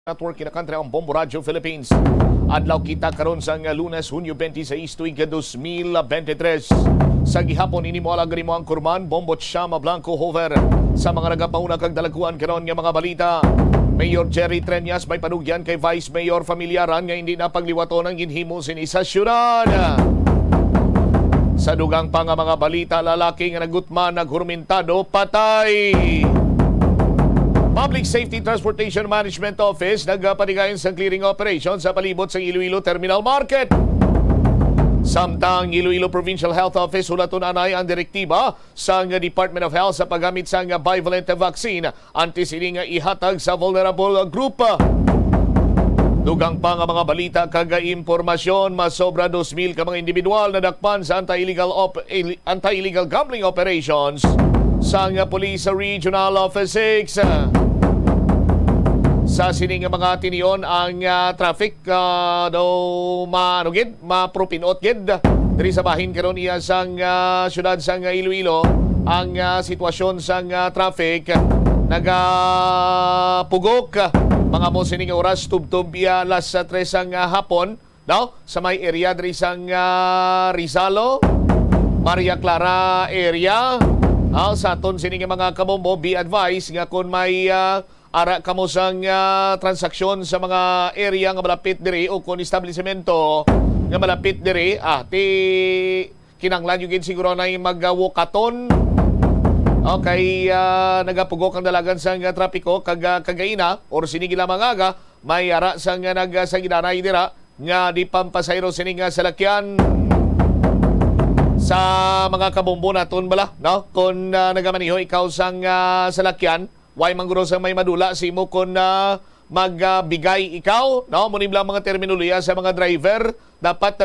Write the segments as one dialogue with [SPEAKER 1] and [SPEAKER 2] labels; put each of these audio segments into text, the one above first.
[SPEAKER 1] Network kinakantry ang Bombo Radio Philippines. Adlaw kita karon sa Lunes, Hunyo 26, tuig 2023. Sa gihapon ini mo alagri mo ang kurman Bombo Chama Blanco Hover sa mga nagapauna kag dalaguan karon nga mga balita. Mayor Jerry Treñas may panugyan kay Vice Mayor Familiaran nga hindi na pagliwaton ang ginhimo sini sa syudad. Sa dugang pa nga mga balita, lalaki nga nagutman naghurmentado patay. Public Safety Transportation Management Office nagpanigayon sa clearing operation sa palibot sa Iloilo Terminal Market. Samtang Iloilo Provincial Health Office hulaton anay ang direktiba sa Department of Health sa paggamit sa bivalent vaccine antes ini nga ihatag sa vulnerable group. Dugang pa nga mga balita kag impormasyon, masobra 2,000 ka mga individual na dakpan sa anti-illegal gambling operations sa Police Regional Office 6. Sa sining mga tiniyon ang traffic daw mapropinot gid diri sa bahin karon iya sang syudad sang Iloilo ang sitwasyon sang traffic nagapugok mga mo sining oras tubtob iya alas 3 sang hapon daw sa may area diri sang Rizalo, Maria Clara area. Sa aton sining mga kabombo, be advised nga kung may ara kamo sang transaksyon sa mga area nga malapit diri o kung establishmento nga malapit diri, kinanglan yung siguro na yung mag-wakaton. Okay, nagapugok ang dalagan sang trapiko kagaina or sinigi lamang aga, may ara sang nagasaginanay dira nga di pampasayro sining salakyan. Sa mga kabombo naton bala, no? Kung nagamaniho ikaw sang salakyan, way mangguro sa may madula si mo kung magbigay ikaw, no? Munim lang mga terminolohiya sa mga driver, dapat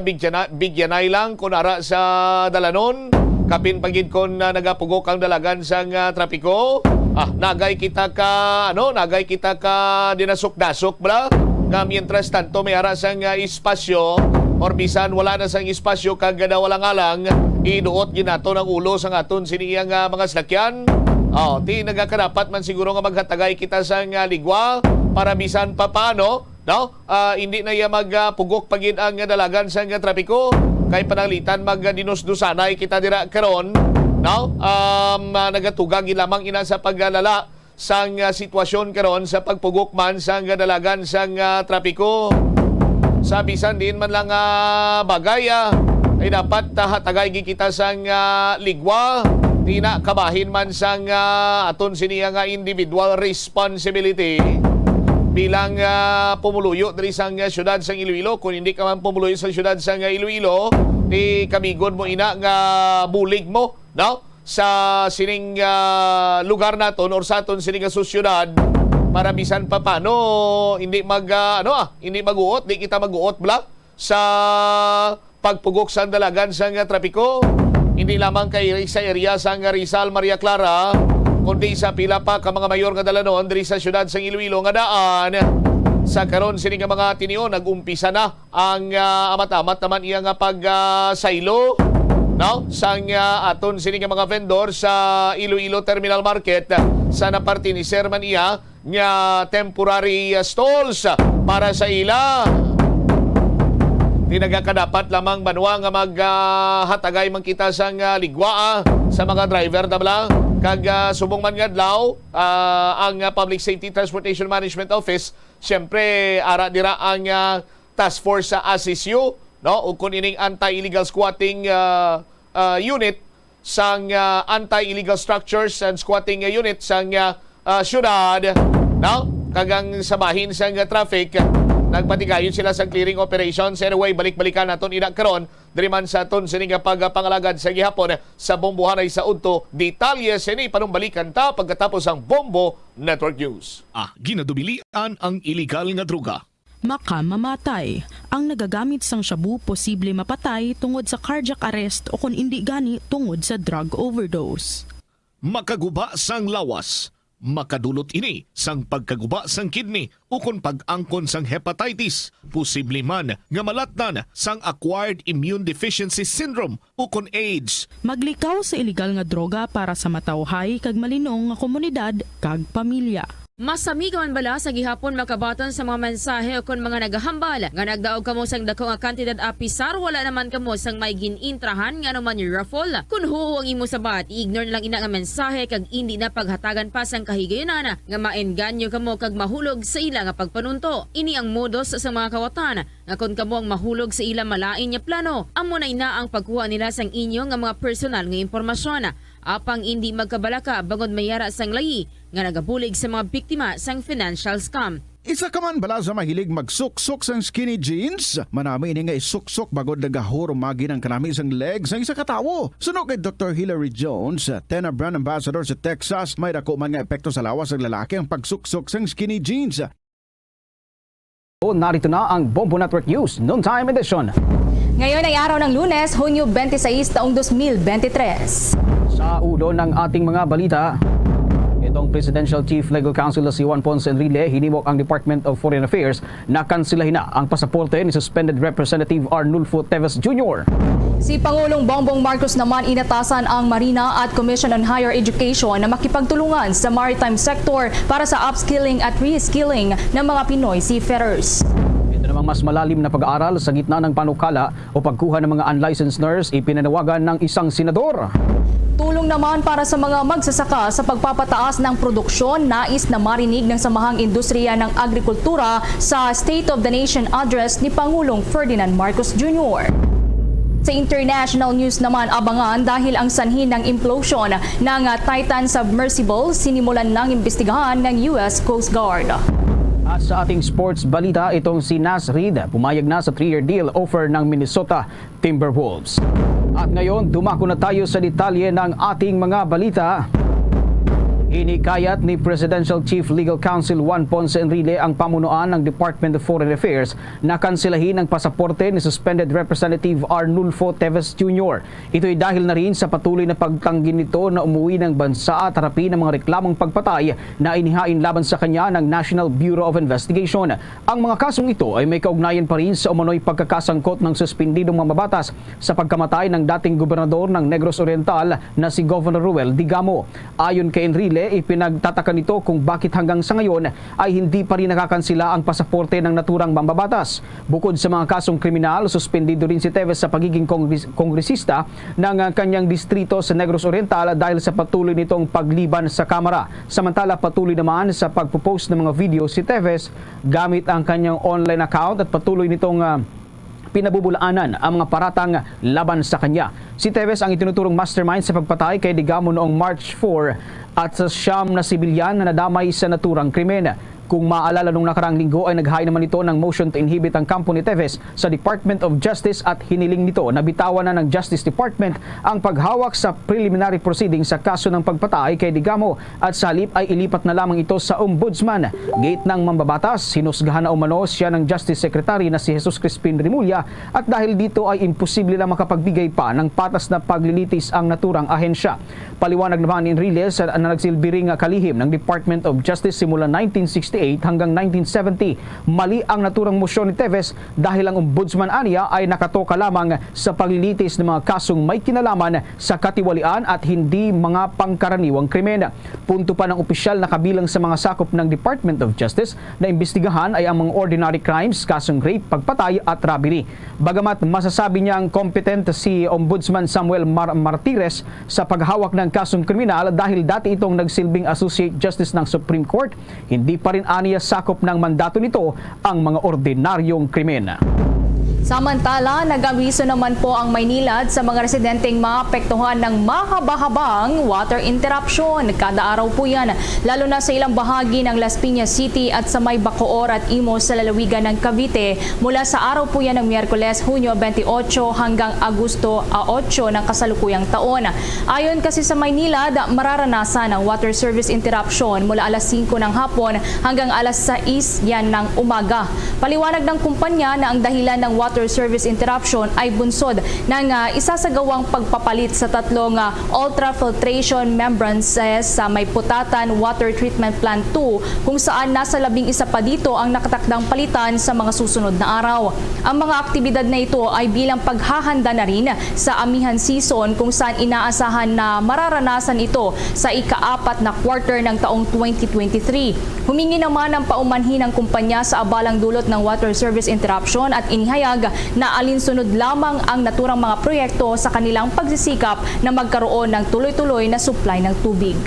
[SPEAKER 1] bigyanay lang kung ara sa dalanon. Kapin pagid kung nagapugok ang dalagan sang trapiko. Nagay kita ka dinasok-dasok bala. Nga mientras tanto may ara sang espasyo or bisan wala na sang espasyo kagada walang alang iduot ginato ng ulo sang aton siniyang mga salakyan. Ti nagakarapat man siguro nga maghatagay kita sang ligwa para bisan pa paano, no? Hindi na iya magpugok pagid ang dalagan sang trapiko kay pananglitan magdinusdusanay kita dira karon, no? Nagatugag lamang ina sa paglalala sang sitwasyon karon sa pagpugok man sang dalagan sang trapiko. Sa bisan din man lang bagay ay dapat hatagay kita sang ligwa. Di na kabahin man sang aton siniya nga individual responsibility bilang pumuluyo diri sang syudad sang Iloilo. Kung hindi ka man pumuluyo sa syudad sang Iloilo, di kamigon mo ina nga bulig mo, no? Sa sining lugar naton or sa aton sining susyudad para bisan pa paano hindi hindi maguot, di kita maguot bla sa pagpugok sa dalagan sang trapiko. Hindi lamang kay sa area sang Rizal, Maria Clara, kundi sa pila pa ka mga mayor nga dalanon diri sa syudad sang Iloilo nga daan. Sa karon sining mga tinion nagumpisa na ang amat-amat naman iya nga pagsaylo, no? Sang aton sining mga vendor sa Iloilo Terminal Market sa naparti ni Sherman iya nga temporary stalls para sa ila. Di nagakadapat lamang banwa nga maghatagay man kita sang ligwa sa mga driver dabla kag subong man ngadlaw ang Public Safety Transportation Management Office syempre ara dira ang task force sa ASISU, no? O kun ining anti-illegal squatting unit sang anti-illegal structures and squatting unit sang syudad, no? Kagang sabahin sang traffic nagpatigayon sila sa clearing operations. Anyway, balik-balikan naton ina karon diri man sa aton sining pagpangalagad sa gihapon sa bombohanay sa udto. Detalye sini panumbalikan ta pagkatapos ang Bombo Network News.
[SPEAKER 2] Ginadubilian ang iligal nga droga.
[SPEAKER 3] Makamamatay. Ang nagagamit sang shabu posible mapatay tungod sa cardiac arrest o kung hindi gani tungod sa drug overdose.
[SPEAKER 2] Makaguba sang lawas. Makadulot ini sang pagkaguba sang kidney o kung pag-angkon sang hepatitis. Posible man nga malatnan sang acquired immune deficiency syndrome o kung AIDS.
[SPEAKER 3] Maglikaw sa iligal nga droga para sa matawhay kag malinong nga komunidad kag pamilya.
[SPEAKER 4] Masami ka man bala sa gihapon makabaton sa mga mensahe o kon mga nagahambal nga nagdaog kamo sang dako nga kantidad a pisar wala naman kamo sang may ginintrahan nga naman yung raffle. Kun huo ang imo sabat, ignore na lang ina nga mensahe kag hindi na paghatagan pa sang kahigayonan nga maenganyo kamo kag mahulog sa ila nga pagpanunto. Ini ang modus sa mga kawatan nga kon kamo ang mahulog sa ila malain nga plano, amo na ina ang pagkuha nila sang inyo nga mga personal nga impormasyon. Apang hindi magkabalaka bangod mayara sang layi nga nagabulig sa mga biktima sang financial scam.
[SPEAKER 5] Isa ka man bala sa mahilig magsuksok sang skinny jeans? Manami ini nga isuksok bagod nagahurumagi ng kanami sang legs sang isa katawo. Sunog kay Dr. Hilary Jones, Tena Brand Ambassador sa Texas, may dako man nga epekto sa lawas ng lalaki ang pagsuksok sang skinny jeans.
[SPEAKER 6] Narito na ang Bombo Network News Noontime Edition.
[SPEAKER 7] Ngayon ay araw ng Lunes, Hunyo 26, taong 2023.
[SPEAKER 6] Sa ulo ng ating mga balita, itong Presidential Chief Legal Counsel na si Juan Ponce Enrile hinimok ang Department of Foreign Affairs na kansilahin na ang pasaporte ni suspended Representative Arnulfo Teves Jr.
[SPEAKER 7] Si Pangulong Bongbong Marcos naman inatasan ang Marina at Commission on Higher Education na makipagtulungan sa maritime sector para sa upskilling at reskilling ng mga Pinoy seafarers.
[SPEAKER 6] Ito namang mas malalim na pag-aaral sa gitna ng panukala o pagkuha ng mga unlicensed nurse ipinanawagan ng isang senador.
[SPEAKER 7] Tulong naman para sa mga magsasaka sa pagpapataas ng produksyon, nais na marinig ng Samahang Industriya ng Agrikultura sa State of the Nation Address ni Pangulong Ferdinand Marcos Jr. Sa international news naman, abangan dahil ang sanhi ng implosion ng Titan submersible sinimulan ng imbestigahan ng US Coast Guard.
[SPEAKER 6] At sa ating sports balita, itong si Naz Reid pumayag na sa 3-year deal offer ng Minnesota Timberwolves. At ngayon, dumako na tayo sa detalye ng ating mga balita. Hinikayat ni Presidential Chief Legal Counsel Juan Ponce Enrile ang pamunuan ng Department of Foreign Affairs na kansilahin ang pasaporte ni suspended Representative Arnulfo Teves Jr. Ito'y dahil na rin sa patuloy na pagtanggi nito na umuwi ng bansa at harapin ng mga reklamong pagpatay na inihain laban sa kanya ng National Bureau of Investigation. Ang mga kasong ito ay may kaugnayan pa rin sa umano'y pagkakasangkot ng suspendidong mamabatas sa pagkamatay ng dating gobernador ng Negros Oriental na si Governor Ruel Digamo. Ayon kay Enrile, ipinagtataka nito kung bakit hanggang sa ngayon ay hindi pa rin nakakansila ang pasaporte ng naturang mambabatas. Bukod sa mga kasong kriminal, suspendido rin si Teves sa pagiging kongresista ng kanyang distrito sa Negros Oriental dahil sa patuloy nitong pagliban sa Kamara. Samantala, patuloy naman sa pagpo-post ng mga video si Teves gamit ang kanyang online account at patuloy nitong pinabubulaanan ang mga paratang laban sa kanya. Si Teves ang itinuturong mastermind sa pagpatay kay Digamo noong March 4 at sa siyam na sibilyan na nadamay sa naturang krimen. Kung maalala nung nakarang linggo ay naghain naman ito ng motion to inhibit ang kampo ni Teves sa Department of Justice at hiniling nito na bitawan na ng Justice Department ang paghawak sa preliminary proceeding sa kaso ng pagpatay kay Digamo at sa halip ay ilipat na lamang ito sa Ombudsman. Gate ng mambabatas, sinusgahan na umano siya ng Justice Secretary na si Jesus Crispin Remulla at dahil dito ay imposible na makapagbigay pa ng patas na paglilitis ang naturang ahensya. Paliwanag naman ni Enrile na nagsilbi ring kalihim ng Department of Justice simula 1968 hanggang 1970. Mali ang naturang mosyon ni Teves dahil ang ombudsman aniya ay nakatoka lamang sa paglilitis ng mga kasong may kinalaman sa katiwalian at hindi mga pangkaraniwang krimen. Punto pa ng opisyal na kabilang sa mga sakop ng Department of Justice na imbestigahan ay ang mga ordinary crimes, kasong rape, pagpatay at robbery. Bagamat masasabi niyang competent si Ombudsman Samuel Martires sa paghawak ng kasong kriminal dahil dati itong nagsilbing Associate Justice ng Supreme Court, hindi pa rin aniya sakop ng mandato nito ang mga ordinaryong krimen.
[SPEAKER 7] Samantala, nag-awiso naman po ang Maynilad sa mga residenteng maapektuhan ng mahaba-habang water interruption. Kada araw po yan, lalo na sa ilang bahagi ng Las Piñas City at sa may Bacoor at Imos sa lalawigan ng Cavite mula sa araw po yan ng Miyerkules, Hunyo 28 hanggang Agosto 8 ng kasalukuyang taon. Ayon kasi sa Maynilad, mararanasan ang water service interruption mula alas 5 ng hapon hanggang alas 6 yan ng umaga. Paliwanag ng kumpanya na ang dahilan ng water water service interruption ay bunsod ng isasagawang pagpapalit sa tatlong ultrafiltration membranes sa may Putatan Water Treatment Plant 2 kung saan nasa 11 pa dito ang nakatakdang palitan sa mga susunod na araw. Ang mga aktibidad na ito ay bilang paghahanda na rin sa amihan season kung saan inaasahan na mararanasan ito sa ika-4 na quarter ng taong 2023. Humingi naman ng paumanhin ng kumpanya sa abalang dulot ng water service interruption at inihayag na alinsunod lamang ang naturang mga proyekto sa kanilang pagsisikap na magkaroon ng tuloy-tuloy na supply ng tubig.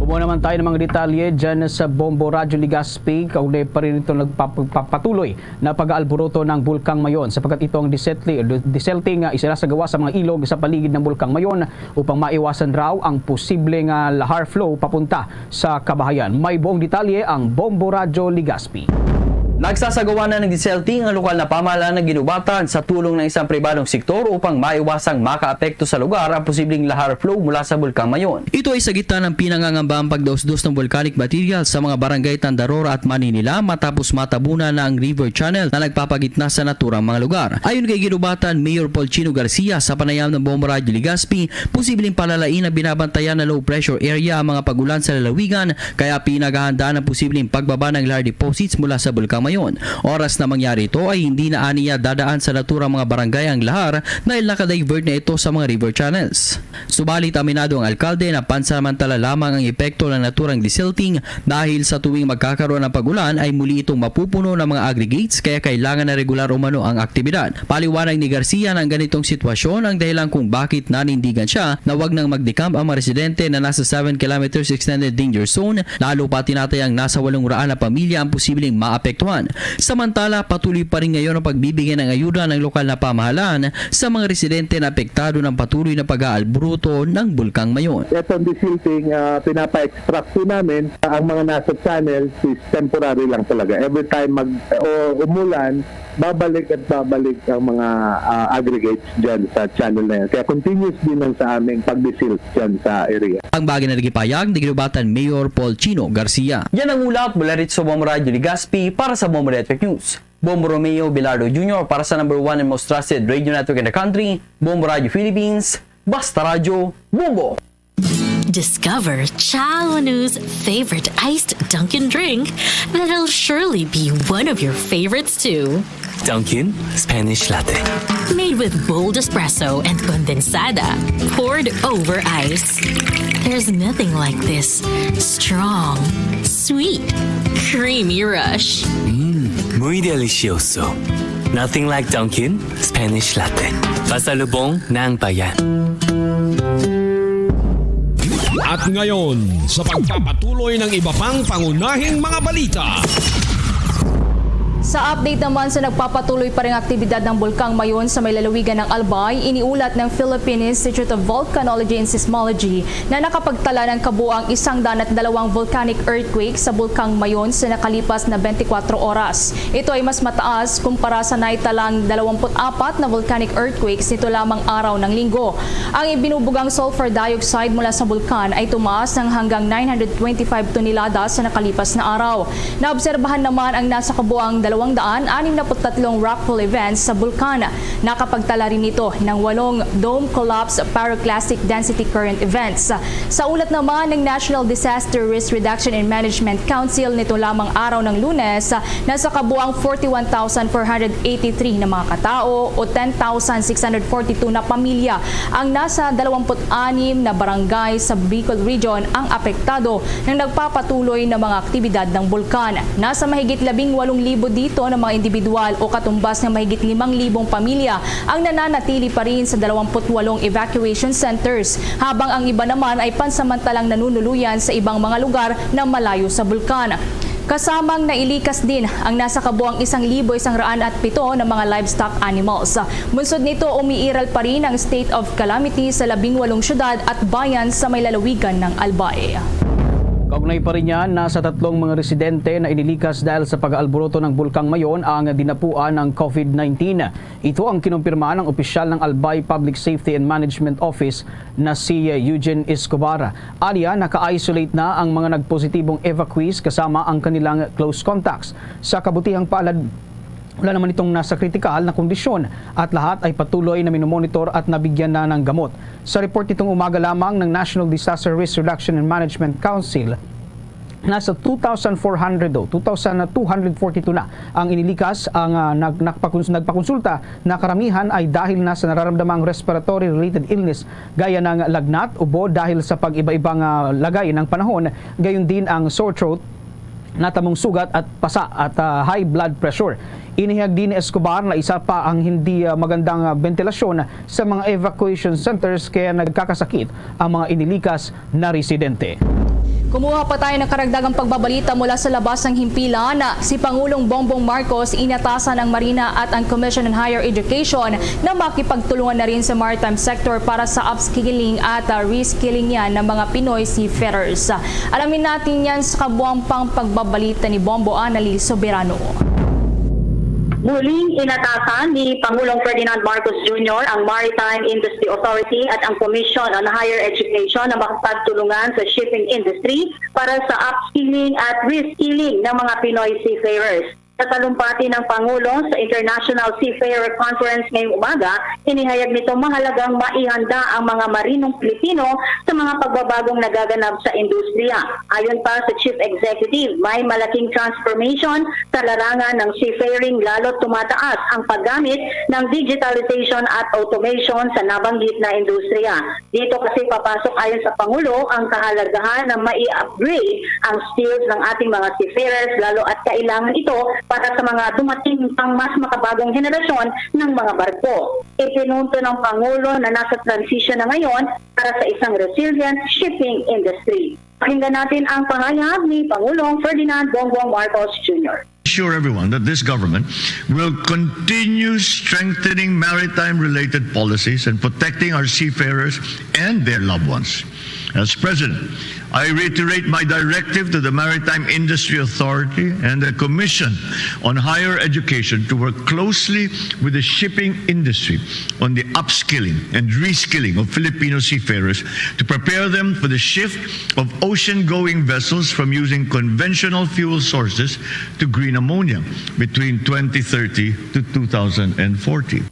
[SPEAKER 6] Kumuha naman tayo ng mga detalye dyan sa Bombo Radyo Legazpi. Kaugnay pa rin ito nagpapatuloy na pag-aalboroto ng Bulkang Mayon sapagkat ito ang desilting isinasagawa sa mga ilog sa paligid ng Bulkang Mayon upang maiwasan raw ang posibleng lahar flow papunta sa kabahayan. May buong detalye ang Bombo Radyo Legazpi.
[SPEAKER 8] Nagsasagawa na ng desilting ang lokal na pamahalaan ng ginubatan sa tulong ng isang pribadong sektor upang maiwasang makaapekto sa lugar ang posibleng lahar flow mula sa Bulkang Mayon. Ito ay sa gitna ng pinangangambang pagdausdos ng volcanic material sa mga barangay Tandarora at Maninila matapos matabunan na ang river channel na nagpapagitna sa naturang mga lugar. Ayon kay ginubatan Mayor Paul Chino Garcia sa panayam ng Bombo Radyo Legazpi, posibleng palalain na binabantayan na low pressure area ang mga pagulan sa lalawigan kaya pinaghahandaan ang posibleng pagbaba ng lahar deposits mula sa Bulkang Mayon. Oras na mangyari ito ay hindi na aniya dadaan sa naturang mga barangay ang lahar dahil nakadivert na ito sa mga river channels. Subalit aminado ang alkalde na pansamantala lamang ang epekto ng naturang desilting dahil sa tuwing magkakaroon ng pagulan ay muli itong mapupuno ng mga aggregates kaya kailangan na regular umano ang aktibidad. Paliwanag ni Garcia na ang ganitong sitwasyon ang dahilan kung bakit nanindigan siya na wag nang magdecamp ang mga residente na nasa 7 kilometers extended danger zone, lalo pa tinatayang nasa 800 na pamilya ang posibleng maapektuhan. Samantala, patuloy pa rin ngayon ang pagbibigay ng ayuda ng lokal na pamahalaan sa mga residente na apektado ng patuloy na pag-aalburuto ng Bulkang Mayon.
[SPEAKER 9] Itong desilting, pinapa-extract po namin. Ang mga nasa channel is temporary lang talaga. Every time umulan, babalik at babalik ang mga aggregates dyan sa channel na yan. Kaya continuous din ang sa aming pag-desilt dyan sa area.
[SPEAKER 8] Ang bagay na nagipayag, nagilubatan Mayor Paul Chino Garcia. Yan ang ulat mula rito sa Bombo Radyo Legazpi para sa Bombo Network News. Bombo Romeo Bilardo Jr. para sa number 1 and most trusted radio network in the country, Bombo Radyo Philippines, Basta Radyo, Bombo!
[SPEAKER 10] Discover Chaonu's favorite iced Dunkin' drink that'll surely be one of your favorites too.
[SPEAKER 11] Dunkin' Spanish Latte.
[SPEAKER 10] Made with bold espresso and condensada, poured over ice. There's nothing like this strong, sweet, creamy rush.
[SPEAKER 11] Muy delicioso. Nothing like Dunkin' Spanish Latte. Pasalubong ng bayan.
[SPEAKER 2] At ngayon, sa pagpapatuloy ng iba pang pangunahing mga balita.
[SPEAKER 7] Sa update naman sa nagpapatuloy pa ring aktibidad ng Bulkang Mayon sa may lalawigan ng Albay, iniulat ng Philippine Institute of Volcanology and Seismology na nakapagtala ng kabuang 102 volcanic earthquake sa Bulkang Mayon sa nakalipas na 24 oras. Ito ay mas mataas kumpara sa naitalang 24 na volcanic earthquakes nito lamang araw ng linggo. Ang ibinubugang sulfur dioxide mula sa bulkan ay tumaas ng hanggang 925 tonelada sa nakalipas na araw. Naobserbahan naman ang nasa kabuang 263 rockfall events sa bulkan. Nakapagtala rin ito ng 8 dome collapse pyroclastic density current events. Sa ulat naman ng National Disaster Risk Reduction and Management Council nito lamang araw ng Lunes, nasa kabuang 41,483 na mga katao o 10,642 na pamilya ang nasa 26 na barangay sa Bicol Region ang apektado ng nagpapatuloy na mga aktibidad ng bulkan. Nasa mahigit 18,000 dito ng mga individual o katumbas ng mahigit 5,000 pamilya ang nananatili pa rin sa 28 evacuation centers, habang ang iba naman ay pansamantalang nanunuluyan sa ibang mga lugar na malayo sa bulkan. Kasamang nailikas din ang nasa kabuang 1,107 na mga livestock animals. Bunsod nito, umiiral pa rin ang state of calamity sa 18 syudad at bayan sa may lalawigan ng Albay.
[SPEAKER 6] Kaugnay pa rin yan, nasa 3 mga residente na inilikas dahil sa pag-aalboroto ng Bulkang Mayon ang dinapuan ng COVID-19. Ito ang kinumpirma ng opisyal ng Albay Public Safety and Management Office na si Eugene Escobar. Aniya, naka-isolate na ang mga nagpositibong evacuees kasama ang kanilang close contacts. Sa kabutihang palad, Wala naman itong nasa kritikal na kondisyon at lahat ay patuloy na minomonitor at nabigyan na ng gamot. Sa report nitong umaga lamang ng National Disaster Risk Reduction and Management Council, nasa 2,242 na ang inilikas ang nagpakonsulta na karamihan ay dahil na sa nararamdamang respiratory-related illness gaya ng lagnat, ubo dahil sa pag-iba-ibang lagay ng panahon, gayon din ang sore throat, natamong sugat at pasa at high blood pressure. Inihayag din ni Escobar na isa pa ang hindi magandang ventilasyon sa mga evacuation centers kaya nagkakasakit ang mga inilikas na residente.
[SPEAKER 7] Kumuha pa tayo ng karagdagang pagbabalita mula sa labas ng himpilan na si Pangulong Bongbong Marcos inatasan ang Marina at ang Commission on Higher Education na makipagtulungan na rin sa maritime sector para sa upskilling at reskilling yan ng mga Pinoy seafarers. Alamin natin yan sa kabuang pang pagbabalita ni Bombo Annalise Soberano.
[SPEAKER 12] Muling inatasan ni Pangulong Ferdinand Marcos Jr. ang Maritime Industry Authority at ang Commission on Higher Education na makapagtulungan sa shipping industry para sa upskilling at reskilling ng mga Pinoy seafarers. Sa talumpati ng Pangulo sa International Seafarer Conference ngayong umaga, inihayag nito mahalagang maihanda ang mga marinong Pilipino sa mga pagbabagong nagaganap sa industriya. Ayon pa sa Chief Executive, may malaking transformation sa larangan ng seafaring lalo't tumataas ang paggamit ng digitalization at automation sa nabanggit na industriya. Dito kasi papasok ayon sa Pangulo ang kahalagahan na mai-upgrade ang skills ng ating mga seafarers lalo at kailangan ito para sa mga dumating pang mas makabagong henerasyon ng mga barko. Ipinunto ng Pangulo na nasa transition na ngayon para sa isang resilient shipping industry. Pakinggan natin ang pahayag ni Pangulong Ferdinand Bongbong Marcos Jr.
[SPEAKER 13] Assure everyone that this government will continue strengthening maritime-related policies and protecting our seafarers and their loved ones. As President, I reiterate my directive to the Maritime Industry Authority and the Commission on Higher Education to work closely with the shipping industry on the upskilling and reskilling of Filipino seafarers to prepare them for the shift of ocean-going vessels from using conventional fuel sources to green ammonia between 2030 to 2040.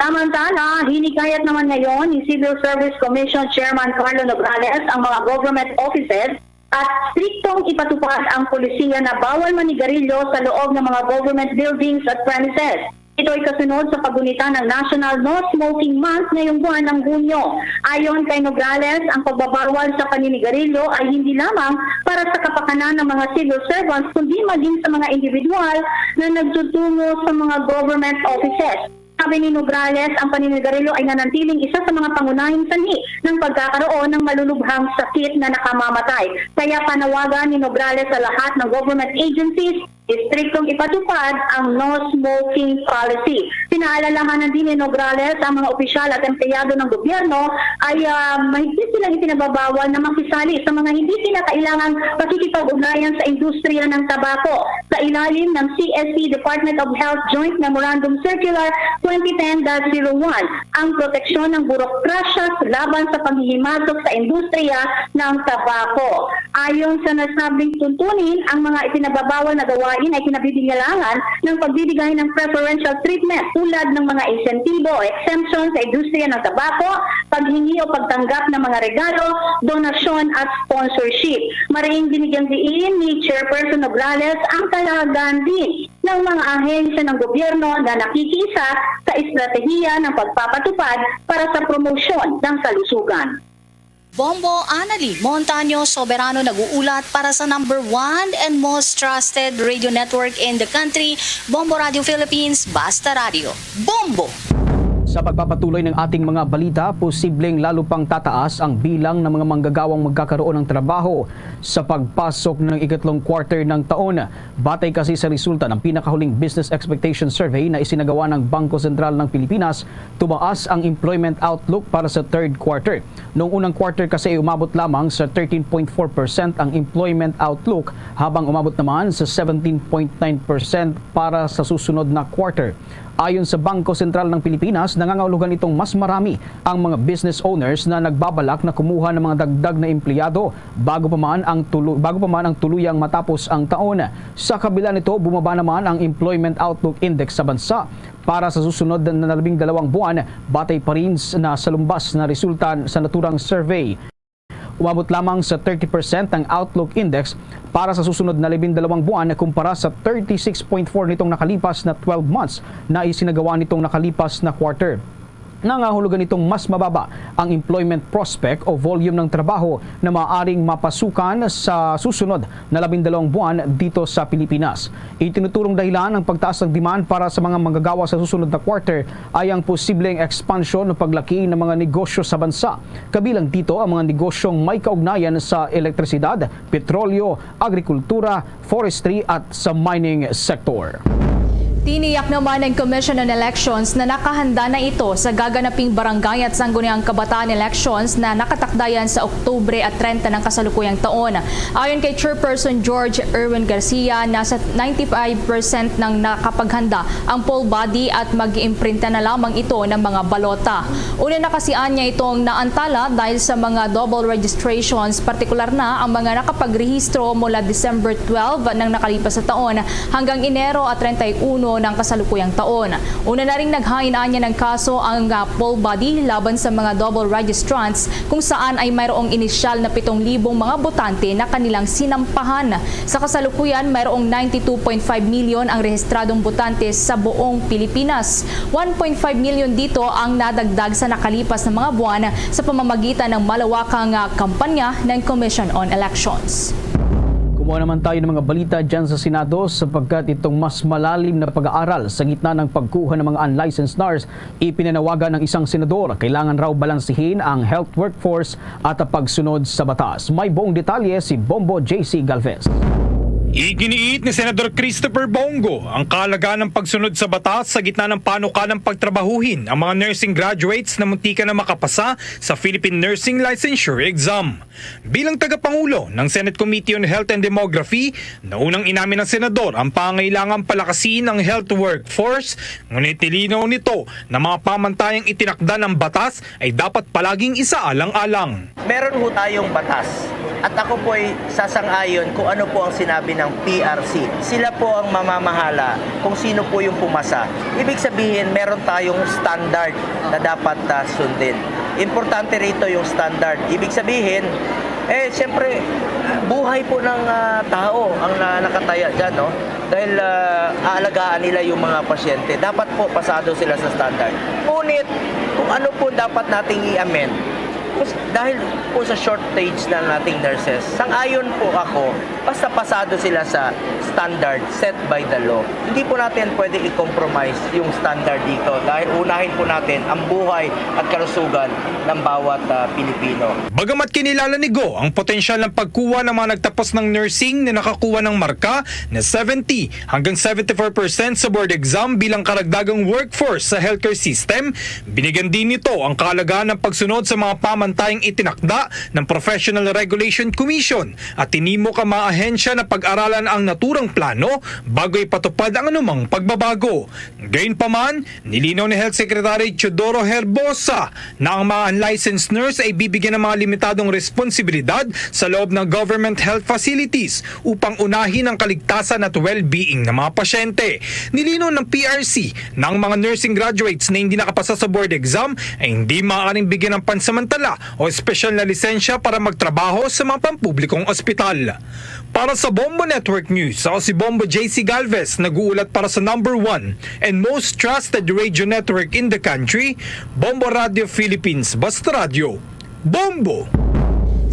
[SPEAKER 12] Samantala, hinikayat naman ngayon ni Civil Service Commission Chairman Carlo Nograles ang mga government offices at striktong ipatupad ang polisiya na bawal manigarilyo sa loob ng mga government buildings at premises. Ito ay kasunod sa pagunita ng National No Smoking Month ngayong buwan ng Hunyo. Ayon kay Nograles, ang pagbabawal sa paninigarilyo ay hindi lamang para sa kapakanan ng mga civil servants kundi maging sa mga individual na nagtutungo sa mga government offices. Sabi ni Nograles, ang paninigarilyo ay nanantiling isa sa mga pangunahing sanhi ng pagkakaroon ng malulubhang sakit na nakamamatay. Kaya panawagan ni Nograles sa lahat ng government agencies, striktong ipatupad ang no smoking policy. Pinaalalahanan din ni Nograles ang mga opisyal at empleyado ng gobyerno ay mahigpit silang itinababawal na makisali sa mga hindi kinakailangang pakikipag-ugnayan sa industriya ng tabako. Sa ilalim ng CSC Department of Health Joint Memorandum Circular 2010-01, ang proteksyon ng burokrasya laban sa paghihimasok sa industriya ng tabako. Ayon sa nasabing tuntunin, ang mga itinababawal na gawain ay kinabibigyalangan ng pagbibigay ng preferential treatment tulad ng mga insentibo o exemption sa industriya ng tabako, paghingi o pagtanggap ng mga regalo, donasyon at sponsorship. Maring binigyang diin ni Chairperson Nograles ang kalagahan din ng mga ahensya ng gobyerno na nakikiisa sa estratehiya ng pagpapatupad para sa promosyon ng kalusugan.
[SPEAKER 14] Bombo Annalise Montaño Soberano nag-uulat para sa number 1 and most trusted radio network in the country, Bombo Radio Philippines, Basta Radio. Bombo!
[SPEAKER 6] Sa pagpapatuloy ng ating mga balita, posibleng lalo pang tataas ang bilang ng mga manggagawang magkakaroon ng trabaho sa pagpasok ng ikatlong quarter ng taon. Batay kasi sa resulta ng pinakahuling Business Expectation Survey na isinagawa ng Bangko Sentral ng Pilipinas, tumaas ang employment outlook para sa third quarter. Noong unang quarter kasi ay umabot lamang sa 13.4% ang employment outlook habang umabot naman sa 17.9% para sa susunod na quarter. Ayon sa Bangko Sentral ng Pilipinas, nangangahulugan itong mas marami ang mga business owners na nagbabalak na kumuha ng mga dagdag na empleyado bago pa man ang tuluyang matapos ang taon. Sa kabila nito, bumaba naman ang Employment Outlook Index sa bansa para sa susunod na 12 buwan, batay pa rin na sa lumbas na resulta sa naturang survey. Umabot lamang sa 30% ang Outlook Index para sa susunod na 12 buwan kumpara sa 36.4 nitong nakalipas na 12 months na isinagawa nitong nakalipas na quarter. Nangahulugan itong mas mababa ang employment prospect o volume ng trabaho na maaaring mapasukan sa susunod na 12 buwan dito sa Pilipinas. Itinuturong dahilan ng pagtaas ng demand para sa mga manggagawa sa susunod na quarter ay ang posibleng expansion o paglaki ng mga negosyo sa bansa. Kabilang dito ang mga negosyong may kaugnayan sa elektrisidad, petrolyo, agrikultura, forestry at sa mining sector.
[SPEAKER 7] Tiniyak naman ng Commission on Elections na nakahanda na ito sa gaganaping barangay at sangguniang kabataan elections na nakatakdayan sa Oktubre at 30 ng kasalukuyang taon. Ayon kay Chairperson George Erwin Garcia, nasa 95% ng nakapaghanda ang poll body at mag-iimprinta na lamang ito ng mga balota. Una na kasian niya itong naantala dahil sa mga double registrations, partikular na ang mga nakapagrehistro mula December 12 ng nakalipas na taon hanggang Enero at 31 ng kasalukuyang taon. Una na ring naghain-anya ng kaso ang poll body laban sa mga double registrants kung saan ay mayroong inisyal na 7,000 mga botante na kanilang sinampahan. Sa kasalukuyan, mayroong 92.5 milyon ang rehistradong botante sa buong Pilipinas. 1.5 milyon dito ang nadagdag sa nakalipas na mga buwan sa pamamagitan ng malawakang kampanya ng Commission on Elections.
[SPEAKER 6] Kumuha naman tayo ng mga balita dyan sa Senado sapagkat itong mas malalim na pag-aaral sa gitna ng pagkuha ng mga unlicensed NARS, ipinanawagan ng isang senador. Kailangan raw balansihin ang health workforce at pagsunod sa batas. May buong detalye si Bombo JC Galvez.
[SPEAKER 15] Iginiit ni Senador Christopher Bongo ang kahalagahan ng pagsunod sa batas sa gitna ng panukalang pagtrabahuhin ang mga nursing graduates na muntikan na makapasa sa Philippine Nursing Licensure Exam. Bilang tagapangulo ng Senate Committee on Health and Demography, naunang inamin ng senador ang pangailangan palakasin ng health workforce, ngunit nilinaw nito na mga pamantayang itinakda ng batas ay dapat palaging isaalang-alang.
[SPEAKER 16] Meron ho tayong batas at ako po ay sasang-ayon kung ano po ang sinabi ng PRC. Sila po ang mamamahala kung sino po yung pumasa. Ibig sabihin, meron tayong standard na dapat sundin. Importante rito yung standard. Ibig sabihin, siyempre, buhay po ng tao ang nakataya dyan, no? Dahil aalagaan nila yung mga pasyente. Dapat po pasado sila sa standard. Ngunit, kung ano po dapat nating i-amend, dahil po sa shortage na nating nurses, sang-ayon po ako, basta pasado sila sa standard set by the law. Hindi po natin pwede i-compromise yung standard dito dahil unahin po natin ang buhay at kalusugan ng bawat Pilipino.
[SPEAKER 15] Bagamat kinilala ni Go ang potensyal ng pagkuha ng mga nagtapos ng nursing na nakakuha ng marka na 70 hanggang 74% sa board exam bilang karagdagang workforce sa healthcare system, binigyan din nito ang kahalagahan ng pagsunod sa mga pamantayang itinakda ng Professional Regulation Commission at tinimok ang mga ahensya na pag-aralan ang naturang plano bago ipatupad ang anumang pagbabago. Gayunpaman, nilinaw ni Health Secretary Teodoro Herbosa na ang mga unlicensed nurse ay bibigyan ng mga limitadong responsibilidad sa loob ng government health facilities upang unahin ang kaligtasan at well-being ng mga pasyente. Nilinaw ng PRC na ang mga nursing graduates na hindi nakapasa sa board exam ay hindi maaaring bigyan ng pansamantala o espesyal na lisensya para magtrabaho sa mga pampublikong ospital. Para sa Bombo Network News, ako si Bombo JC Galvez, nag-uulat para sa number 1 and most trusted radio network in the country, Bombo Radio Philippines, Basta Radio. Bombo!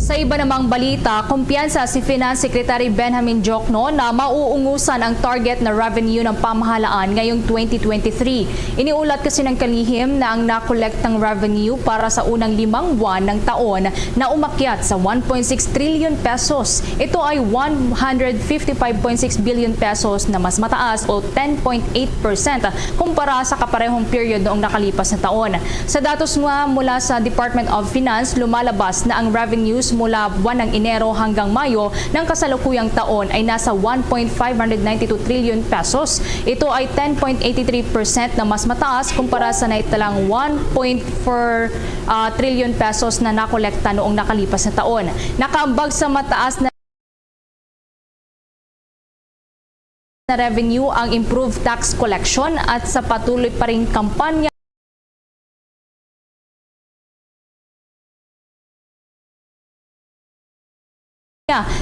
[SPEAKER 7] Sa iba namang balita, kumpiyansa si Finance Secretary Benjamin Diokno na mauungusan ang target na revenue ng pamahalaan ngayong 2023. Iniulat kasi ng kalihim na ang nakolektang revenue para sa unang 5 buwan ng taon na umakyat sa 1.6 trillion pesos. Ito ay 155.6 billion pesos na mas mataas o 10.8% kumpara sa kaparehong period noong nakalipas na taon. Sa datos nga mula sa Department of Finance, lumalabas na ang revenues pesos mula buwan ng Enero hanggang Mayo ng kasalukuyang taon ay nasa 1.592 trillion pesos. Ito ay 10.83% na mas mataas kumpara sa naitalang 1.4 trillion pesos na nakolekta noong nakalipas na taon. Nakaambag sa mataas na revenue ang improved tax collection at sa patuloy pa ring kampanya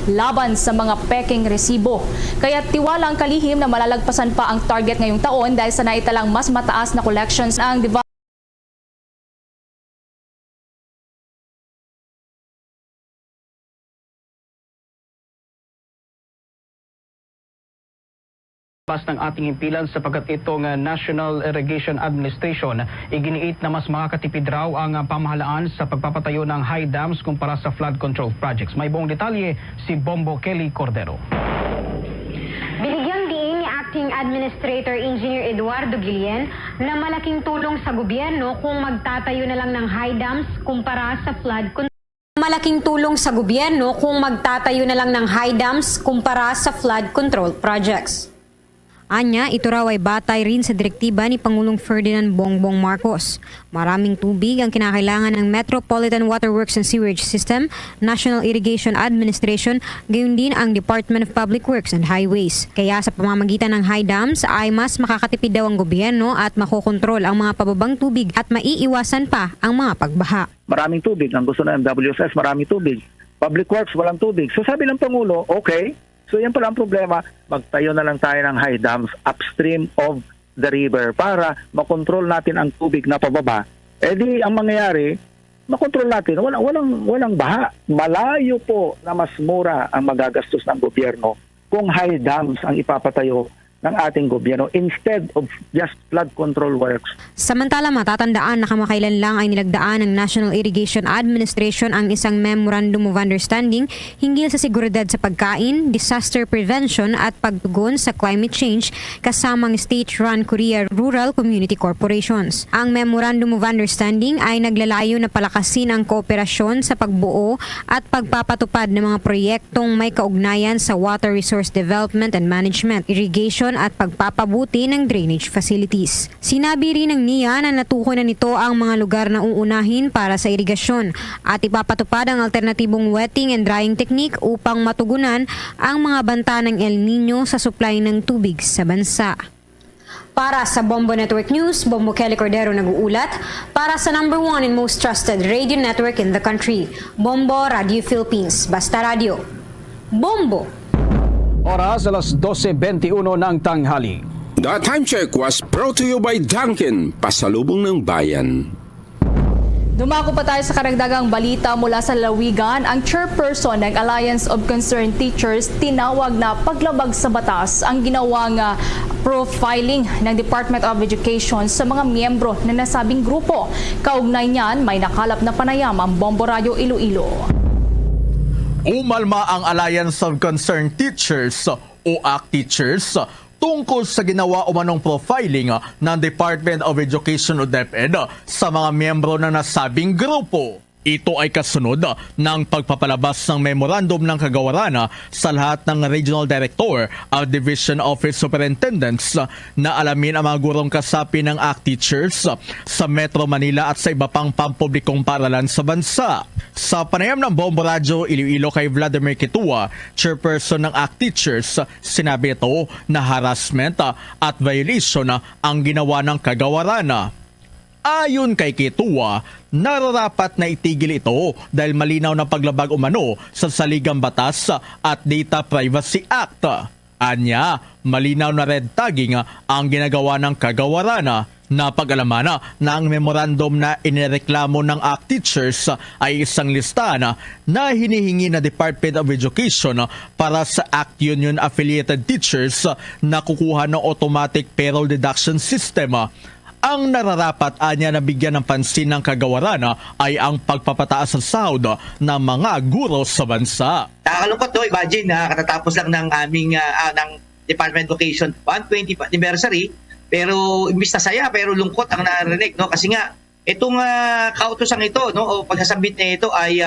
[SPEAKER 7] laban sa mga peking resibo. Kaya tiwala ang kalihim na malalagpasan pa ang target ngayong taon dahil sa naitalang mas mataas na collections ang
[SPEAKER 6] ng ating impilan sapagkat itong National Irrigation Administration iginiit na mas makakatipid raw ang pamahalaan sa pagpapatayo ng high dams kumpara sa flood control projects. May buong detalye si Bombo Kelly Cordero.
[SPEAKER 17] Binigyang diin ni Acting Administrator Engineer Eduardo Guillen na malaking tulong sa gobyerno kung magtatayo na lang ng high dams kumpara sa flood control. Malaking tulong sa gobyerno kung magtatayo na lang ng high dams kumpara sa flood control projects. Anya, ito raw ay batay rin sa direktiba ni Pangulong Ferdinand Bongbong Marcos. Maraming tubig ang kinakailangan ng Metropolitan Waterworks and Sewerage System, National Irrigation Administration, gayon din ang Department of Public Works and Highways. Kaya sa pamamagitan ng high dams ay mas makakatipid daw ang gobyerno at makokontrol ang mga pababang tubig at maiiwasan pa ang mga pagbaha.
[SPEAKER 9] Maraming tubig. Ang gusto ng MWSS, maraming tubig. Public Works, walang tubig. So sabi ng Pangulo, okay, so yan pala ang problema, magtayo na lang tayo ng high dams upstream of the river para makontrol natin ang tubig na pababa. Eh di ang mangyayari, makontrol natin, walang baha. Malayo po na mas mura ang magagastos ng gobyerno kung high dams ang ipapatayo ng ating gobyerno instead of just flood control works.
[SPEAKER 17] Samantala, matatandaan na kamakailan lang ay nilagdaan ng National Irrigation Administration ang isang Memorandum of Understanding hinggil sa seguridad sa pagkain, disaster prevention at pagtugon sa climate change kasamang state-run Korea Rural Community Corporations. Ang Memorandum of Understanding ay naglalayo na palakasin ang kooperasyon sa pagbuo at pagpapatupad ng mga proyektong may kaugnayan sa water resource development and management, irrigation at pagpapabuti ng drainage facilities. Sinabi rin ng NIA na natukoy na nito ang mga lugar na uunahin para sa irigasyon at ipapatupad ang alternatibong wetting and drying technique upang matugunan ang mga banta ng El Nino sa supply ng tubig sa bansa. Para sa Bombo Network News, Bombo Kelly Cordero nag-uulat para sa number 1 and most trusted radio network in the country, Bombo Radio Philippines, Basta Radio. Bombo!
[SPEAKER 6] Oras alas 12:21 ng tanghali.
[SPEAKER 18] The time check was brought to you by Dunkin, pasalubong ng bayan.
[SPEAKER 7] Dumako pa tayo sa karagdagang balita mula sa lalawigan. Ang chairperson ng Alliance of Concerned Teachers tinawag na paglabag sa batas ang ginawang profiling ng Department of Education sa mga miyembro na nasabing grupo. Kaugnay niyan, may nakalap na panayam ang Bombo Radio Iloilo.
[SPEAKER 19] Umalma ang Alliance of Concerned Teachers o ACT Teachers tungkol sa ginawa umanong profiling ng Department of Education o DepEd sa mga miyembro ng nasabing grupo. Ito ay kasunod ng pagpapalabas ng memorandum ng kagawaran sa lahat ng Regional Director at Division Office Superintendents na alamin ang mga gurong kasapi ng ACT Teachers sa Metro Manila at sa iba pang pampublikong paaralan sa bansa. Sa panayam ng Bombo Radio Iloilo kay Vladimir Kitua, chairperson ng ACT Teachers, sinabi ito na harassment at violation ang ginawa ng kagawaran. Ayon kay Kitua, nararapat na itigil ito dahil malinaw na paglabag umano sa Saligang Batas at Data Privacy Act. Anya, malinaw na red tagging ang ginagawa ng kagawaran. Napag-alaman na ang memorandum na inireklamo ng ACT Teachers ay isang listahan na hinihingi na Department of Education para sa ACT Union affiliated teachers na kukuha ng automatic payroll deduction system. Ang nararapat anya na bigyan ng pansin ng kagawaran ay ang pagpapataas sa sahod ng mga guro sa bansa.
[SPEAKER 20] Nakakalungkot to, imagine katatapos lang ng aming ng Department of Education 120th anniversary, pero imbis na saya pero lungkot ang narinig, no, kasi nga itong kautosan ito, no, o pagsasabit na ito ay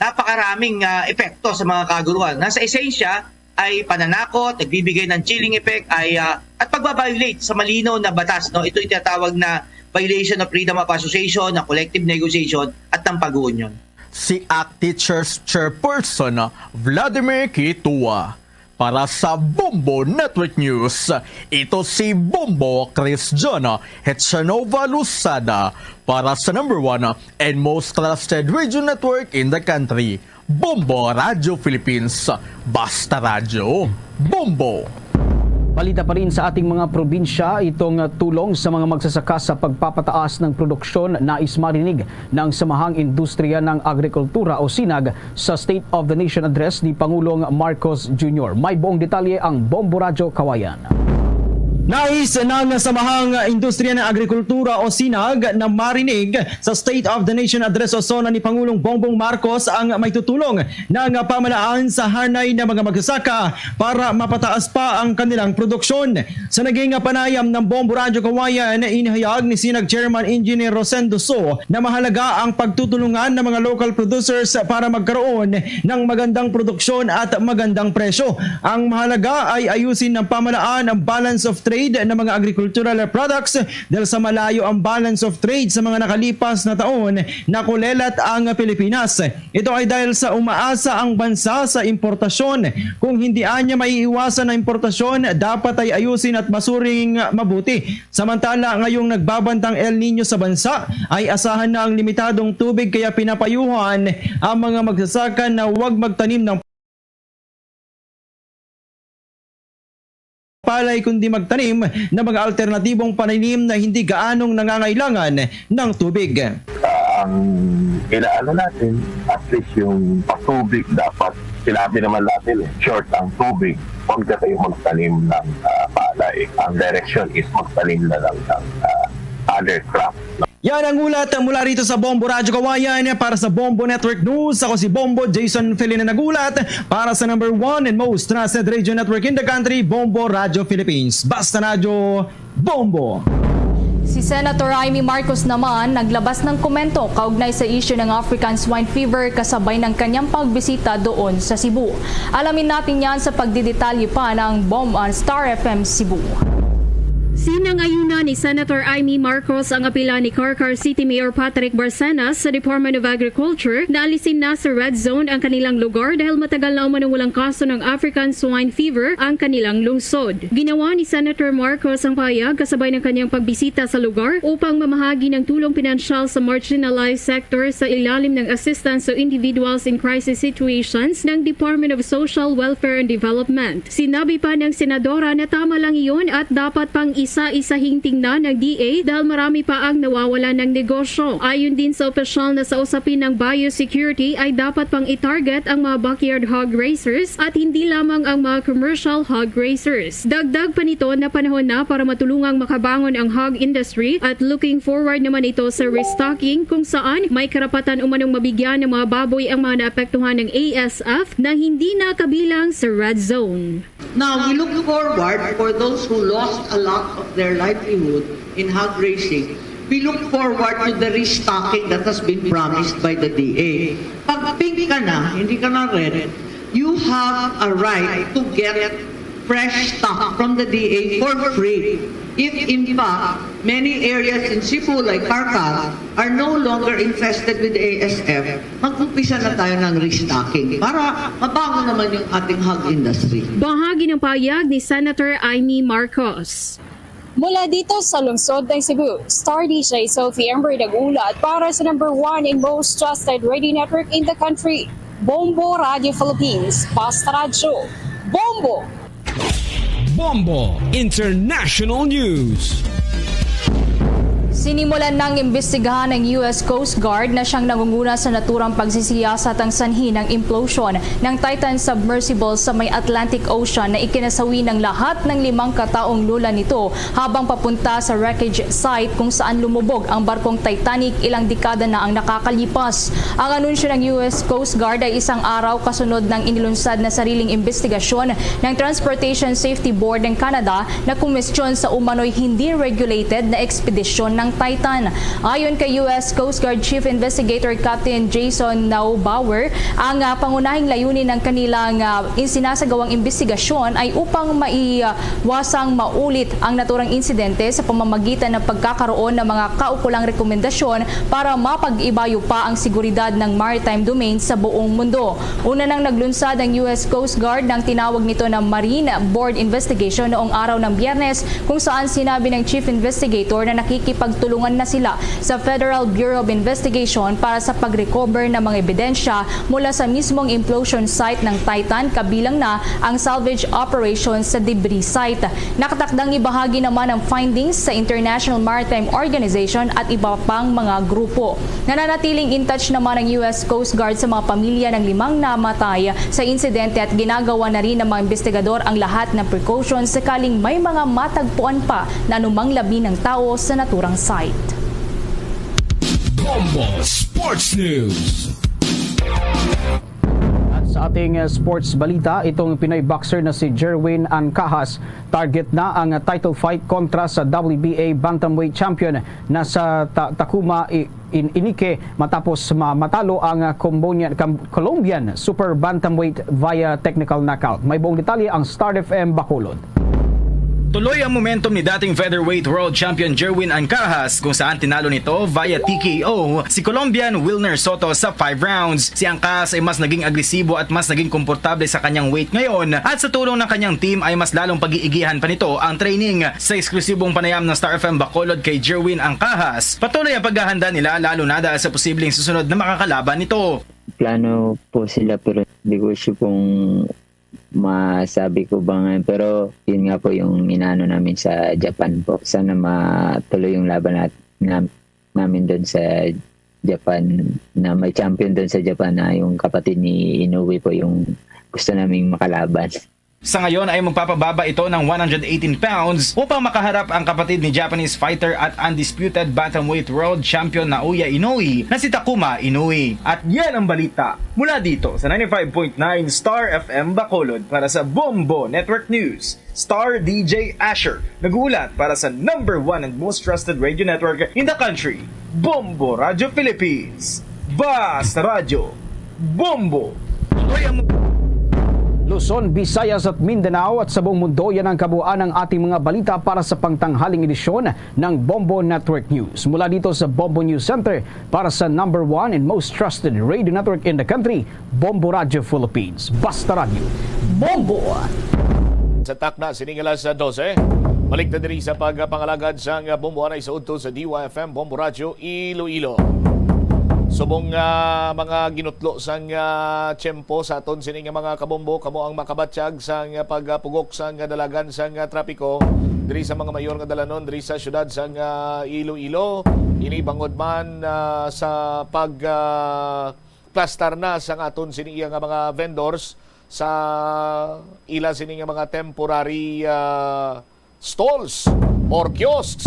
[SPEAKER 20] napakaraming epekto sa mga kaguruan. Nasa esensya ay pananakot, nagbibigay ng chilling effect at pagbabiolate sa malinaw na batas. No? Ito itatawag na violation of freedom of association, ng collective negotiation at ng pag-uunyon.
[SPEAKER 19] Si ACT Teachers Chairperson Vladimir Kitua. Para sa Bombo Network News, ito si Bombo Cristiano Hetchanova Lusada para sa number 1 and most trusted radio network in the country, Bombo Radio Philippines. Basta Radio, Bombo!
[SPEAKER 6] Balita pa rin sa ating mga probinsya, itong tulong sa mga magsasaka sa pagpapataas ng produksyon nais marinig ng Samahang Industriya ng Agrikultura o SINAG sa State of the Nation Address ni Pangulong Marcos Jr. May buong detalye ang Bombo Radyo Kawayan.
[SPEAKER 21] Nais ng Samahang Industriya ng Agrikultura o SINAG na marinig sa State of the Nation Address o SONA ni Pangulong Bongbong Marcos ang may tutulong ng pamahalaan sa hanay ng mga magsasaka para mapataas pa ang kanilang produksyon. Sa naging panayam ng Bombo Radyo Kawayan, inihayag ni SINAG Chairman Engineer Rosendo So na mahalaga ang pagtutulungan ng mga local producers para magkaroon ng magandang produksyon at magandang presyo. Ang mahalaga ay ayusin ng pamahalaan ang balance of trade ng mga agricultural products dahil sa malayo ang balance of trade sa mga nakalipas na taon na kulelat ang Pilipinas. Ito ay dahil sa umaasa ang bansa sa importasyon. Kung hindi anya maiiwasan ang importasyon, dapat ay ayusin at masuring mabuti. Samantala, ngayong nagbabantang El Nino sa bansa, ay asahan na ang limitadong tubig kaya pinapayuhan ang mga magsasaka na huwag magtanim ng palay kundi magtanim ng mga alternatibong pananim na hindi gaanong nangangailangan ng tubig.
[SPEAKER 22] Ang inaano natin, at least yung tubig dapat, sinabi naman natin, short ang tubig, huwag na kayo magtanim ng palay. Ang direction is magtanim na lang ng other crop.
[SPEAKER 21] Yan ang ulat mula rito sa Bombo Radyo Kawayan. Para sa Bombo Network News, ako si Bombo Jason Felina nagulat para sa number 1 and most trusted radio network in the country, Bombo Radio Philippines. Basta Radio, Bombo!
[SPEAKER 7] Si Senator Amy Marcos naman naglabas ng komento kaugnay sa issue ng African Swine Fever kasabay ng kanyang pagbisita doon sa Cebu. Alamin natin yan sa pagdidetalye pa ng Star FM Cebu.
[SPEAKER 23] Sinangayuna ni Senator Amy Marcos ang apela ni Carcar City Mayor Patrick Barcenas sa Department of Agriculture na alisin na sa red zone ang kanilang lugar dahil matagal na umanong walang kaso ng African Swine Fever ang kanilang lungsod. Ginawa ni Senator Marcos ang pahayag kasabay ng kanyang pagbisita sa lugar upang mamahagi ng tulong pinansyal sa marginalized sector sa ilalim ng Assistance to Individuals in Crisis Situations ng Department of Social Welfare and Development. Sinabi pa ng senadora na tama lang iyon at dapat pang isa-isahing tingnan ng DA dahil marami pa ang nawawala ng negosyo. Ayon din sa opisyal na sa usapin ng biosecurity ay dapat pang i-target ang mga backyard hog raisers at hindi lamang ang mga commercial hog raisers. Dagdag pa nito na panahon na para matulungang makabangon ang hog industry at looking forward naman ito sa restocking kung saan may karapatan umanong mabigyan ng mga baboy ang mga naapektuhan ng ASF na hindi nakabilang sa red zone.
[SPEAKER 24] Now, we look forward for those who lost a lot of their livelihood in hog raising. We look forward to the restocking that has been promised by the DA. Pag pink ka na, hindi ka na red, you have a right to get fresh stock from the DA for free. If in fact, many areas in Cebu like Carcar are no longer infested with ASF, mag-umpisa na tayo ng restocking para mabango naman yung ating hog industry.
[SPEAKER 23] Bahagi ng pahayag ni Senator Amy Marcos.
[SPEAKER 25] Mula dito sa lungsod ng Cebu, Star DJ Sophie Ember nagulat para sa number 1 and most trusted radio network in the country, Bombo Radio Philippines. Basta Radio, Bombo!
[SPEAKER 26] Bombo International News.
[SPEAKER 7] Sinimulan ng imbestigahan ng US Coast Guard na siyang nangunguna sa naturang pagsisiyasat ang sanhi ng implosion ng Titan submersible sa may Atlantic Ocean na ikinasawi ng lahat ng 5 kataong lula nito habang papunta sa wreckage site kung saan lumubog ang barkong Titanic ilang dekada na ang nakakalipas. Ang anunsyo ng US Coast Guard ay isang araw kasunod ng inilunsad na sariling investigasyon ng Transportation Safety Board ng Canada na kumestyon sa umano'y hindi regulated na ekspedisyon ng Titan. Ayon kay U.S. Coast Guard Chief Investigator Captain Jason Naubauer, ang pangunahing layunin ng kanilang sinasagawang investigasyon ay upang maiwasang maulit ang naturang insidente sa pamamagitan ng pagkakaroon ng mga kaukulang rekomendasyon para mapag-ibayo pa ang seguridad ng maritime domain sa buong mundo. Una nang naglunsad ang U.S. Coast Guard ng tinawag nito na Marine Board Investigation noong araw ng Biyernes, kung saan sinabi ng Chief Investigator na nakikipagtulungan na sila sa Federal Bureau of Investigation para sa pag-recover ng mga ebidensya mula sa mismong implosion site ng Titan, kabilang na ang salvage operations sa debris site. Nakatakdang ibahagi naman ang findings sa International Maritime Organization at iba pang mga grupo. Nananatiling in touch naman ang U.S. Coast Guard sa mga pamilya ng 5 namatay sa insidente at ginagawa na rin ng mga investigador ang lahat ng precautions sakaling may mga matagpuan pa na anumang labi ng tao sa naturang site.
[SPEAKER 26] Bombo Sports News.
[SPEAKER 6] At sa ating sports balita, itong Pinoy boxer na si Jerwin Ancahas target na ang title fight kontra sa WBA bantamweight champion na sa Takuma Inike matapos matalo ang Colombian super bantamweight via technical knockout. May buong detalye ang Star FM Bacolod.
[SPEAKER 1] Tuloy ang momentum ni dating featherweight world champion Jerwin Ancahas kung saan tinalo nito via TKO si Colombian Wilner Soto sa 5 rounds. Si Ancahas ay mas naging agresibo at mas naging komportable sa kanyang weight ngayon at sa tulong ng kanyang team ay mas lalong pag-iigihan pa nito ang training. Sa eksklusibong panayam ng Star FM Bacolod kay Jerwin Ancahas, patuloy ang paghahanda nila lalo na dahil sa posibleng susunod na makakalaban nito.
[SPEAKER 3] Plano po sila pero hindi ko sure kung masabi ko ba ngayon, pero yun nga po yung inano namin sa Japan po. Sana matuloy yung laban namin doon sa Japan, na may champion doon sa Japan na yung kapatid ni Inoue po yung gusto naming makalaban.
[SPEAKER 1] Sa ngayon ay magpapababa ito ng 118 pounds upang makaharap ang kapatid ni Japanese fighter at undisputed bantamweight world champion Naoya Inoue na si Takuma Inoue. At yan ang balita mula dito sa 95.9 Star FM Bacolod para sa Bombo Network News. Star DJ Asher nag-uulat para sa #1 and most trusted radio network in the country, Bombo Radio Philippines. Basta Radio Bombo.
[SPEAKER 6] Luzon, Visayas at Mindanao at sa buong mundo, yan ang kabuuan ng ating mga balita para sa pangtanghaling edisyon ng Bombo Network News. Mula dito sa Bombo News Center para sa #1 and most trusted radio network in the country, Bombo Radio Philippines. Basta Radio Bombo!
[SPEAKER 2] Sa takna, siningala sa 12. Balik na diri sa pagpangalagad sa Bombo Anay sa udto sa DYFM Bombo Radio Iloilo. Subong mga ginutlo sang tiyempo sa aton sining mga kabombo kamo ang makabatsyag sang pagpugok sang dalagan sang trapiko diri sa mga mayor nga dalanon diri sa syudad sang Iloilo. Ini bangod man sa plastar na sang aton sining nga mga vendors sa ila sining mga temporary stalls or kiosks.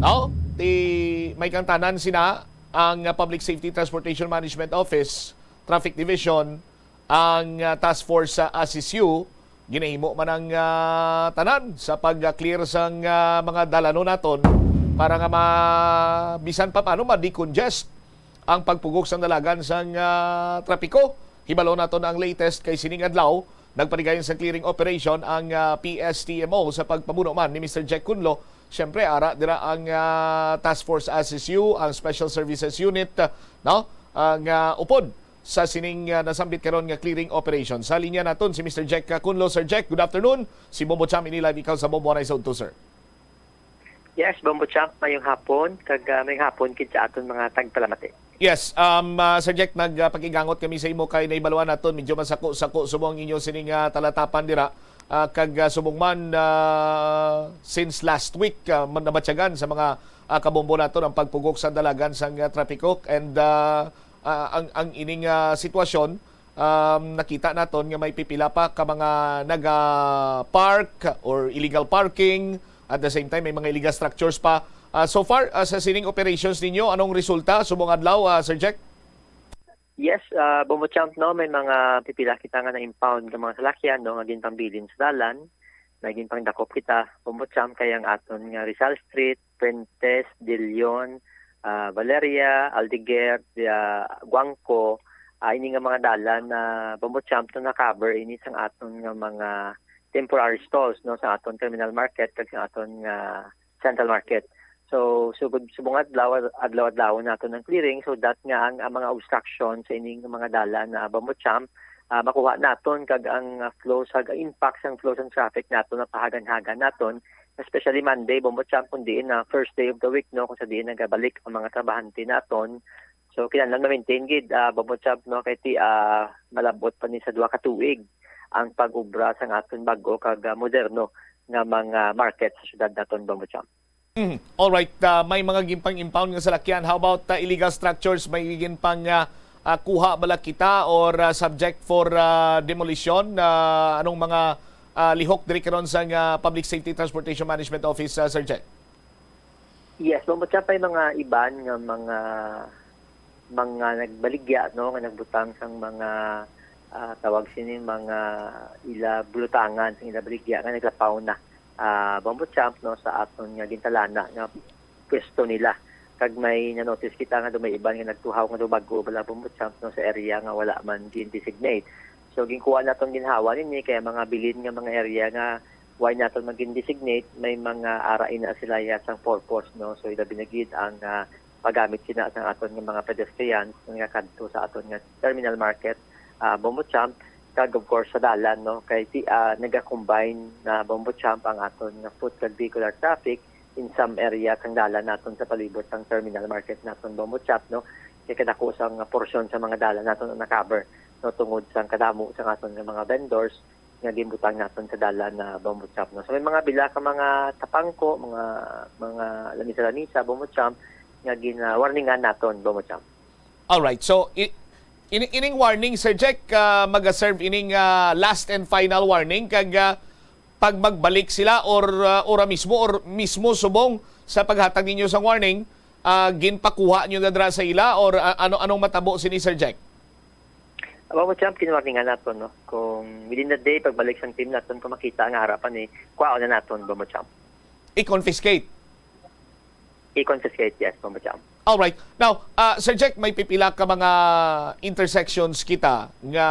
[SPEAKER 2] No? May kantanan sina ang Public Safety Transportation Management Office, Traffic Division, ang Task Force sa ASISU, ginahimo man ang tanan sa pag-clear sang mga dalano naton para nga bisan pa paano ma-decongest ang pagpugok sang dalagan sang trapiko. Hibalo naton ang latest kay sining adlaw, nagpanigayon sa clearing operation ang PSTMO sa pagpamuno man ni Mr. Jack Cunlo. Siyempre, ara dira ang Task Force ASISU, ang Special Services Unit, no? Ang upod sa sining nasambit karon nga clearing operation. Sa linya naton si Mr. Jack Cunlo. Sir Jack, good afternoon. Si Bombo Cham ini live ikaw sa Bombo Anay sa udto, sir.
[SPEAKER 4] Yes, Bombo Cham, mayong hapon kag may hapon kid sa aton mga tagpalamati.
[SPEAKER 2] Yes, Sir Jack, nagpakigangot kami sa imo kay naibaluan naton medyo masako-sako subong inyo sining talatapan dira. Kag subong man since last week nabatyagan sa mga kabombo naton ang pagpugok sa dalagan sang trapiko and ang ining sitwasyon nakita naton nga may pipila pa ka mga naga-park or illegal parking, at the same time may mga illegal structures pa. So far sa sining operations ninyo, anong resulta subong adlaw, Sir Jack?
[SPEAKER 4] Yes, Bombo Champ, no, may mga pipila kita nga na impound ng mga salakyan, no, nga ginpambilin sa dalan. naging pangdakop kita Bombocham kay ang aton nga Rizal Street, Fuentes, De Leon, Valeria, Aldeguer, Guangco, ini nga mga dalan na Bombocham to na-cover ini sang aton nga mga temporary stalls no sa aton terminal market kag sa aton nga central market. So sugod subong adlaw nato ng clearing so that nga ang mga obstruction sa ining mga dalan na Bombocham makuha naton kag ang flow sa impact sang flow sang traffic naton na pahagan-hagan naton, especially Monday Bombocham kundi na first day of the week no kung sa diin nagabalik ang mga trabahante naton. So kinahanglan ma-maintain gid Bombocham no kay malabot pa ni sa 2 ka tuig ang pag-ubra sang aton bag-o kag moderno nga mga market sa syudad naton Bombocham.
[SPEAKER 2] All right, may mga gimpang impound nga salakyan. How about illegal structures? May gimpang kuha bala kita or subject for demolition? Anong mga lihok diri karon sa Public Safety Transportation Management Office, Sir Jack?
[SPEAKER 4] Yes, Bombocham pa mga iban nga mga nagbaligya no nga nagbutang sang mga tawag sini mga ila bulutangan sang ila baligya nga naglapaw na Bombocham no sa aton nga gintalana nga pwesto nila kag may na-notice kita nga may iban nga nagtuhaw nga bago bala Bombocham no sa area nga wala man designate. So ginkuha naton ginhawa ni kaya mga bilin nga mga area nga why naton magin-designate may mga arain na sila ya sang purpose no. So ila binagid ang paggamit sina sa aton nga mga pedestrians nga kadto sa aton nga terminal market Bombocham kag of course sa dalan no kay naga-combine na Bombocham ang aton nga foot kag vehicular traffic in some area kang dalan naton sa palibot sang terminal market naton Bombocham no kay kadako sang porsyon sa mga dalan naton na cover no tungod sang kadamo sang aton nga mga vendors nga gimbutang naton sa dalan na Bombocham no. So may mga bila ka mga tapangko, mga lamisa-lamisa Bombocham nga gina-warningan naton Bombocham.
[SPEAKER 2] All right. So ining warning, Sir Jack, mag-serve ining last and final warning kag pag magbalik sila or mismo subong sa paghatag ninyo sang warning, ginpakuha nyo na dra sa ila or anong matabo sini Sir Jack?
[SPEAKER 4] Bombocham kinwarningan naton no kung within the day pagbalik sang team naton kung makita nga harapan kuha na naton Bombocham.
[SPEAKER 2] I-confiscate,
[SPEAKER 4] yes, Bombocham.
[SPEAKER 2] All right. Now, Sir Jack, may pipila ka mga intersections kita nga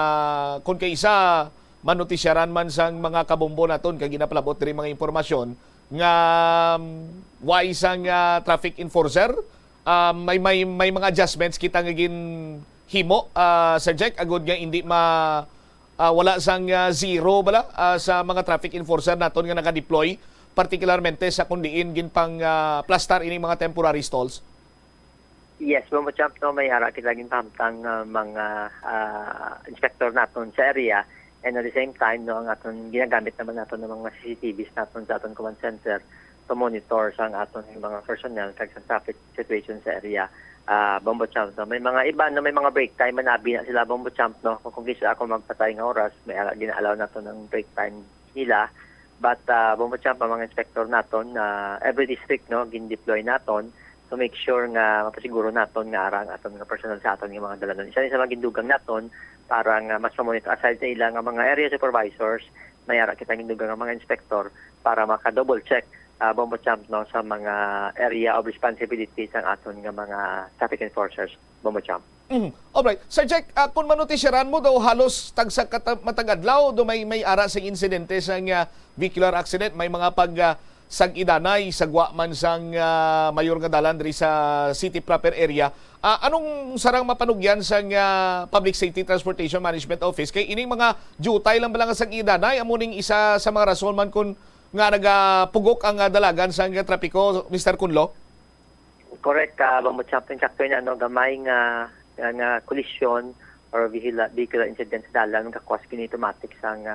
[SPEAKER 2] kung kay isa manotisyaran man sang mga kabombo naton kag ginapalabot diri mga impormasyon nga why sang traffic enforcer may mga adjustments kita nga himo Sir Jack agud nga hindi wala sang zero bala sa mga traffic enforcer naton nga naka-deploy particularmente sa kundiin ginpang plastar ini mga temporary stalls.
[SPEAKER 4] Yes, Bombocham no may ara kita laging pamtang mga inspector naton sa area and at the same time no ang aton ginagamit naman naton ng mga CCTVs naton sa aton command center to monitor sa aton mga personnel kag sa traffic situation sa area Bombocham no. May mga iba na may mga break time manabi na sila Bombocham no kung kisa ako magpatay nga oras may ara gina-allow naton ng break time nila but Bombocham pa mga inspector naton every district no gin-deploy naton to make sure nga mapasiguro naton nga arang aton nga personal sa aton nga mga dalanon. Isa sa mga gindugang naton para nga mas monitor aside sa ilang mga area supervisors may ara kita gindugang nga mga inspector para maka-double check Bombocham no sa mga area of responsibility sang aton nga mga traffic enforcers Bombocham.
[SPEAKER 2] Alright. Sir Jack, kung manotisyaran mo daw halos tagsa matagadlaw do may ara sa insidente sang vehicular accident, may mga sag-idanay, sagwa man sang mayor nga dalan diri sa city proper area. Anong sarang mapanugyan sang Public Safety Transportation Management Office kay ining mga jutay lang bala nga sag-idanay amuning isa sa mga rason man kun nga nagapugok ang dalagan sang trapiko, Mr. Kunlo?
[SPEAKER 4] Correct, Bombocham sakto na gamay nga collision or vehicular incident sa dalan kakwas kini automatic sang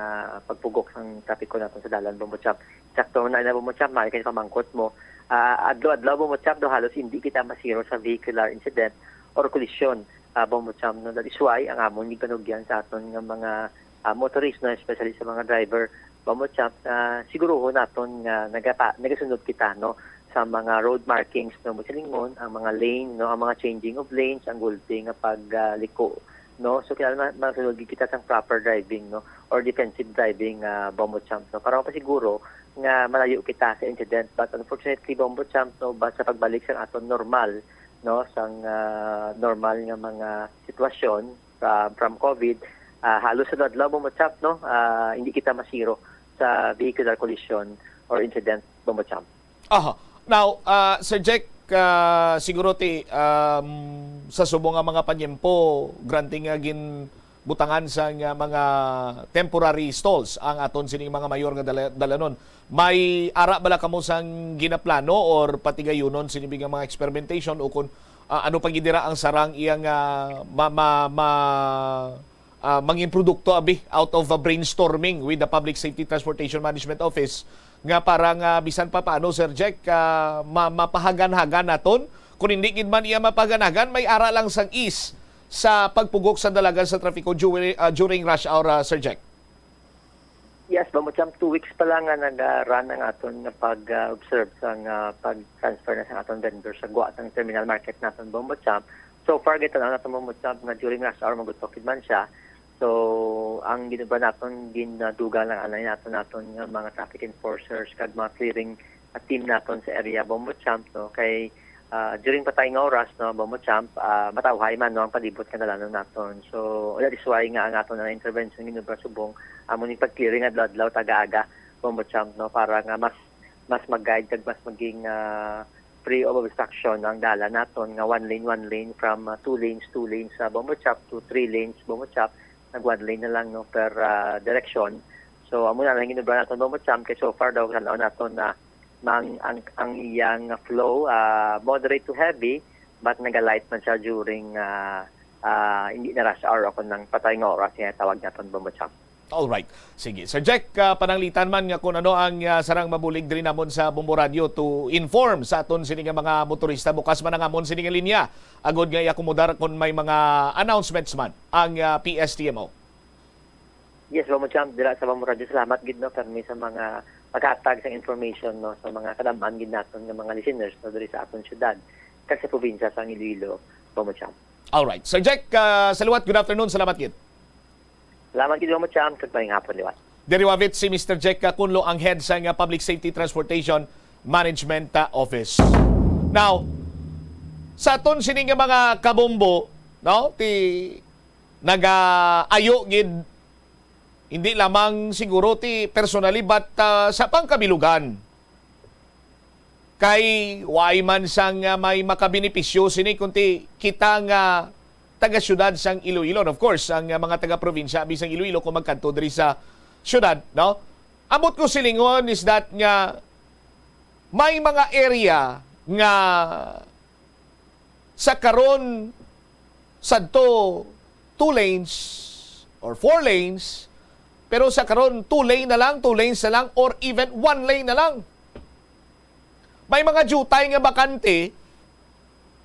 [SPEAKER 4] pagpugok sang trapiko naton sa dalan Bombocham. Sakto na Bombocham may kay pamangkot mo adlaw Bombocham do halos hindi kita masiro sa vehicular incident or collision Bombocham no. That is why ang amon gipanugyan sa aton nga mga motorist no especially sa mga driver Bombocham siguruhon naton nga nagasunod kita no sa mga road markings no musilingon ang mga lane no ang mga changing of lanes ang gulpi nga pagliko no? So kaya masunod kita sa proper driving, no, or defensive driving, Bombo Champ, no, para pasiguro nga malayo kita sa incident. But unfortunately, Bombo Champ, no, ba sa pagbalik sa aton normal, no, sang normal nga mga sitwasyon from COVID, halos sa adlaw, Bombo Champ, no, hindi kita masiro sa vehicular collision or incident, Bombo Champ.
[SPEAKER 2] Now, Sir Jack, siguro sa subong nga mga panyempo, granting nga butangan sa nga mga temporary stalls ang aton sining mga mayor nga dalanon. May ara bala kamo sang ginaplano or pati gayunon sinibig nga mga experimentation o kung ano pagidira ang sarang iyang mangin produkto abi out of brainstorming with the Public Safety Transportation Management Office nga parang bisan pa paano, Sir Jack, mapahagan-hagan naton. Kung hindi gid man iya mapahagan-hagan, may ara lang sang is sa pagpugok sa dalagan sa trafiko during rush hour, Sir Jack.
[SPEAKER 4] Yes, Bombo Champ, 2 weeks pa lang nga nag-run ang aton nga pag-observe sa pag-transfer na sa aton vendor sa guwa ng terminal market naton, Bombo Champ. So far, gito na natin, Bombo Champ, nga during rush hour, magutokid man siya. So, ang ginaba natin, ginaduga lang alay natin ng mga traffic enforcers, kag mga clearing team natin sa area, Bombo Champ, no? Kay during patay nga oras, no, Bombo Champ, matawhay man, no, ang palibot ka nalanon natin. So, that is why nga ang aton na intervention ginaba subong, muning pag-clearing at ladlaw taga-aga, Bombo Champ, no, para nga mas mag-guide, kag mas maging free of obstruction ang dala natin, nga 1 lane from 2 lanes sa Bombo Champ to 3 lanes, Bombo Champ, nag-1 lane na lang, no, per direction. So, amo na lang ginubra natin Bombo Champ, kay so far daw kalaon natin na ang iyang flow moderate to heavy, but nag-light man siya during hindi na rush hour ako ng patay nga oras nga tawag natin Bombo Champ.
[SPEAKER 2] Alright. Sige. Sir Jack, pananglitan man nga kung ano ang sarang mabulig din namon sa Bombo Radio to inform sa aton sini nga mga motorista bukas man ang amon sini nga linya. Agod nga iakomodar kung may mga announcements man ang PSTMO.
[SPEAKER 4] Yes, Bombo Champ, dira sa Bombo Radio, salamat gid, no, permi sa mga paghatag sa information, no, sa mga kadamaan gid naton nga mga listeners, no, diri sa aton syudad kag sa probinsya sa Iloilo, Bombo Champ.
[SPEAKER 2] Alright. Sir Jack, salawat, good afternoon. Salamat gid.
[SPEAKER 4] Salamat gid, Bombo Champ, kag maayong hapon liwat.
[SPEAKER 2] Deriwavit si Mr. Jack Kunlo, ang head sa Public Safety Transportation Management Office. Now, sa aton sini nga mga kabombo, no, nag-ayo gid hindi lamang siguro personally but sa pangkabilugan. Kay why man sang may makabenepisyo sini kunti kita nga taga-syudad sang Iloilo. Of course, ang mga taga-probinsya bisang Iloilo kung magkanto diri sa syudad, no? Ambot ko silingon is that nga may mga area nga sa karon sadto 2 lanes or 4 lanes, pero sa karon 2 lanes na lang or even 1 lane na lang. May mga jutay nga bakante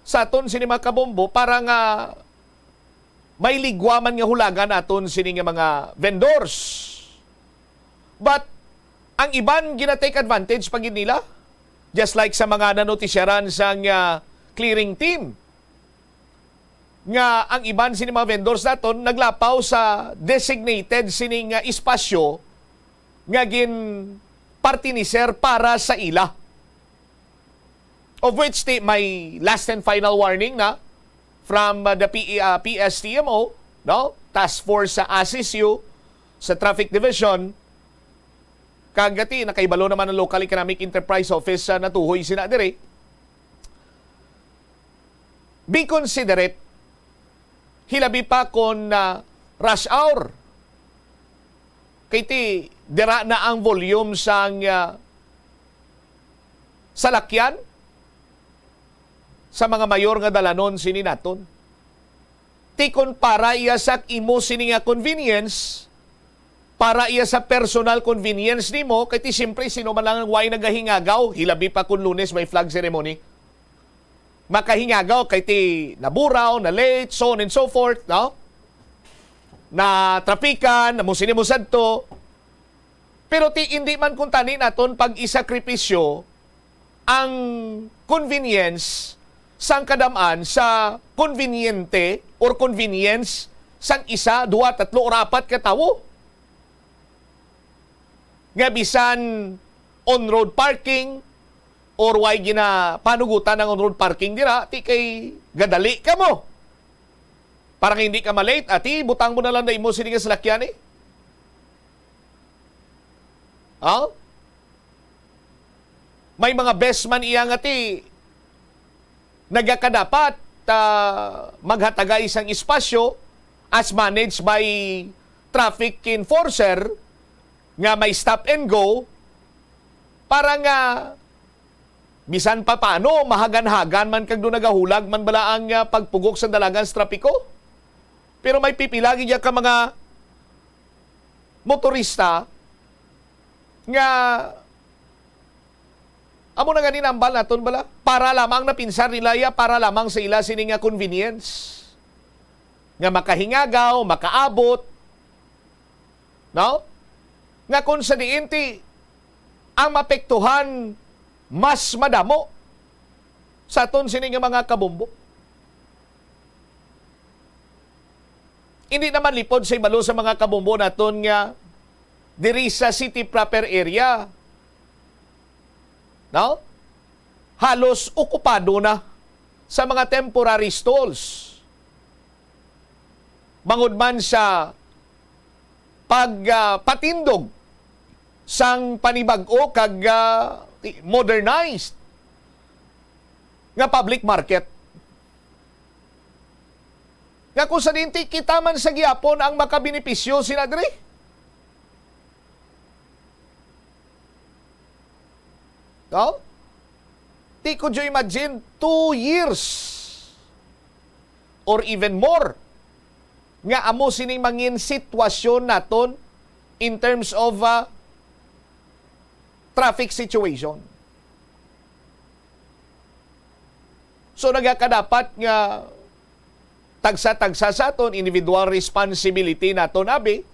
[SPEAKER 2] sa aton sini mga kabombo para nga may ligwaman nga hulagan aton sini nga mga vendors. But ang iban gina-take advantage pag nila, just like sa mga nanotisyaran sa clearing team, nga ang iban sini mga vendors naton naglapaw sa designated sining espasyo nga gin partiniser para sa ila. Of which may last and final warning na from the PSTMO, no? Task Force sa ASISU, sa Traffic Division, kagati nakaibalo naman ang Local Economic Enterprise Office na natuhoy sina dire. Be considerate, hilabi pa kon rush hour. Kay dira na ang volume sang salakyan sa mga mayor nga dalanon sini naton. Tikon para iya sa imo sini nga convenience, para iya sa personal convenience nimo, kay siyempre sino man lang way nagahingagaw, hilabi pa kun Lunes may flag ceremony. Makahingagaw kay naburaw, na late, so on and so forth, no? Na trapikan, na musini mo sadto. Pero hindi man kun tani naton pag isakripisyo ang convenience sang kadamaan sa conveniente or convenience sang isa, duwa, tatlo, o apat ka tawo. Nga bisan on-road parking or why gina panugutan ng on-road parking dira, ti kay gadali ka mo. Parang hindi ka malate, ati butang mo na lang na imo sini nga salakyan eh. May mga best man iya nga ti nagakadapat maghataga isang espasyo as managed by traffic enforcer nga may stop and go para nga bisan pa paano mahagan-hagan man kag do nagahulag man bala ang pagpugok sa dalagan sa trapiko. Pero may pipilagi diya ka mga motorista nga amo na ganin ambal naton bala para lamang napinsar nila ya para lamang sa ila sini nga convenience nga makahingagaw, makaabot, no? Nga kung sa diinti ang mapektuhan mas madamo sa aton sini nga mga kabumbo. Hindi naman lipod sa ibalo sa mga kabumbo naton nga diri sa city proper area. No? Halos okupado na sa mga temporary stalls. Bangod man sa pagpatindog sang panibag-o kag modernized nga public market. Nga kung sa dinti, kita man sa giyapon ang makabinipisyo sinadri. No? Di ko jo imagine 2 years or even more nga amo sining mangin sitwasyon naton in terms of traffic situation. So nagakadapat nga tagsa-tagsa sa aton individual responsibility naton abi,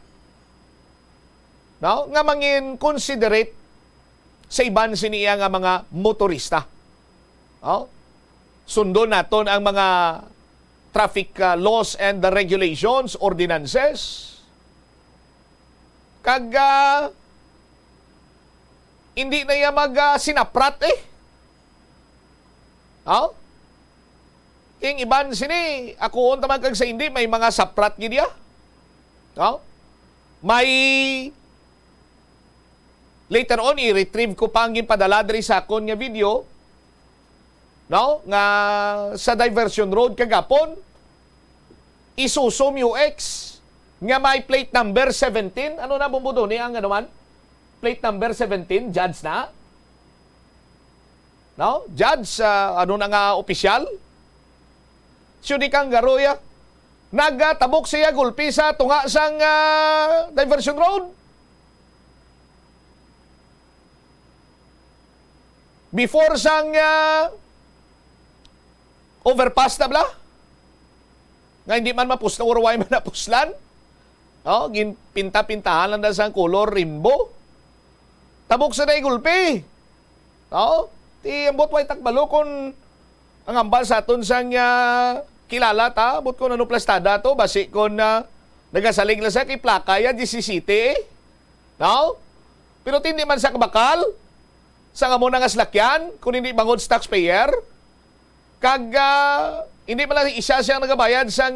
[SPEAKER 2] no? Nga mangin considerate sa iban siniya nga mga motorista. No? Sundon naton ang mga traffic laws and the regulations, ordinances. Kag hindi na iya sinaprat eh. No? King iban sini, ako on tamang kag sa hindi, may mga saprat gid ya. No? May later on i-retrieve ko pa ang ginpadala diri sa akon nga video. No? Nga sa Diversion Road kagapon, Isuzu MU-X nga may plate number 17. Ano na bumbudo ni ang naman? Plate number 17, judge na. No? Judge, ano na nga opisyal? Siyudi kang garoya. Nagatabok siya gulpi sa tunga sang Diversion Road. Before sang overpass na bla. Nga hindi man mapuslan or why man napuslan. No? Pinta-pintahan lang na sa color rainbow. Tabok sa gulpi. No? Ti ambot way takbalo kung ang ambal sa aton sang kilala ta. Ambot ko ano plastada to. Basi kung nagasalig lang sa kay plaka yan, GCCT eh. No? Pero hindi man sa kabakal. Sa nga mo nga slakyan, kung hindi bangod sa taxpayer. Kag hindi pala isa siyang nagabayad sa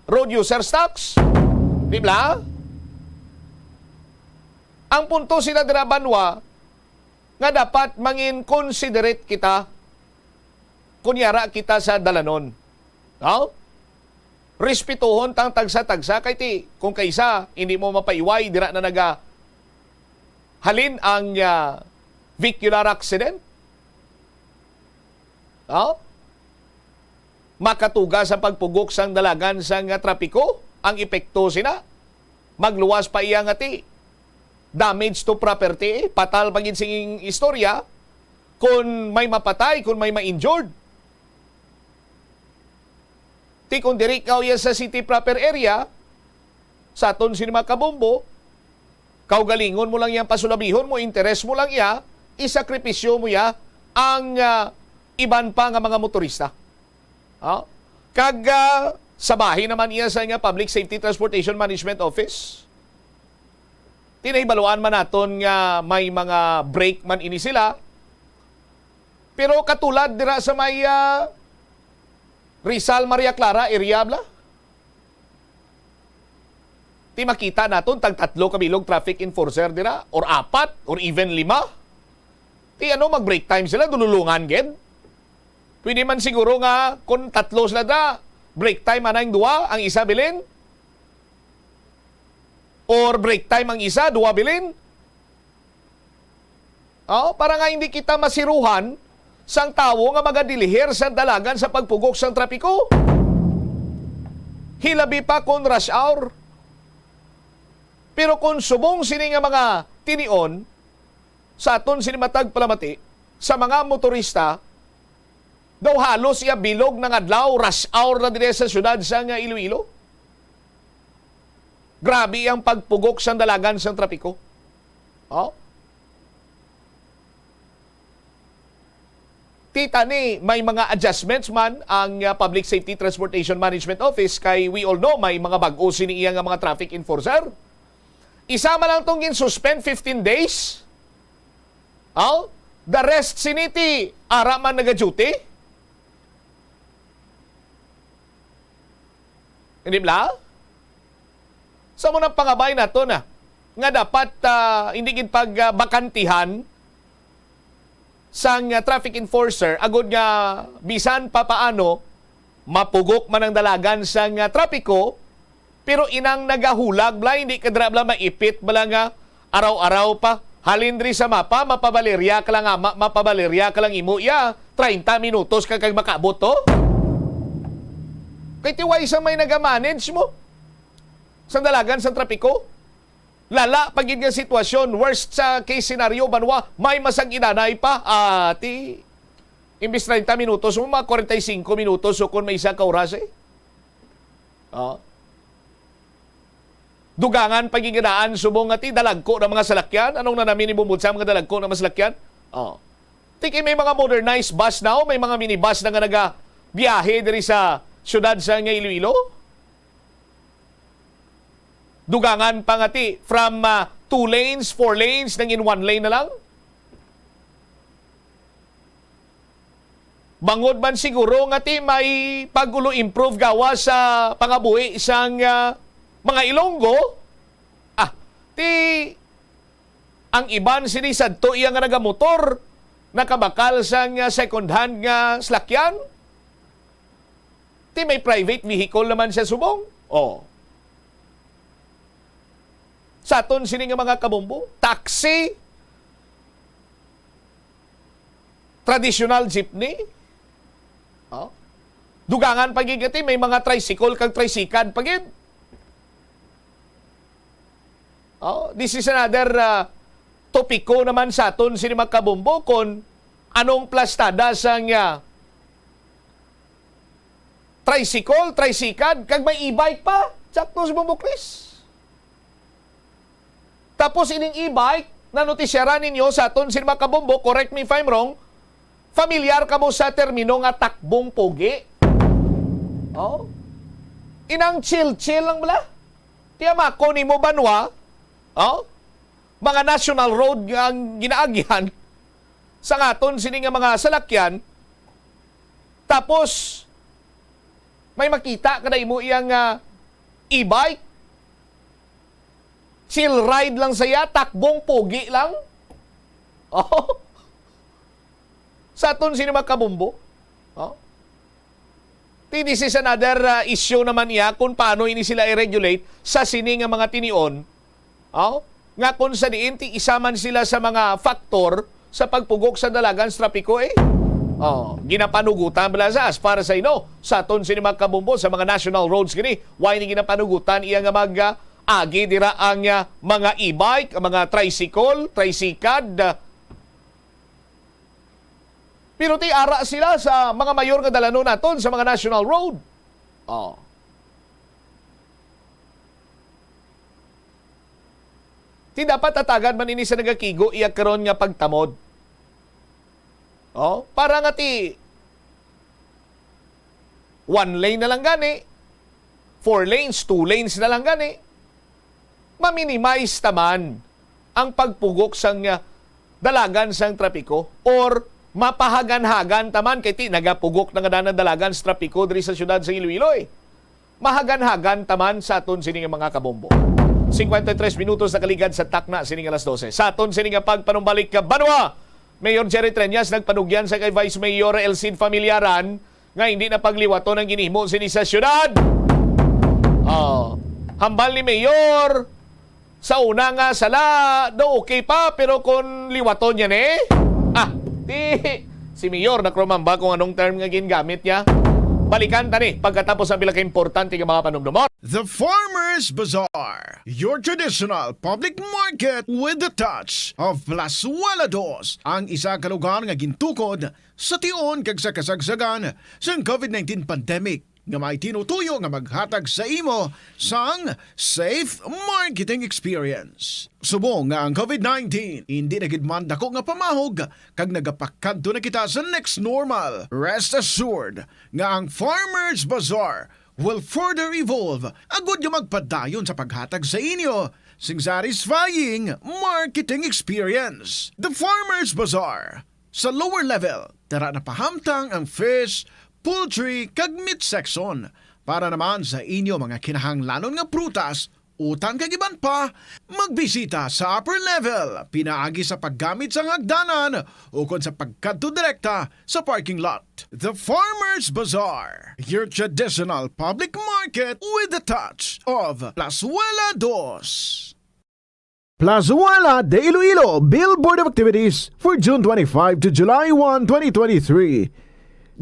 [SPEAKER 2] road user tax. Di ba? Ang punto sila dira banwa nga dapat mangin considerate kita kunyara kita sa dalanon. No? Respetuhon tang tagsa-tagsa kay ti kung kaysa hindi mo mapaiway dira na naga halin ang vehicular accident. No? Makatuga sa pagpugok sang dalagan sang trapiko, ang epekto sina magluwas pa iya nga ti damage to property, patal pagin sing istorya kung may mapatay, kung may ma-injured. Ti kung diri ka sa city proper area sa aton sinima kabombo, kaugalingon mo lang yan, pasulabihon mo, interes mo lang ya, isakripisyo mo ya ang iban pa nga mga motorista. Kag Sa bahay naman iya sa nga Public Safety Transportation Management Office. Tinahibaluan man naton nga may mga break man ini sila. Pero katulad dira sa may Rizal Maria Clara area bla. Ti makita naton tag 3 kabilog traffic enforcer dira or 4 or even 5. Ti ano mag-break time sila dululungan gid. Pwede man siguro nga kung 3 sila da, break time anang 2, ang isa bilin. Or break time ang isa, 2 bilin. Para nga hindi kita masiruhan sang tawo nga magadilihir sa dalagan sa pagpugok sang trapiko. Hilabi pa kung rush hour. Pero kung subong sini nga mga tinion, sa aton sinimatag palamati, sa mga motorista, daw halos iya bilog ng adlaw, rush hour na dire sa syudad sa Iloilo. Grabe ang pagpugok sa dalagan sa trapiko. Tita ni, may mga adjustments man ang Public Safety Transportation Management Office kay we all know may mga bag-o siniiya nga mga traffic enforcer. Isama lang itong suspend 15 days. The rest siniti, ara man nag-duty. Hindi ba? Sa munang pangabay na to na, nga dapat hindi gid pagbakantihan sang traffic enforcer, agod nga bisan pa paano, mapugok man ang dalagan sang trapiko, pero inang nagahulag bla, hindi kadra bla maipit bala nga araw-araw pa. Halindri sa mapa, mapabalerya ka lang mapabalerya ka lang imo ya 30 minutos ka kag makabot to. Kay tiway sa may nagamanage mo sa dalagan sa trapiko. Lala pag nga sitwasyon, worst sa case scenario banwa, may masaginanay pa imbis 30 minutos mo, mga 45 minutos so kung may isa ka oras dugangan pagiginaan subong ati dalagko ng mga salakyan. Anong na namin ibumud sa mga dalagko ng mga salakyan? Tiki may mga modernized bus now, may mga minibus na nga nagabiyahe diri sa syudad sa Iloilo. Dugangan pa nga ti from 2 lanes, 4 lanes nang in 1 lane na lang. Bangod man siguro nga ti may pagulo improve gawa sa pangabuhi sang mga Ilonggo, ang iban sinisad to iya nga nagamotor, nakabakal sang second hand nga slakyan. May private vehicle naman siya subong. Sa aton sini nga mga kabombo, taxi, traditional jeepney, dugangan pagigati, may mga tricycle kag tricycad pagid. This is another topiko naman sa aton sini mga kabombo kung anong plastada sang tricycle, tricycad, kag may e-bike pa. Sakto sa bumuklis. Tapos ining e-bike, na notisyara ninyo sa aton sini mga kabombo, correct me if I'm wrong, familiar ka mo sa termino nga takbong pogi. Inang chill-chill lang bala. Tiyamako ni mo banwa, mga national road ang ginaagyan sa ngaton sini nga mga salakyan. Tapos may makita kada imo iyang e-bike, chill ride lang saya, takbong pogi lang. Sa aton sini mga kabumbo. This is another issue naman niya kung paano ini sila i-regulate sa sini nga mga tinion. Nga kung sa diin, isa man sila sa mga faktor sa pagpugok sa dalagan sa trapiko ginapanugutan bala sa as para sa ino sa aton sini mga kabumbo sa mga national roads gini. Why ni ginapanugutan iya nga mag-agi dira ang mga e-bike, mga tricycle, tricycad. Pero ara sila sa mga mayor nga dalano naton sa mga national road. Ti dapat tatagan man ini sa nagakigo iya karon nga pagtamod. Para nga ti 1 lane na lang gani. 4 lanes, 2 lanes na lang gani. Ma-minimize taman ang pagpugok sang dalagan sang trapiko or mapahagan-hagan taman kay ti nagapugok na nga dalagan sa trapiko diri sa syudad sa Iloilo. Mahagan-hagan taman sa aton sining mga kabombo. 53 minutos na kaligad sa takna sining alas 12. Sa aton sining pagpanumbalik ka Banwa. Mayor Jerry Treñas nagpanugyan sa kay Vice Mayor Elcid Familiaran nga hindi na pagliwato ng ginihimo sini sa syudad. Hambal ni Mayor sa una nga sala do okay pa pero kung liwaton yan si Mayor nakromamba kung anong term nga gingamit niya. Balikan tani pagkatapos ang pila ka-importante nga mga panumdumot.
[SPEAKER 5] The Farmers Bazaar, your traditional public market with the touch of Plazuela Dos, ang isa ka lugar nga gintukod sa tion kag sa kasagsagan sa COVID-19 pandemic nga may tinutuyo nga maghatag sa imo sang safe marketing experience. Subong nga ang COVID-19 hindi na gid man dako nga pamahog kag nagapakadto na kita sa next normal. Rest assured nga ang Farmers Bazaar will further evolve agud nga magpadayon sa paghatag sa inyo sing satisfying marketing experience. The Farmers Bazaar sa lower level tara na pahamtang ang fish, poultry kag meat section para naman sa inyo mga kinahanglanon nga prutas, utang kag iban pa, magbisita sa upper level pinaagi sa paggamit sa hagdanan o kon sa pagkadto direkta sa parking lot. The Farmers Bazaar, your traditional public market with the touch of Plazuela Dos. Plazuela de Iloilo Billboard of Activities for June 25 to July 1, 2023.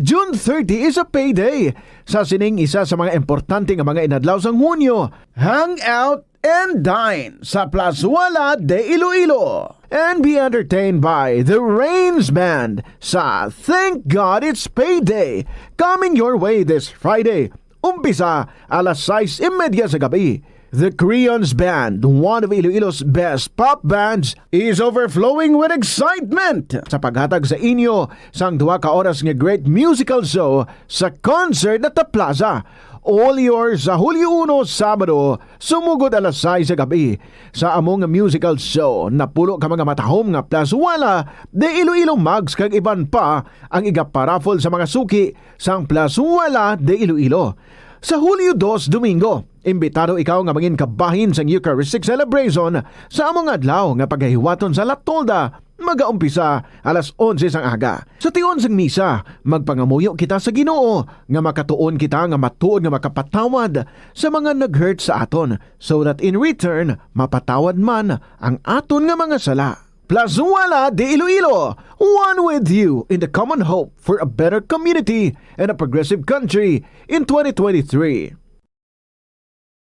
[SPEAKER 5] June 30 is a payday. Sa sining isa sa mga importante nga mga inadlaw sa Hunyo, hang out and dine sa Plazuela de Iloilo and be entertained by the Rains Band sa Thank God It's Payday coming your way this Friday. Umpisa alas 6:30 sa gabi. The Creons Band, one of Iloilo's best pop bands, is overflowing with excitement sa paghatag sa inyo sang 2 ka oras nga great musical show sa concert at the Plaza. All yours sa Hulyo 1, Sabado, sumugod alas 6 sa gabi sa among musical show. Napulo ka mga matahom nga Plazuela de Iloilo mugs kag iban pa ang igaparaffle sa mga suki sang Plazuela de Iloilo. Sa Hulyo 2, Domingo, imbitado ikaw nga mangin kabahin sa Eucharistic celebration sa among adlaw nga paghiwaton sa Latolda, magaumpisa alas 11 sang aga. Sa tion sang misa, magpangamuyo kita sa Ginoo nga makatuon kita nga matuod nga makapatawad sa mga nag-hurt sa aton so that in return mapatawad man ang aton nga mga sala. Plazuela de Iloilo, one with you in the common hope for a better community and a progressive country in 2023.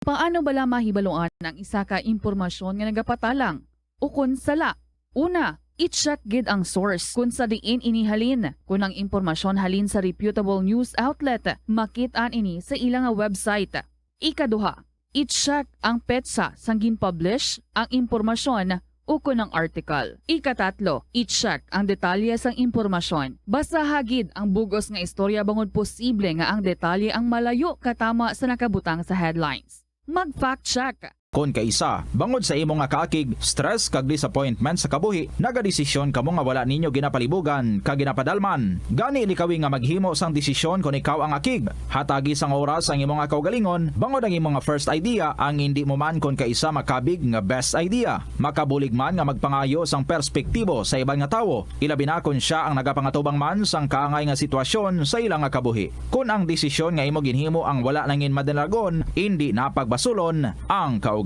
[SPEAKER 8] Paano bala mahibaloan ang isa ka impormasyon nga nagapatalang o kun sala? Una, i-check gid ang source kung sa diin inihalin. Kung ang impormasyon halin sa reputable news outlet, makit-an ini sa ilang website. Ikaduha, i-check ang petsa sang gin-publish ang impormasyon o kun ang article. Ikatatlo, i-check ang detalye sang impormasyon. Basta hagid ang bugos nga istorya bangod posible nga ang detalye ang malayo katama sa nakabutang sa headlines. Mag-fact check.
[SPEAKER 1] Kon kaisa, bangod sa imo nga kaakig, stress kag disappointment sa kabuhi, nagadesisyon kamo nga wala ninyo ginapalibugan kag ginapadalman. Gani likawi nga maghimo sang desisyon kon ikaw ang akig. Hatagi sang oras ang imo nga kaugalingon, bangod ang imo nga first idea ang hindi mo man kon kaisa makabig nga best idea. Makabulig man nga magpangayo sang perspektibo sa ibang nga tawo, ilabi na kon siya ang nagapangatubang man sang kaangay nga sitwasyon sa ilang nga kabuhi. Kun ang desisyon nga imo ginhimo ang wala nangin madalagon, hindi napagbasulon ang kaugalingon.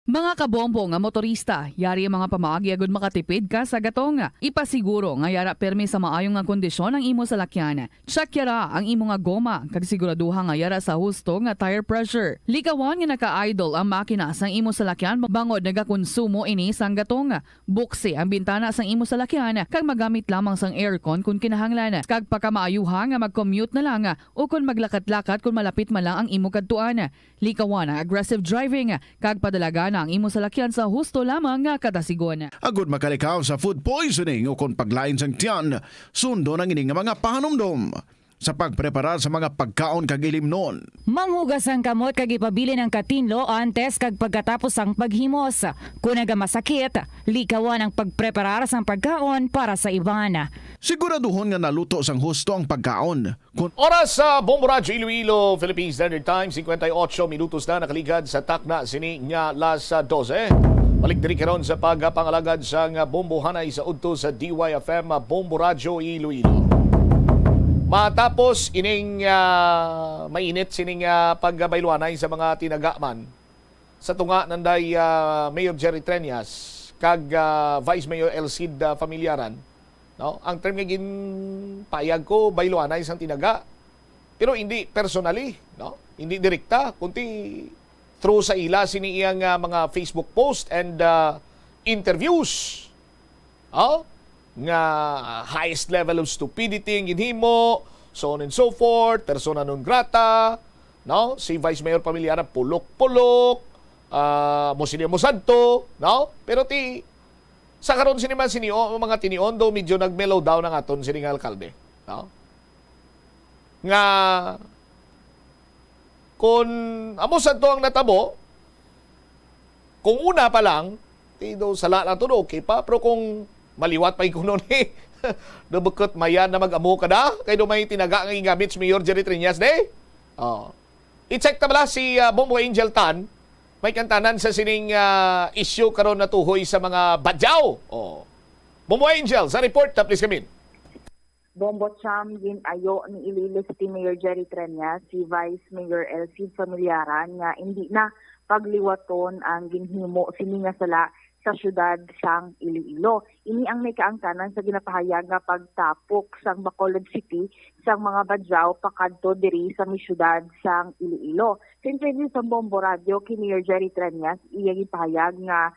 [SPEAKER 8] Mga kabombo nga motorista, yari ang mga pamaagi agud makatipid ka sa gatong. Ipasiguro nga yara permi sa maayong nga kondisyon ang imo salakyan. Check yara ang imo nga goma kag siguraduha nga yara sa husto nga tire pressure. Likawan nga naka-idle ang makina sang imo salakyan bangod nagakonsumo ini sang gatong. Buksi ang bintana sang imo salakyan kag magamit lamang sang aircon kung kinahanglan. Kag pakamaayuha nga mag-commute na lang o kung maglakat-lakat kung malapit man lang ang imo kadtuan. Likawan ang aggressive driving kag padalaga ang imo salakyan sa husto lamang nga katasigon.
[SPEAKER 5] Agud makalikaw sa food poisoning o kon paglain sang tiyan, sundo ng ining mga pahanumdom. sa pagprepara sa mga pagkaon kag ilimnon.
[SPEAKER 10] Manghugas ang kamot kag ipabili ng katinlo antes kag pagkatapos ang paghimos. Kung nagamasakit, likawan ang pagpreparar sang pagkaon para sa iban.
[SPEAKER 5] Siguraduhon nga naluto sang husto ang pagkaon.
[SPEAKER 2] Oras sa Bombo Radyo Iloilo, Philippine Standard Time, 58 minutos na nakaligad sa takna sini nga las 12. Balik diri karon sa pagpangalagad sa Bombo Hanay sa udto sa DYFM Bombo Radyo Iloilo. Matapos ining mainit sining pagbayluanay sa mga tinagaman sa tunga nanday Mayor Jerry Treñas kag Vice Mayor Elcid Familiaran, no? Ang term nga ginpayag ko bayluanay sang tinaga. Pero hindi personally, no? Hindi direkta kundi through sa ila sini iyang mga Facebook post and interviews. Nga highest level of stupidity ang ginhimo, so on and so forth, persona non grata, no? Si Vice Mayor Familiaran pulok-pulok, mo santo, no? Pero sa karon siniman mga tinion do medyo nagmellow down ang aton sini nga alkalde, no? Nga kung amo santo ang natabo, kung una pa lang, do sala lang to okay pa, pero kung maliwat pa yung ni nabukot mayan na mag-amo ka na kay do may tinaga ang ingamit si Mayor Jerry Triñas de. I-check ta bala si Bombo Angel Tan may kantanan sa sining issue karon na tuhoy sa mga badyaw. Bombo Angel, sa report ta please come in.
[SPEAKER 11] Bombo Cham ginayo ni Iloilo City Mayor Jerry Triñas si Vice Mayor Elcid Familiaran nga hindi na pagliwaton ang ginhimo sini nga sala sa syudad sang Iloilo. Ini ang may kaangtanan sa ginapahayag nga pagtapok sang Bacolod City sang mga badyaw pakadto diri sa syudad sang Iloilo. Sa interview sa Bombo Radio kay Mayor Jerry Triñas, iya gipahayag nga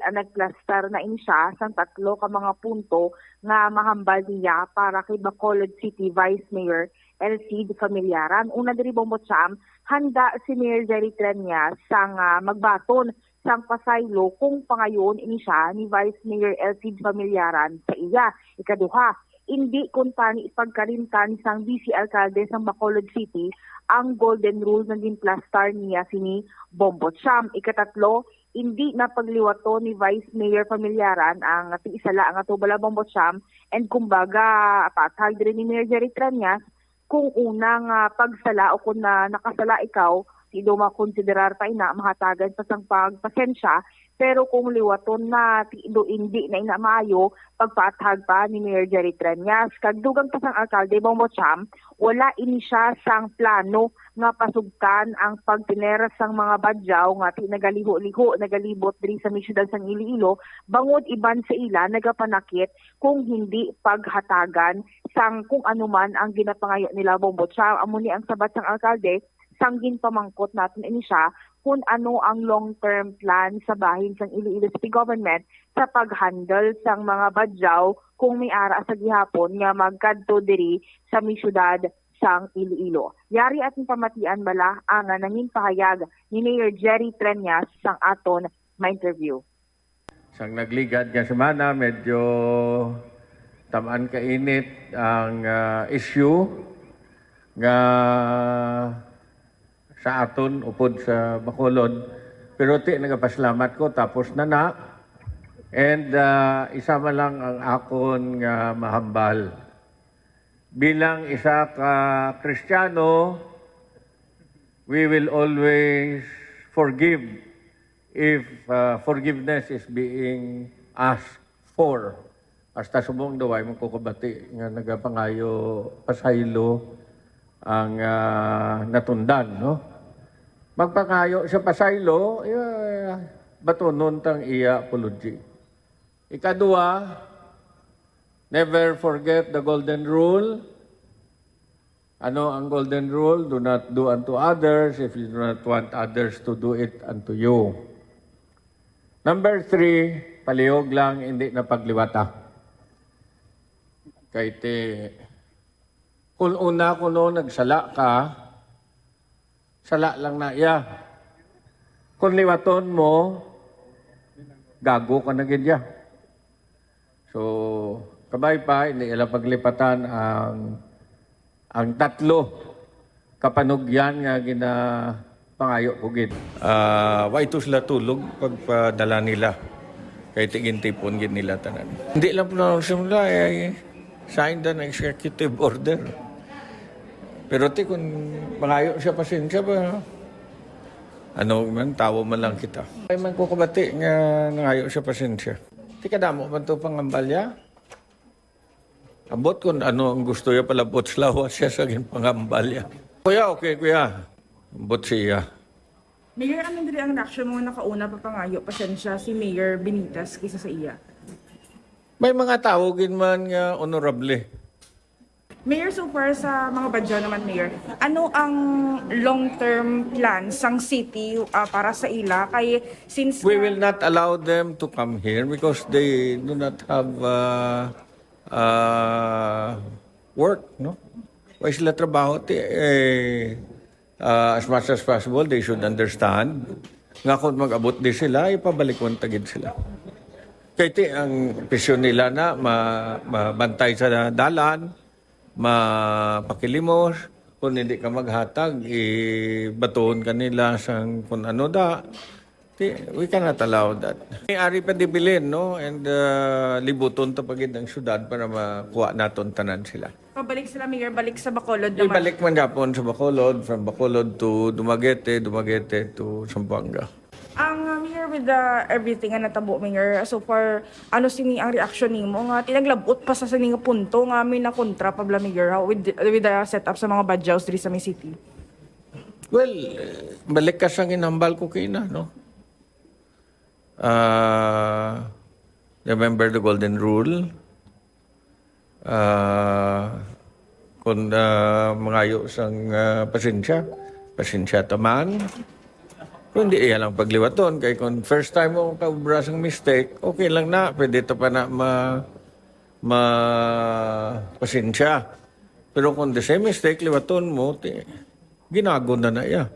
[SPEAKER 11] nagplaster na siya sang 3 ka mga punto nga mahambal niya para kay Bacolod City Vice Mayor Elcid Familiaran. Una diri Bombo Cham, handa si Mayor Jerry Triñas sang magbaton sang pasaylo kung pangayon ini siya ni Vice Mayor Elcid Familiaran sa iya. Ikaduha, hindi kung tani ipagkalimtan sang vice alkalde sang Bacolod City ang golden rule na ginplastar niya sini Bombo Cham. Ikatatlo, hindi na pagliwato ni Vice Mayor Familiaran ang tiisala ang atubala Bombo Cham and kumbaga patag rin ni Mayor Jerry Triñas kung unang pagsala o kung nakasala ikaw, do makonsiderar pa ina mahatagan sa sang pagpasensya, pero kung liwaton na do hindi na ina maayo pagpatag pa ni Mayor Jerry Triñas. Kagdugang pa sang alkalde Bombo Cham, wala ini siya sang plano nga pasugtan ang pagtineras sang mga badyaw nga nagaliho-liho nagalibot diri sa syudad sang Iloilo bangod iban sa ila nagapanakit kung hindi paghatagan sang kung anuman ang ginapangayo nila Bombo Cham. Amo ni ang sabat sang alkalde sanggin pamangkot natin ini siya kung ano ang long-term plan sa bahin sang Iloilo City Government sa pag-handle sang mga badyaw kung may ara sa gihapon nga magkadto diri sa syudad sang Iloilo. Yari ating pamatian bala ang nanging pahayag ni Mayor Jerry Triñas sang aton ma-interview.
[SPEAKER 12] Sang nagligad nga semana, medyo tamaan kainit ang issue nga sa aton upod sa Bacolod, pero nagapaslamat ko tapos na and isama lang ang akon nga mahambal bilang isa ka Kristiyano. We will always forgive if forgiveness is being asked for. Hasta subong daway mong kukubati nga nagapangayo pasaylo ang natundan, no? Magpangayo sa pasaylo, batonon tang iya apology. Ikadua, never forget the golden rule. Ano ang golden rule? Do not do unto others if you do not want others to do it unto you. Number 3, palihog lang, hindi na pagliwata. Kung una nagsala ka, sala lang na iya. Kung liwaton mo, gago ka na gidya. So, kabay pa, hindi ila paglipatan ang Ang tatlo kapanugyan nga pangayo ko gid. Why to sila tulog pagpadala nila. Kay tigin-tipon gid nila tanan. Hindi lang po na simula sign the executive order. Pero kung pangayo siya pasensya ba, man, tawo man lang kita. Ay man ko kabati nga nangayo siya pasensya. Kadamo man to pangambalya. Abot kung ano ang gusto niya palabot slawa siya sa pangambalya. Kuya, okay kuya. Abot siya.
[SPEAKER 9] Mayor, anong dili ang reaction mo nakauna pa pangayo pasensya si Mayor Benitez kaysa sa iya?
[SPEAKER 12] May mga tawagin man nga honorable.
[SPEAKER 9] Mayor, so far sa mga badyaw naman, Mayor, ano ang long-term plan sang city para sa ila? Kay since
[SPEAKER 12] We will not allow them to come here because they do not have work, no? Why sila trabaho? As much as possible, they should understand. Nga kung mag-abot din sila, ipabalik mo tagid sila. Kaya ang pisyon nila na mabantay sa dalan, mapakilimos, kung hindi ka maghatag, ibatuon ka nila sa kung ano da. We cannot allow that. Ari pa dibilin, no? And libuton tapagid ang syudad para makuha naton tanan sila.
[SPEAKER 9] pabalik sila, Mayor, balik sa Bacolod naman?
[SPEAKER 12] Ibalik man yapon sa Bacolod, from Bacolod to Dumaguete, Dumaguete to Zamboanga.
[SPEAKER 9] Ang Mayor, with everything nga natabo, Mayor, so far, ano sini ang reaction nimo nga tinaglabot pa sa sini nga punto nga may na kontra pa bla, Mayor, with the setup sa mga badyaws diri sa may city?
[SPEAKER 12] Well, balik ka sa ginambal ko kina, no? Remember the golden rule? Kung mangayo sang pasensya taman. Kung hindi yan lang pagliwaton, kaya kung first time mo kaubra sang mistake, okay lang na, pwede ito pa na pasensya. Pero kung the same mistake, liwaton mo, ginago na iya.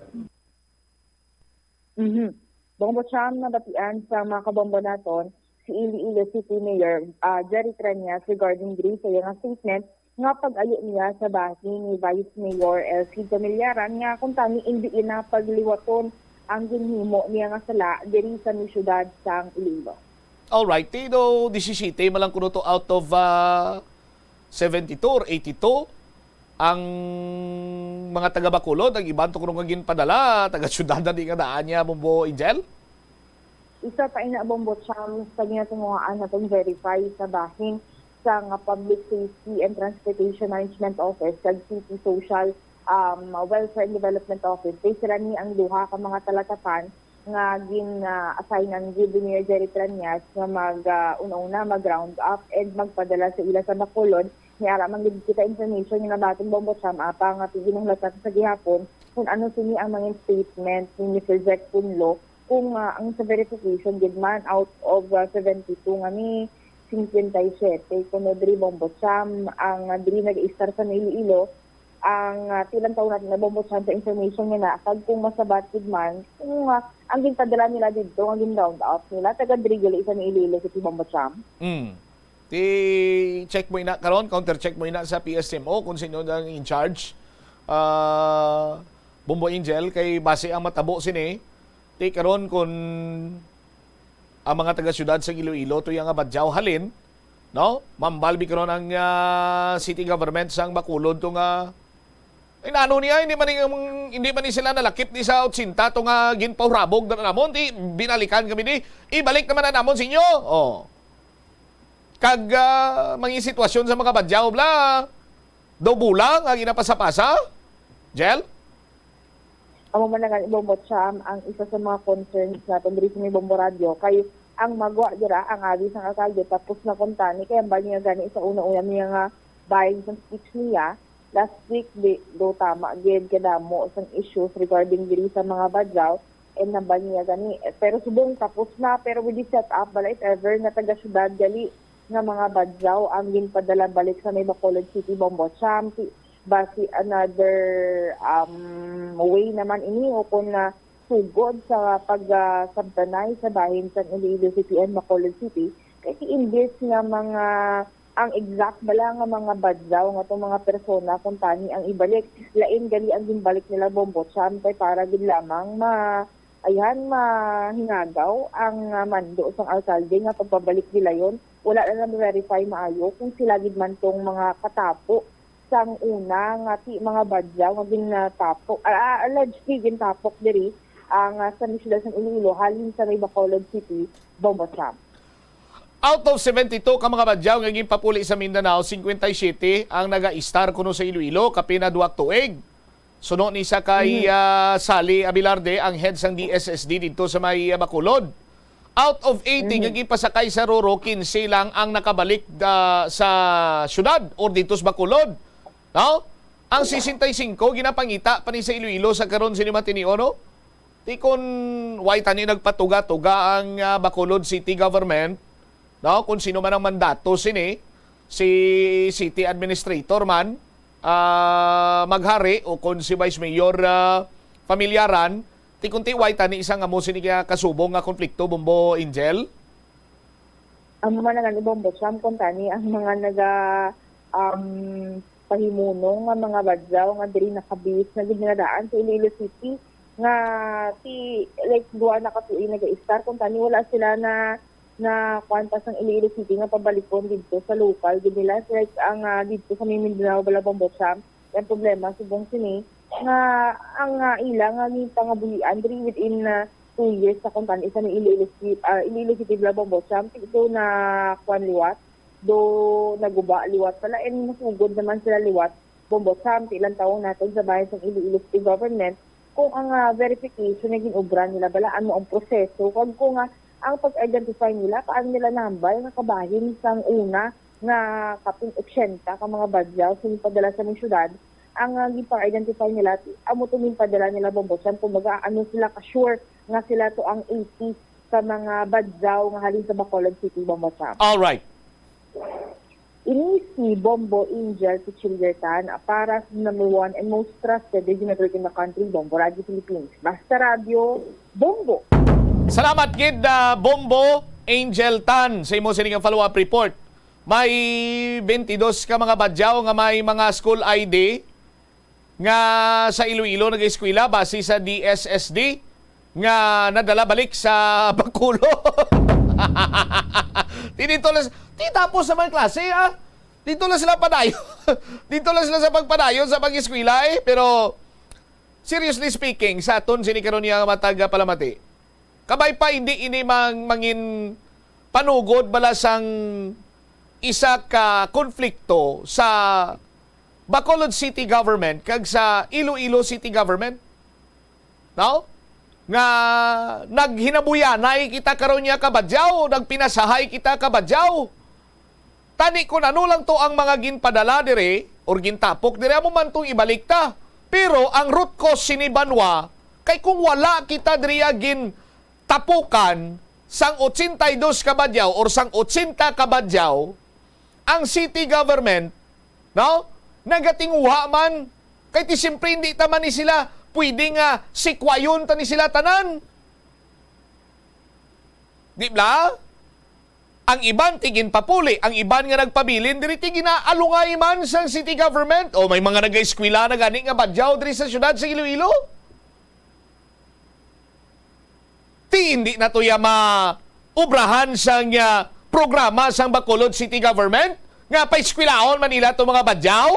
[SPEAKER 11] Bongbo Cham, nabatian sa mga kabombo naton, si Iloilo City Mayor Jerry Trenias regarding diri sa iyang statement nga pag-ayo niya sa bahi ni Vice Mayor Elsie Camilyaran nga kung tani hindi na pagliwaton ang ginhimo niya nga sala diri sa siyudad sang Iloilo.
[SPEAKER 2] Alright, Tino, 17 malang kuno to out of 72 or 82 ang mga taga Bacolod, ang ibang to kung ginpadala, taga syudad na di nga daan niya, Bombo Angel?
[SPEAKER 11] Isa pa ina Bombo Cham sa ginatunguhaan natong verify sa bahin sa nga Public Safety and Transportation Management Office kag City Social Welfare and Development Office. Kaya sila ni ang duha ka mga talatapan nga gin-assignan ni Mayor Jerry Trenias nga una-una mag-round up and magpadala sa ila sa Bacolod. Niara man gid kita information nga batong Bombo Cham apa nga ginong latat sa gihapon kung ano sini ang mga statement ni Mr. Jack Punlo kung ang sa verification gid man out of 72 nga ni 57 kung diri Bombo Cham ang diri nag-start sa Iloilo ang tilang taon natin na Bombo Cham sa information nga kag kung masabat gid man kung ang ginpadala nila dito ang gin-round up nila taga diri gali sa Iloilo City Bombo Cham.
[SPEAKER 2] Check mo ina karon, counter check mo ina sa PSMO kung sino ang in charge. Bombo Angel kay base ang matabo sini. Ti karon kung ang mga taga syudad sa Iloilo to yang badyaw halin, no? Mambalbi karon ang city government sang Bacolod to nga inano niya hindi man ni sila nalakip ni sa 80 to nga ginpaurabog na namon ti binalikan kami ni ibalik naman na namon sa inyo. Kag mga sitwasyon sa mga badyaw bla daw bulang ang ginapasa-pasa Jel?
[SPEAKER 11] Amo man nga Bombo Cham ang isa sa mga concerns natin diri sa may Bombo Radio kay ang magwa dira ang abi sang alkalde tapos na kontani kay ang niya gani sa una-una niya nga buying sa speech niya last week do tama gid kadamo sang issues regarding diri sa mga badyaw and namba niya gani pero subong tapos na pero with the set up balay ever nga taga syudad gali nga mga badyaw ang ginpadala balik sa may Bacolod City Bombo Cham basi another way naman ini o kung na sugod sa pagsabtanay sa bahin sa Iloilo City and Bacolod City kasi imbes nga mga ang exact bala nga mga badyaw nga itong mga persona kung tani ang ibalik. Lain gali ang ginbalik nila Bombo Cham kay para gid lamang mahingagaw ang mando sang alkalde nga pagpabalik nila yon. Wala na verify maayo kung sila gid man tong mga katapo sang una nga mga badyaw nga ginatapok allegedly ginatapok diri ang sa misyon sa Iloilo halin sa may Bacolod City, Bombo Cham.
[SPEAKER 2] Out of 72 ka mga badyaw nga ginpapuli sa Mindanao, 57 ang naga-star kuno sa Iloilo kapina duwak tuig. Suno ni sa kay Sally Abilarde ang head sang DSSD dito sa may Bacolod. Out of 80 nga ginpasakay sa Roro, 15 lang ang nakabalik sa syudad or dito sa Bacolod. No? Ang 65 ginapangita pa ni sa Iloilo sa karon sinima tiniono. Di kun why tani nagpatuga-tuga ang Bacolod City Government. No, kung sino man ang mandato si city administrator man maghari o kung si Vice Mayor Familiaran, ti kunti waitan ni isang amo sini kasubong nga konflikto Bombo Angel.
[SPEAKER 11] Ang mga nga ni Bombo Cham kung tani ang mga pahimunong nga mga badyaw nga diri nakabis na ginadaan sa Iloilo City nga like duwa na katuig naga-star kung tani wala sila na kwantas ng Iloilo City nga pabalikon dito sa local gid nila like ang dito sa Mindanao bala Bombo Cham ang problema subong sini nga ang ilang nga ni pangabuhian diri within 2 years sa kung isa ni Iloilo City bala Bombo Cham ito na kwan liwat do naguba liwat pala and nasugod naman sila liwat Bombo Cham ilang taon natin sa bayan sa Iloilo City government kung ang verification na ginobra nila bala ano ang proseso kung ang pag-identify nila, paano nila nambal nga kabahin sang una nga kaping 80 ka mga badyaw sinipadala sa mga syudad, ang gipang-identify nila, amo tuminpadala nila Bombo Cham, kumbaga ano sila ka-sure nga sila to ang 80 sa mga badyaw nga halin sa Bacolod City, Bombo Cham.
[SPEAKER 2] All right.
[SPEAKER 11] Ini si Bombo Angel to Childertan para sa number 1 and most trusted radio network in the country, Bombo Radio Philippines. Basta Radio, Bombo!
[SPEAKER 2] Salamat gid Bombo Angel Tan sa imo sining follow-up report. May 22 ka mga badyaw nga may mga school ID nga sa Iloilo nag-eskwela base sa DSSD nga nadala balik sa Bacolod. Tapos sa mga klase dito lang sila padayon. Dito lang sila sa pagpadayon sa pag-eskwela pero seriously speaking sa aton sini karon nga matag palamati. Kabay pa hindi ini mangin panugod bala sang isa ka konflikto sa Bacolod City Government kag sa Iloilo City Government. No? Nga naghinabuyanay kita karon niya kabadyaw, nagpinasahay kita kabadyaw. Tani ko ano lang to ang mga ginpadala dire or gintapok dire amo man tong ibalik ta. Pero ang root cause sinibanwa kay kung wala kita dire gin tapukan sang 82 kabadyaw or sang 80 kabadyaw ang city government no nagatinguha man kay ti siyempre hindi taman ni sila pwede nga sikwayon ta ni sila tanan di ba ang iban tigin papuli ang iban nga nagpabilin diri ti ginaalungay man sang city government o may mga nagaeskwela na gani nga badyaw diri sa syudad sa Iloilo. Hindi na to ma-ubrahan sang programa sang Bacolod City Government nga pa-eskwelaon Manila to mga badyaw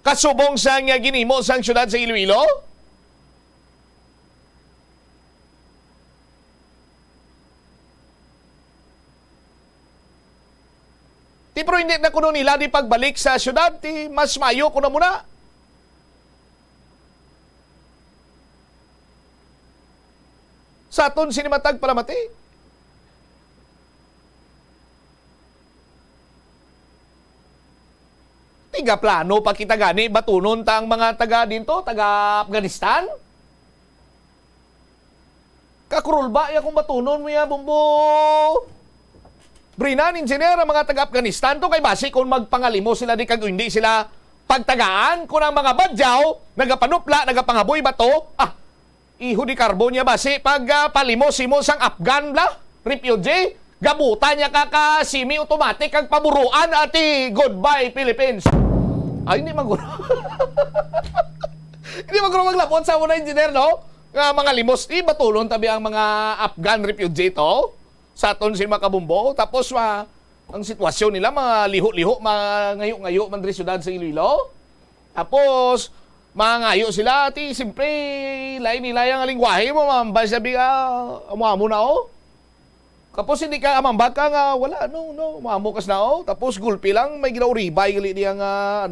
[SPEAKER 2] kasubong sang ginimo sang syudad sa Iloilo. Ti pero hindi na kuno nila di pagbalik sa syudad ti mas mayo kuno muna. Sa aton sinimatag palamati. Tiga plano pa kita gani batunon ta ang mga taga dinto, taga Afghanistan. Kakurul ba ya kung batunon mo ya Bombo? Brinan engineer ang mga taga Afghanistan to kay base kung magpangalimo sila di kag hindi sila pagtagaan kung ang mga badyaw nagapanupla, nagapangaboy bato. Iho di karbo niya base pag palimos-imos ang Afghan bla, refugee, gabutan niya ka semi-automatic ang paburuan ati goodbye Philippines. Ay, hindi maguro. Hindi maguro maglabot sa muna engineer, no? Nga mga limos, batulon tabi ang mga Afghan refugee to sa aton si Makabumbo. Tapos ang sitwasyon nila, mga liho-liho, mga ngayo-ngayo man diri syudad sa Iloilo. Tapos, mga ngayo sila, ati, simpre, lain nila yung lingwahe mo, mamambal sabi ka, amo na, oh. Tapos hindi ka amambag ka nga, wala, no, mamukas na, oh. Tapos gulpi lang, may ginauribay, gali niya nga,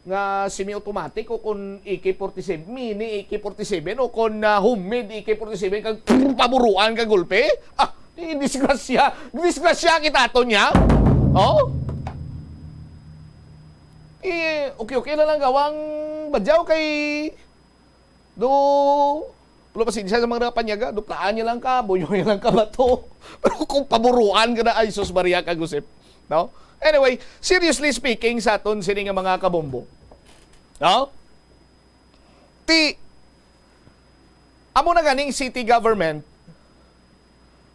[SPEAKER 2] nga semi-automatic o kung AK-47, mini AK-47 o kung homemade AK-47 kag paburuan kag gulpi. Disgrasya kita ato niya. Oh? Okay na lang gawang badyaw kay Pulo pasensya sa mga panyaga, duplaan niya lang ka, bunyo niya lang ka ba to? Pero kung paburuan ka na, ay sus Maria kagusip. No? Anyway, seriously speaking sa aton sini nga mga kabombo. No? Amo na ganing city government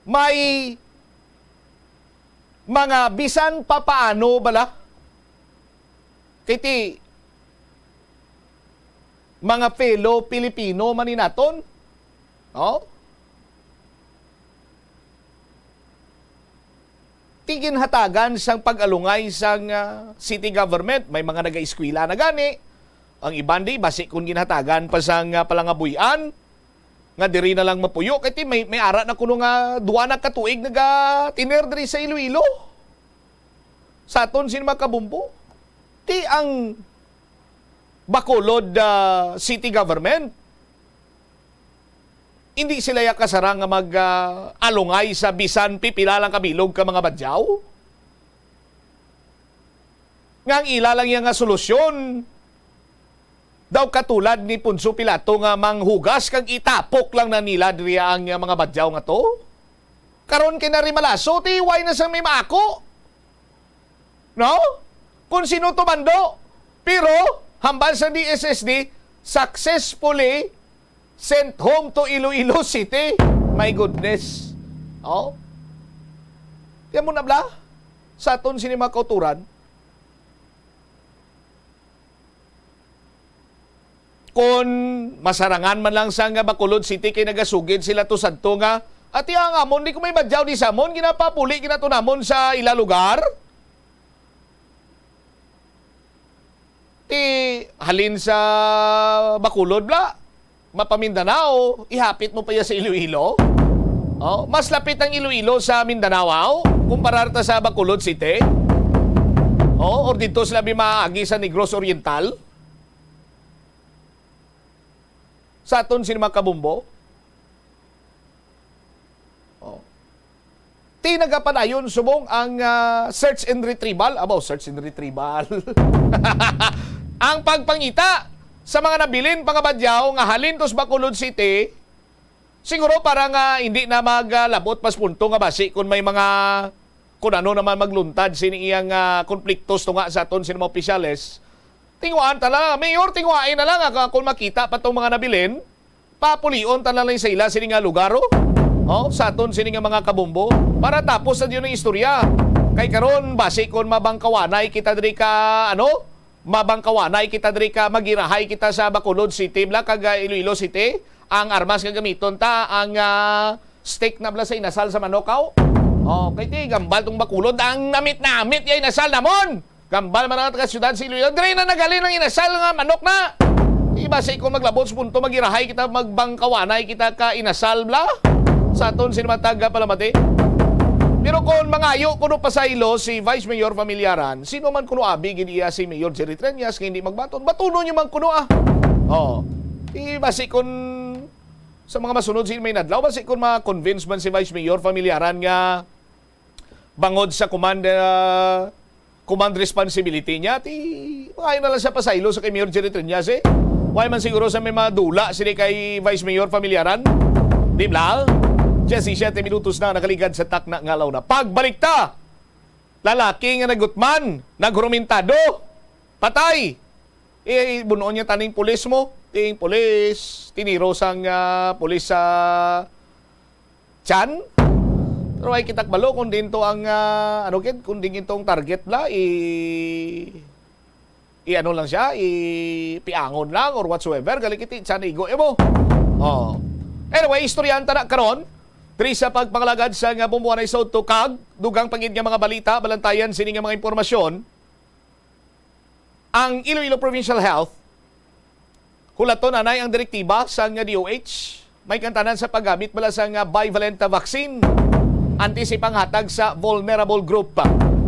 [SPEAKER 2] may mga bisan papaano bala kiti mga fellow Pilipino maninaton. No? Tigin hatagan sang pag-alungay sang city government. May mga naga-eskwela na gani. Ang ibandi, basi kung ginhatagan pa sang palangabuyan, nga diri na lang mapuyo. Kaya may ara na kuno nga duwa na katuig naga-tiner diri sa Iloilo. Sa aton sin Makabumbo. Ti ang Bacolod city government, hindi sila kasarang nga mag-alungay sa bisan pipilalang kabilog ka mga badyaw. Nga ang ilalang yung solusyon, daw katulad ni Poncio Pilato nga manghugas kag itapok lang na nila diri ang mga badyaw nga to. Karon kay narimalaso, tiway na sang may maako. No? Kung sino tumando. Pero, hambal sa DSSD, successfully sent home to Iloilo City. My goodness. Oh. Kaya mo na bla? Sa aton sinima kauturan. Kung masarangan man lang sa nga Bacolod City kay nagasugid sila to sadto nga at ang amon di ko may badyaw di sa amon ginapapuli ginatunamon sa ila lugar. Ti halin sa Bacolod bla Mapamindanao, ihapit mo pa yan sa Iloilo. Oh, mas lapit ang Iloilo sa Mindanao kumpara ta sa Bacolod City. Oh, or dito sila maagi sa Negros Oriental. Sa aton sin Makabumbo. Oh. Tinagapadayon subong ang search and retrieval. Search and retrieval. Ang pagpangita sa mga nabilin pangabadyaw nga halin tos Bacolod City, siguro para nga hindi na maglabot pas punto nga basi kung may mga kung ano naman magluntad sini iyang konfliktos tunga sa aton sin mga opisyales. Tingwaan ta lang, mayor tingwain na lang kung makita pa tong mga nabilin, papulion ta lang sa ila sini nga lugaro. Oh, sa aton sini nga mga kabumbo para tapos na yun ang istorya. Kay karon basi kung mabangkawanay kita diri ka mabangkawanay kita diri ka magirahay kita sa Bacolod City bla kag Iloilo City ang armas nga gamiton ta ang steak na bla sa inasal sa Manokaw. Oh, kay ti gambal tong Bacolod ang namit yay inasal namon. Gambal man ang syudad sa Iloilo. Diri na nagalin ang inasal nga manok na. Iba sa ikon maglabot sa punto magirahay kita magbangkawanay kita ka inasal bla sa aton sinmatag palamati. Pero kung mangayo kuno pasaylo si Vice Mayor Familiaran, sino man kuno abi gidiya si Mayor Jerry Treñas kay hindi magbaton, batuno niyo man kuno Oh. Basi kun sa mga masunod sin may nadlaw basi kun ma-convince man si Vice Mayor Familiaran nga bangod sa command responsibility niya, ay na lang siya pasaylo sa kay Mayor Jerry Treñas Why man siguro sa may madula sila kay Vice Mayor Familiaran? Di ba? Jesse, 7 minutos na nakaligad sa takna ngalaw na. Pagbalik ta! Lalaki nga nagutman, nagrumintado, patay. Bunoon niya taning pulis mo. Ting pulis, tiniro sang pulis sa Chan. Pero ay kitakbalo kung din to ang kung din itong target la ano lang siya, piangon lang or whatsoever, galikiti sana igo mo. Oh. Anyway, istoryanta na karon. Diri sa pagpangalagad sa nga bumuanay sa tukag, dugang pangid nga mga balita, balantayan sini nga mga impormasyon. Ang Iloilo Provincial Health kulaton anay ang direktiba sa nga DOH may kantanan sa paggamit bala sa nga bivalent vaccine antisipang hatag sa vulnerable group.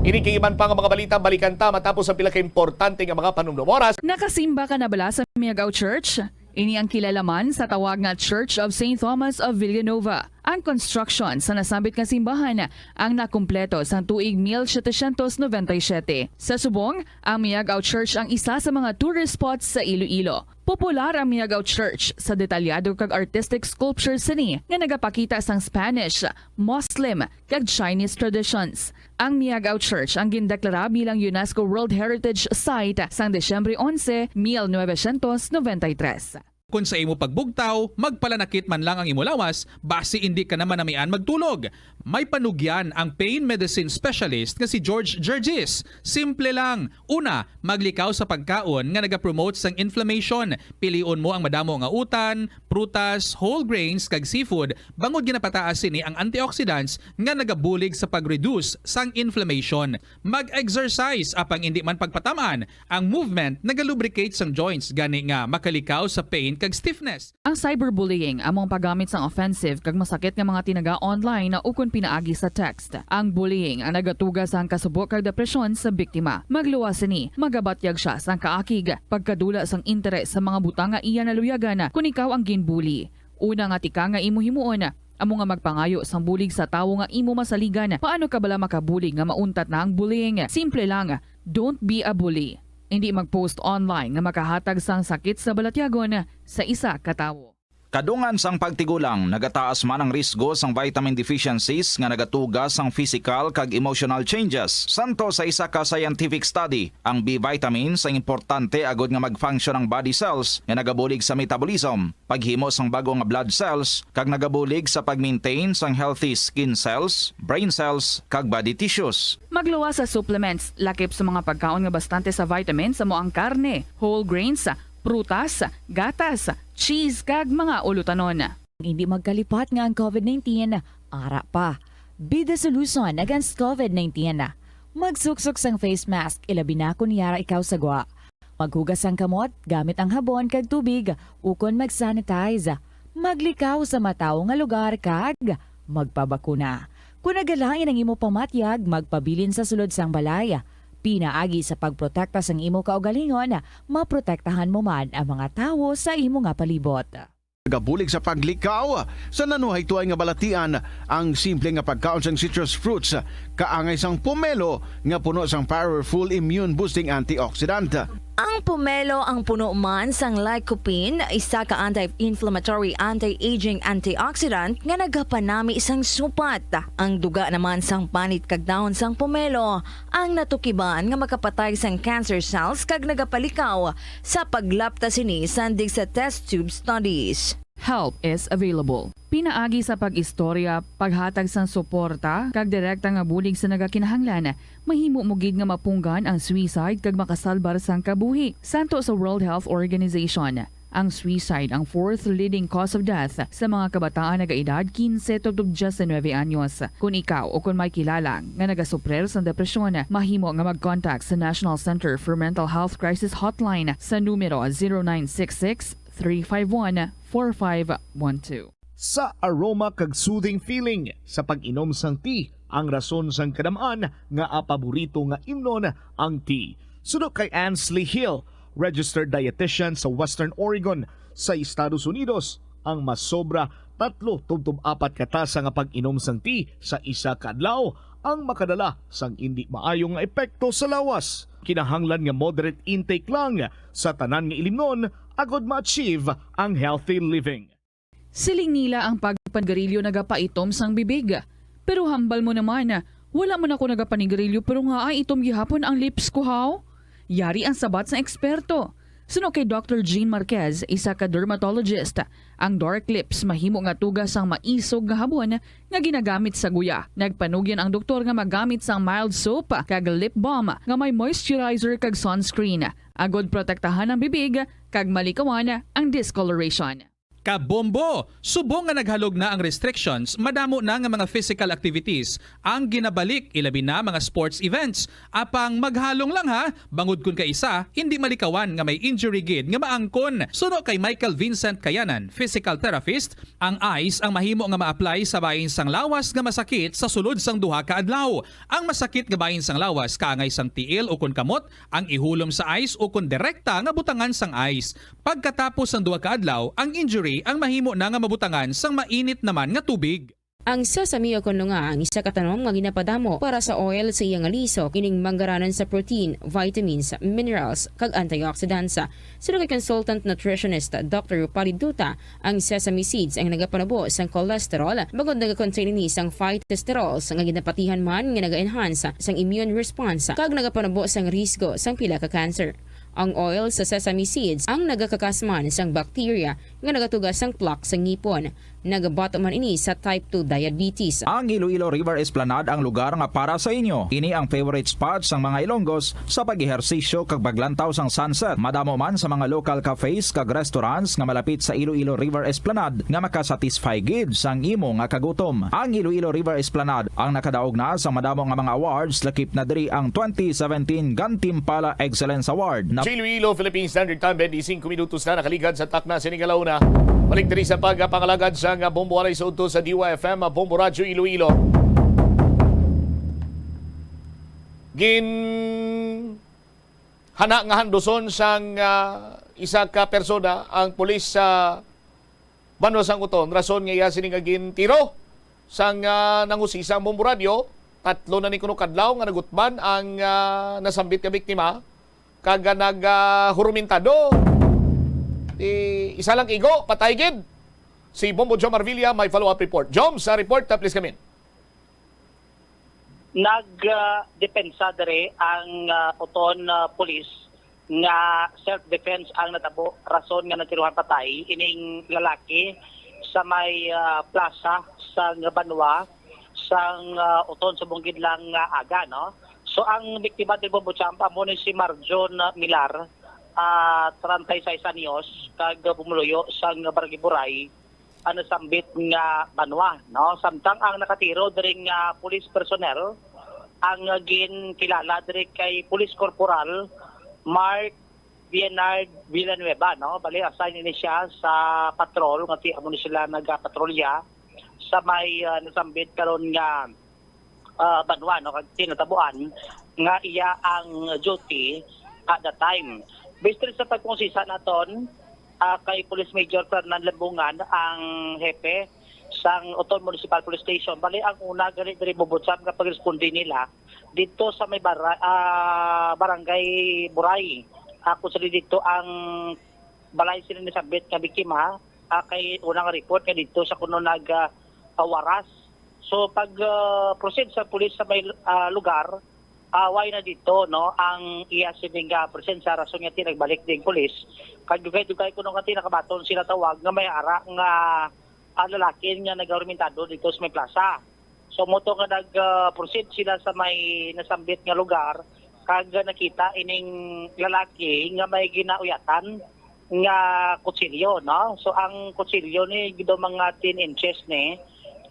[SPEAKER 2] Inikiiman pa nga mga balita balikan ta matapos ang pila ka importante nga mga panumdum-oras.
[SPEAKER 8] Nakasimba ka na bala sa Miagao Church? Ini ang kilalaman sa tawag nga Church of St. Thomas of Villanova. Ang construction sa nasambit nga simbahan ang nakumpleto sa tuig 1797. Sa subong, ang Miagao Church ang isa sa mga tourist spots sa Iloilo. Popular ang Miagao Church sa detalyado kag artistic sculptures sini nga nagapakita sang Spanish, Muslim kag Chinese traditions. Ang Miagao Church ang gindeklara bilang UNESCO World Heritage Site sang Desyembre 11, 1993.
[SPEAKER 13] Kung sa imo pagbugtaw, magpalanakit man lang ang imo lawas, basi hindi ka naman namian magtulog. May panugyan ang pain medicine specialist nga si George Gergis. Simple lang. Una, maglikaw sa pagkaon nga nagapromote sang inflammation. Piliun mo ang madamo nga utan, prutas, whole grains kag seafood. Bangod ginapataas sini ang antioxidants nga nagabulig sa pag-reduce sang inflammation. Mag-exercise apang hindi man pagpatamaan. Ang movement nagalubricate sang joints gani nga makalikaw sa pain kag stiffness.
[SPEAKER 8] Ang cyberbullying among paggamit sang offensive kag masakit nga mga tinaga online na ukon pinaagi sa text. Ang bullying ang nagatuga sa kasubok kag depresyon sa biktima. Magluwas ni magabatyag siya sang kaakig pagkadula sang interes sa mga butang nga iya naluyagan kung ikaw ang ginbully. Una nga tika nga imo himuon amo nga magpangayo sang bulig sa tawo nga imo masaligan. Paano ka bala makabulig nga mauntat na ang bullying? Simple lang, don't be a bully. Hindi mag-post online nga makahatag sang sakit sa balatyagon sa isa ka tawo.
[SPEAKER 1] Kadungan sang pagtigulang, nagataas man ang risgo sang vitamin deficiencies nga nagatuga sang physical kag emotional changes. Santo sa isa ka scientific study, ang B vitamins ang importante agod nga mag-function ang body cells nga nagabulig sa metabolism, paghimo sang bago nga blood cells kag nagabulig sa pag-maintain sang healthy skin cells, brain cells kag body tissues.
[SPEAKER 8] Magluwas sa supplements, lakip sa mga pagkaon nga bastante sa vitamins amo ang karne, whole grains, prutas, gatas, cheese kag mga ulutanon.
[SPEAKER 10] Hindi magkalipat nga ang COVID-19, ara pa. Be the solution against COVID-19. Magsuksok sang face mask, ilabi na kung niyara ikaw sagwa. Maghugas ang kamot, gamit ang habon kag tubig, ukon mag-sanitize. Maglikaw sa mataw nga lugar kag magpabakuna. Kung nagalain ang imo pamatyag, magpabilin sa sulod sang balay. Pinaagi sa pagprotekta sang imo kaugalingon, maprotektahan mo man ang mga tawo sa imo nga palibot.
[SPEAKER 5] Nagabulig sa paglikaw sa nanuhay tuay nga balatian ang simple nga pagkaon sang citrus fruits kaangay sang pomelo nga puno sang powerful immune boosting antioxidant.
[SPEAKER 14] Ang pomelo ang puno man sang lycopene, isa ka anti-inflammatory, anti-aging antioxidant nga nagapanami isang supat. Ang duga naman sang panit kag dahon sang pomelo ang natukiban nga makapatay sang cancer cells kag nagapalikaw sa paglapta sini sandig sa test tube studies.
[SPEAKER 8] Help is available. Pinaagi sa pag-istorya, paghatag sang suporta, kag direkta nga bulig sa nagakinahanglan, mahimo mo gid nga mapunggan ang suicide kag makasalbar sang kabuhi. Santo sa World Health Organization, ang suicide ang fourth leading cause of death sa mga kabataan nagaedad 15 to 19 anyos. Kung ikaw o kung may kilala nga nagasuprer sa depresyon, mahimo nga mag-contact sa National Center for Mental Health Crisis Hotline sa numero 0966-351-4512.
[SPEAKER 2] Sa aroma kag soothing feeling sa pag-inom sang tea, ang rason sang kadamaan nga paborito nga imnon ang tea. Sunod kay Ansley Hill, registered dietitian sa Western Oregon sa Estados Unidos, ang mas sobra 3-4 katasa nga pag-inom sang tea sa isa ka adlaw ang makadala sang hindi maayong nga epekto sa lawas. Kinahanglan nga moderate intake lang sa tanan nga ilimnon agod ma-achieve ang healthy living.
[SPEAKER 8] Siling nila ang pagpanigarilyo nagapaitom sang bibig. Pero hambal mo naman, wala man ako nagapanigarilyo pero nga ay itom gihapon ang lips ko haw. Yari ang sabat sa eksperto. Suno kay Dr. Jean Marquez, isa ka dermatologist, ang dark lips mahimo nga tugas ang maisog nga habon nga ginagamit sa guya. Nagpanugyan ang doktor nga magamit sang mild soap kag lip balm nga may moisturizer kag sunscreen. Agod protektahan ang bibig kag malikawan ang discoloration.
[SPEAKER 13] Kabombo! Subong nga naghalog na ang restrictions, madamo na nga mga physical activities ang ginabalik, ilabi na mga sports events. Apang maghalong lang ha, bangod kun ka isa, hindi malikawan nga may injury gid nga maangkon. Suno kay Michael Vincent Kayanan, physical therapist, ang ice ang mahimo nga ma-apply sa bahin sang lawas nga masakit sa sulod sang duha ka adlaw. Ang masakit nga bahin sang lawas kaangay sang tiil o kun kamot, ang ihulom sa ice o kun direkta nga butangan sang ice. Pagkatapos sang duha ka adlaw, ang injury ang mahimo na nga mabutangan sang mainit naman nga tubig.
[SPEAKER 15] Ang sesame o kuno nga ang isa ka tanom nga ginapadamo para sa oil sa iyang liso kining manggaranan sa protein, vitamins, minerals kag antioxidants. Sino kay consultant nutritionist Dr. Rupali Duta, ang sesame seeds ang nagapanabo sang cholesterol bagod nagakontain ni sang phytosterols nga ginapatihan man nga naga-enhance sang immune response kag nagapanabo sang risgo sang pila ka cancer. Ang oil sa sesame seeds ang nagakakasman sang bacteria nga nagatugas sang plaque sa ngipon. Nagabato man ini sa type 2 diabetes.
[SPEAKER 16] Ang Iloilo River Esplanade ang lugar nga para sa inyo. Ini ang favorite spot sang mga Ilonggos sa pag-ehersisyo kag paglantaw sang sunset. Madamo man sa mga local cafes kag restaurants nga malapit sa Iloilo River Esplanade nga makasatisfy gid sang imo nga kagutom. Ang Iloilo River Esplanade ang nakadaog na sa madamo nga mga awards, lakip na diri ang 2017 Gantimpala Excellence Award.
[SPEAKER 2] Iloilo, Philippine Standard Time, 25 minutos na nakaligad sa takna Sinigalaw na. Balik diri sa pagpangalagad sa Bombo Alay sa Udto sa DYFM, Bombo Radyo Iloilo. Hana nga handoson sang isa ka persona ang pulis sa Banwa sang Uton. Rason nga iya sining agin tiro sang nangusisa Bombo Radio. Tatlo na ni kuno kadlaw nga nagutban ang nasambit ka biktima. Kaga naghurumintado. Isa lang igo, patay gid. Si Bombo Jom Arvilla may follow-up report. Jom, sa report, please come in.
[SPEAKER 17] Nagdepensa dere ang Uton Police nga self-defense ang natabo. Rason nga natiruhan patay ining lalaki sa may plaza sa Banwa sang Uton sa Bunggid lang aga, no? So ang biktima del Bombo Champa mo ni si Marjon Milar, 36 anyos, kag bumuluyo sang Barangay Buray, sambit nga Banwa, no? Samtang ang nakatiro diri nga police personnel ang ginkilala diri kay Police Corporal Mark Bienard Villanueva, no? Bali assign ni siya sa patrol nga ti amo ni sila nagapatrolya sa may nasambit karon nga Banwa, no? Kag tinatabuan nga iya ang duty at the time. Based sa pagkonsisa naton, kay Police Major Fernan Lembungan ang hepe sang Uton Municipal Police Station. Bali ang una gali diri Bubutsam nga pagresponde nila dito sa may Barangay Buray. Ako sa dito ang balay sila ni sabit nga biktima kay unang report kay dito sa kuno waras. So pag proceed sa pulis sa may lugar, away na dito, no, ang iya sininga presensya rason nga nagbalik ding pulis. Kagdugay-dugay ko nung nakabaton sila tawag nga may ara nga lalaki nga nag-argumentado dito sa may plaza. So moto nga nag-proceed sila sa may nasambit nga lugar, kag nakita ining lalaki nga may ginauyatan nga kutsilyo, no? So ang kutsilyo ni gido mga 10 inches ni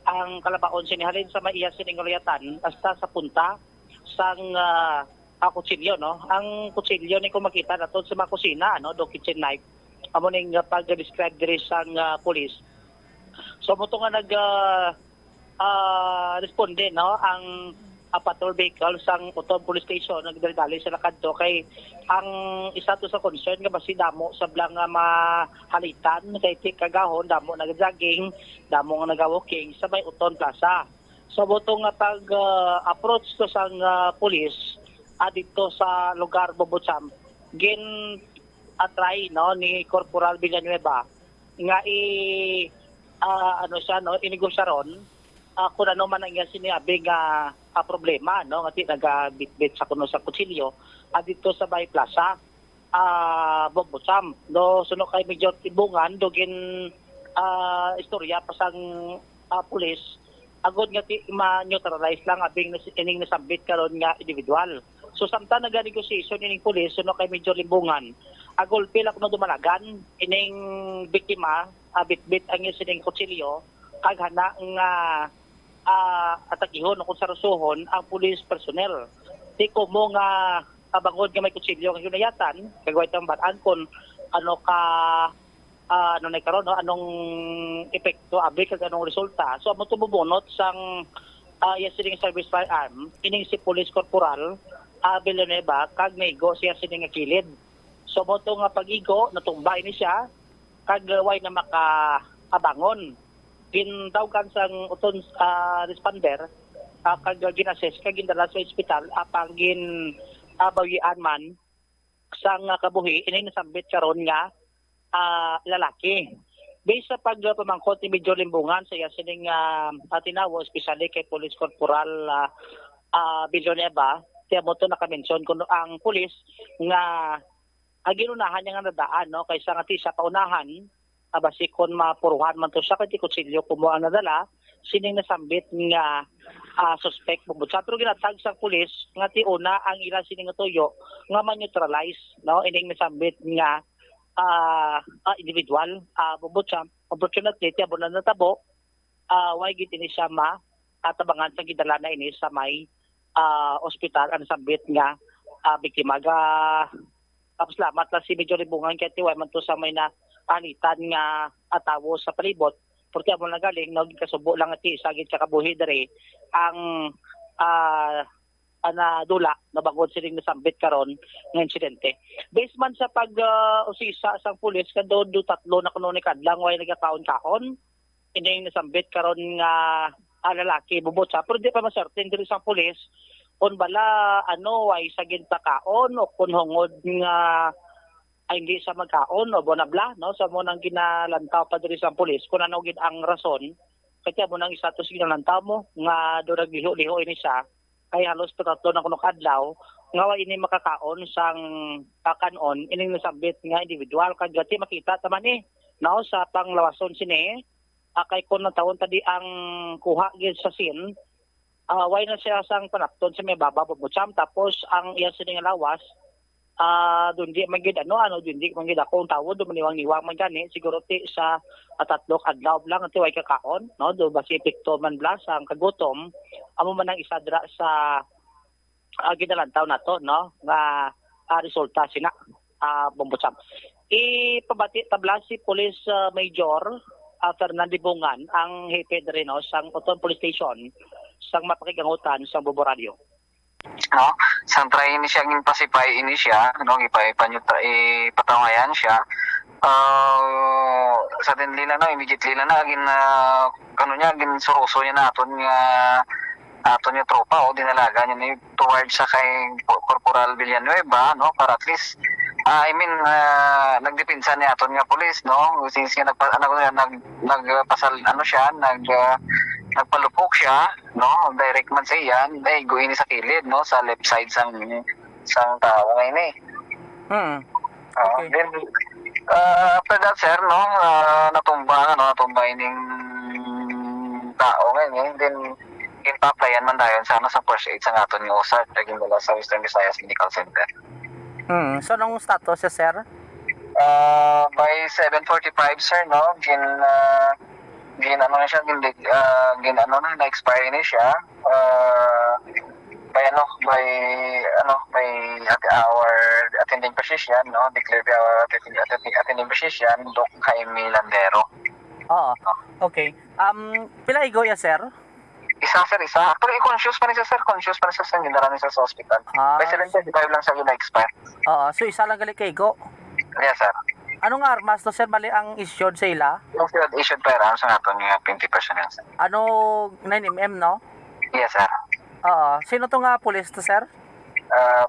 [SPEAKER 17] ang kalabaon sinihalin sa may iya sining uyatan hasta sa punta sang kutsilyo, no? Ang kutsilyo ni kung makita nato sa mga kusina, no, do kitchen knife. Amo ning pag-describe diri sang police. So mo to nga responde, no, ang patrol vehicle sang Uton Police Station nagdali sa kadto kay ang isa to sa concern nga basi damo sa blang mahalitan kay kagahon damo nagjogging, damo nga nagawalking sa may Uton Plaza. So boto nga pag approach to sang police dito sa lugar Bubutsam, gin atry, no, ni Corporal Villanueva nga inegosya ron kung ano man ang sinabi nga problema, no, nga nagabitbit sa kuno sa kutsilyo dito sa Bay Plaza. Bombotsam. No, suno kay Major Tibungan, dugin istorya pasang pulis, agod nga ma-neutralize lang abing ining nasambit karon nga individual. So samtang nag-negotiation ining pulis, suno kay Major Limbungan, agol pila kuno dumalagan ining biktima, bit-bit ang yung sining kutsilyo, kag hana nga atakihon o kung sarusuhon ang pulis personnel. Di ko mo nga bangod nga may kutsilyo ang hinayatan, kagawit ang bataan kung ano ka ano na karon, no? Anong epekto abi kag anong resulta. So amo tububunot sang sining service firearm ining si Police Corporal Villanueva kag naigo siya sining nga kilid. So mo to nga pag-igo natumbay ni siya kag way na makabangon. Gintawgan sang uton responder kag ginassess kag gindala sa ospital apang bawian man sang kabuhi inay nasambit karon nga lalaki. Based sa pagpamangkot ni Major Limbungan sa iya sining tinawo, especially kay Police Corporal Villanueva, kaya mo ito nakamention kung ang pulis nga ginunahan niya nga nadaan, no? Kaysa nga siya paunahan, basikon mapuruhan man to siya, kaya kutsilyo kumuha ang nadala, sining nasambit nga suspect bubutsa. Pero ginatag sa pulis nga ti una ang ilang sining tuyo nga man-neutralize, no? Ining nasambit nga individual bubutsa. Unfortunately, tiabo na natabo, way gid ini siya tabangan sa gidala na ini sa may ospital ang sambit nga biktima. Salamat lang si Major Limbungan kaya tiway man to sa may na alitan nga atawo sa palibot. Porque amo nagaling, kasubo lang ati sagid sa kabuhi dere ang dula na bangod siling nasambit karon ng insidente. Based man sa pag-usisa sang pulis kado do tatlo na kuno ni kadlang way nagakaon-kaon ining nasambit karon nga lalaki bubotsa pero di pa masertin diri sang pulis kun bala way sagid kaon o kun hungod nga ay hindi sa magkaon o bonabla, no? Sa mo nang ginalantaw pa diri sa pulis kung ano gid ang rason kaya mo nang isa to ginalantaw mo nga do nagliho-liho ini siya kay halos tatlo na kuno kadlaw nga wa ini makakaon sang kanon ining nasabit nga individual kag gati makita taman no sa panglawason sini kay kun taon tadi ang kuha gid sa scene way na siya sang panapton sa may baba bubutsam tapos ang iya sini nga lawas dundi man gid dundi man gid ako tawod do maniwang-iwang man gani siguro ti sa tatlo adlaw lang ati way kakaon no do basi epekto man blas ang kagutom amo man ang isa dra sa ginalantaw nato no nga resulta sina bombotsam ipabati tabla si Police Major Fernando Bungan ang hepe dere no sang Oton Police Station sang mapakigangutan sang Boboradio.
[SPEAKER 18] No, sang try ini siya ginpasipay ini siya, no, ipatangayan siya. Suddenly na, no, immediately na gin suruso niya naton yung tropa, dinalaga niya na towards sa kay Corporal Villanueva, no, para at least, nagdepinsa niya aton nga police, no, since nga nagpalupok siya, no, direct man sa iyan, guin sa kilid, no, sa left side sang tao ngayon Okay. Then, after that, sir, no, natumba ining tao ngayon, then, impaplayan man dayon sana sa first aid sa aton yung USAR, naging dala sa Western Visayas Medical Center.
[SPEAKER 19] So, anong status siya, sir?
[SPEAKER 18] By 7:45, sir, no, na-expire ni siya. By our attending physician, no, declared our attending physician, Doc Jaime Landero.
[SPEAKER 19] Oo. Okay. Pila igo ya, sir?
[SPEAKER 18] Isa. Pero conscious pa niya, sir. Sa ginara niya sa hospital. By 7:45 lang siya na-expire.
[SPEAKER 19] Oo. So, isa lang gali kay igo?
[SPEAKER 18] Yes, sir.
[SPEAKER 19] Anong armas to, sir? Bali ang issued sa ila?
[SPEAKER 18] Yung issued firearms sa aton yung 20 personnel, sir.
[SPEAKER 19] Ano, 9mm, no?
[SPEAKER 18] Yes, sir.
[SPEAKER 19] Oo. Sino to nga police to, sir?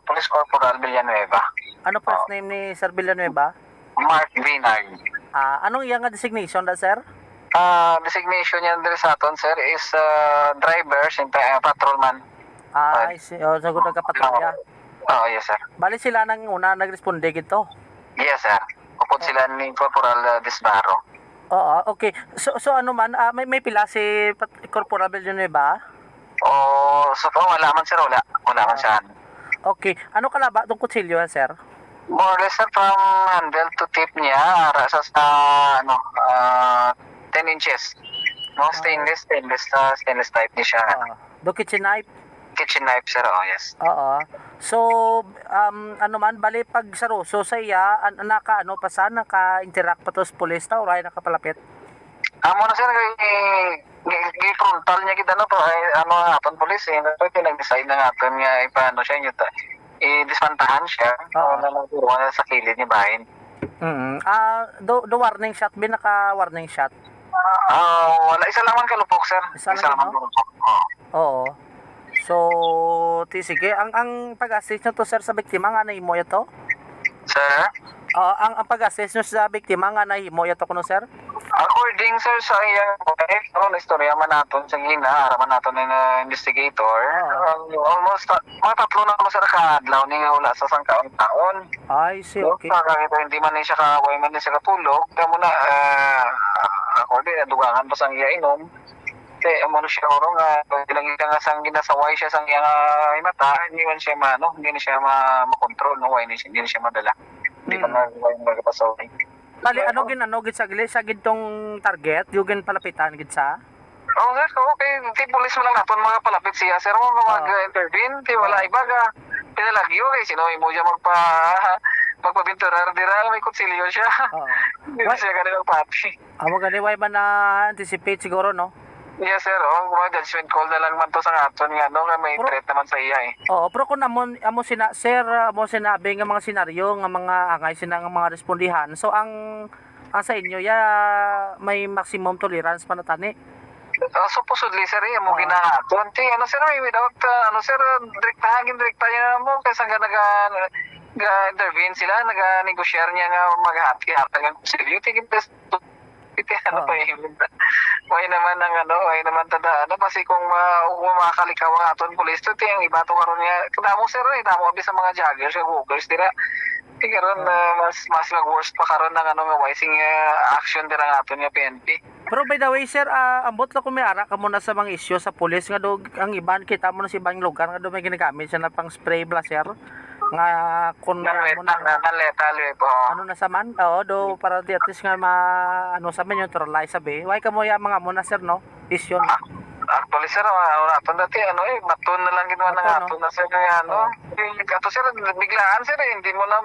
[SPEAKER 18] Police Corporal Villanueva.
[SPEAKER 19] Ano first name ni Sir Villanueva?
[SPEAKER 18] Mark Vinard.
[SPEAKER 19] Anong iyang nga designation da, sir?
[SPEAKER 18] Designation niya dito sa aton, sir, is driver, patrolman.
[SPEAKER 19] Sagot ka patrolya.
[SPEAKER 18] Oo, yes sir.
[SPEAKER 19] Bali sila nang una nagresponde gito.
[SPEAKER 18] Yes sir. Upod sila ni Corporal Desbaro.
[SPEAKER 19] Oo, okay. So ano man, may pila si Corporal Villanueva?
[SPEAKER 18] So wala man sir, wala. Wala man siya.
[SPEAKER 19] Okay. Ano kalaba itong kutsilyo, sir?
[SPEAKER 18] More or less sir, from handle to tip niya, sa 10 inches. No, stainless type niya siya.
[SPEAKER 19] Do kitchen knife?
[SPEAKER 18] Kitchen knife sir, yes.
[SPEAKER 19] Oo. So, ano man, bali pag saruso sa iya, naka-interact pa to sa police ta, oray nakapalapit?
[SPEAKER 18] Amo na sir, frontal niya kita aton police, pinag-decide na aton nga, ipaano siya, i-dismantahan siya, na magturuan sa kilid niya bahin.
[SPEAKER 19] Do warning shot, naka-warning shot?
[SPEAKER 18] Wala, isa lang man kalupok sir. Isa lang man kalupok.
[SPEAKER 19] Oo. So, sige, ang pag-assist nyo to sir sa biktima nga nahimo to?
[SPEAKER 18] Sir?
[SPEAKER 19] Ang pag-assist nyo sa biktima nga nahimo to kuno sir?
[SPEAKER 18] According sir sa iyang wife, na istorya man naton sa gina, araman naton ng investigator, almost mga 3 na ako sir kaadlaw ni nga wala sa sangkaon taon.
[SPEAKER 19] Ay, see, okay.
[SPEAKER 18] Hindi man siya kaway man siya katulog, kaya muna, according, dugangan pa sang iya inom, kaya ano siya oro nga, ilang nga sang ginasaway siya sang iya mata, hindi man siya hindi na siya makontrol, hindi na siya madala. Hindi pa magpasaway.
[SPEAKER 19] Bali, ano gid sa gili? Sa gid tong target? Yung gin palapitan gid sa?
[SPEAKER 18] Sir, okay. Ti police mo lang naton mga palapit siya. Sir, mo mag-intervene. Ti wala ibaga. Pinalagyo kay sino mo siya magpabinturar dira. May kutsilyo siya. Hindi na siya ganun pati.
[SPEAKER 19] Amo gani, way ba na anticipate siguro, no?
[SPEAKER 18] Yes, sir. Mga judgment call na lang man to sa aton nga, may threat naman sa iya eh.
[SPEAKER 19] Pero kung amo sinabi nga mga senaryo, nga mga angay sina nga mga respondihan. So, ang sa inyo, may maximum tolerance pa na tani?
[SPEAKER 18] Supposedly, sir, mo ginahaton. Sir, without, sir, direktahan niya mo, kasi nga nag-intervene sila, nag-negosyar niya nga mag-hati-hati ng kusilyo. Tingin test Way naman tada basi kung makalikaw ang aton pulis to tiyang iba to karon nga kadamo sir damo abi sa mga joggers sa googles dira karon mas nag-worst pa karon ng nga wising action dira nga aton nga PNP.
[SPEAKER 19] Pero by the way sir, ambot la ko may ara ka muna sa mga issue sa pulis nga do ang iban kita mo na si ibang lugar nga do may ginagamit siya na pang spray blaster nga kun
[SPEAKER 18] lethal po.
[SPEAKER 19] Ano na sa man? Do para di at least nga sa men neutralize sabi. Why ka mo ya mga muna sir no? Issue na.
[SPEAKER 18] Actually sir, aton dati maton na lang ginawa ng aton na sir nga ato sir biglaan sir hindi mo na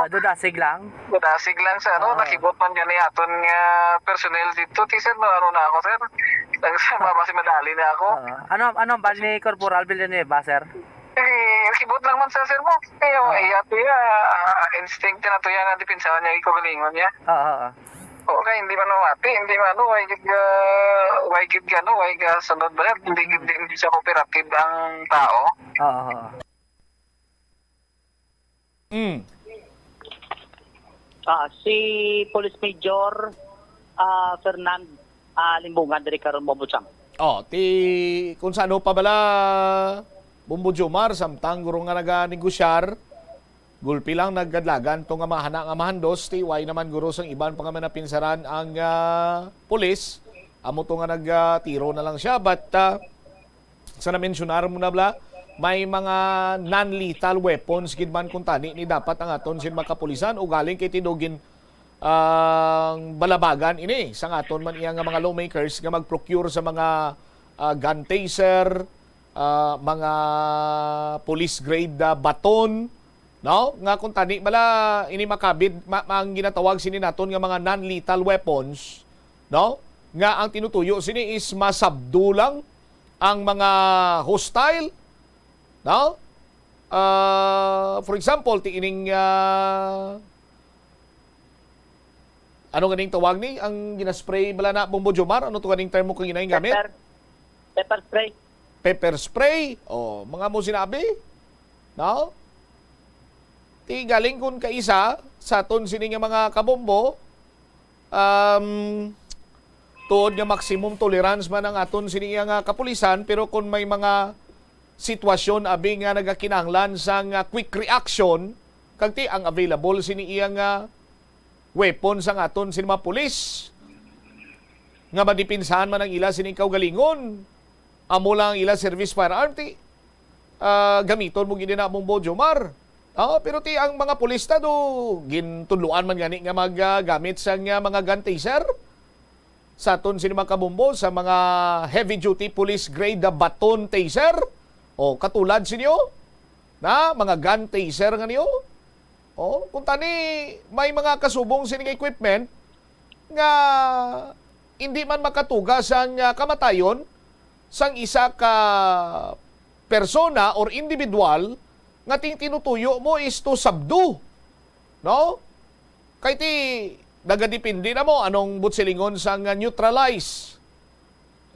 [SPEAKER 19] dudasig lang.
[SPEAKER 18] Dudasig lang sir nakibot man yan aton nga personnel dito ti sir na ako sir. Mas madali na ako.
[SPEAKER 19] Ano ba ni Corporal Villanueva sir?
[SPEAKER 18] Nakibot lang man sa sir mo. Kaya instinct na to yan nga dipinsahan niya ikugalingon niya. Okay, hindi man mati, hindi man why sunod ba? Hindi siya cooperative ang tao.
[SPEAKER 17] Si Police Major Fernand Limbungan dari karon Bombocang.
[SPEAKER 2] Kung saan pa bala Bombo Jomar, samtang guro nga naga-negosyar, gulpi lang naggadlagan itong nga mahandos, way naman guro sang iban pa nga napinsaran ang pulis, amo to nga nagtiro na lang siya, but sa na-mentionar mo na bla, may mga non-lethal weapons gid man kung tani ni dapat ang aton sin makapulisan o galing kay tinugin ang balabagan ini sa aton man iya nga mga lawmakers nga mag-procure sa mga gun taser, mga police grade baton, no? Nga kung tani bala ini makabid ang ginatawag sini naton nga mga non-lethal weapons, no? Nga ang tinutuyo sini is masabdo lang ang mga hostile, no? For example, tiining ano ganing tawag ni ang ginaspray bala na Bombo Jomar, ano to ganing termo kung ginaing gamit?
[SPEAKER 17] Pepper spray.
[SPEAKER 2] Pepper spray, mga mo sinabi, no? Ti galing kun kaisa sa aton sini nga mga kabombo, tuod nga maximum tolerance man ang aton sini nga kapulisan, pero kung may mga sitwasyon abi nga nagakinahanglan sa quick reaction kag ti ang available sini iyang weapon sa aton sini mga pulis nga madipinsahan man ang ila sini kaugalingon amo lang ang ila service firearm ti gamiton mo gini na mong Jomar. Pero ti ang mga pulis na do gintudluan man gani nga maggamit sa mga gun taser sa aton sini mga kabombo sa mga heavy duty police grade na baton taser o katulad sinyo na mga gun taser nga niyo. Kung tani may mga kasubong sining equipment nga hindi man makatugas ang kamatayon sang isa ka persona or individual nga tinutuyo mo is to subdue. No? Kay ti nagadipindi na mo anong butsilingon sang neutralize.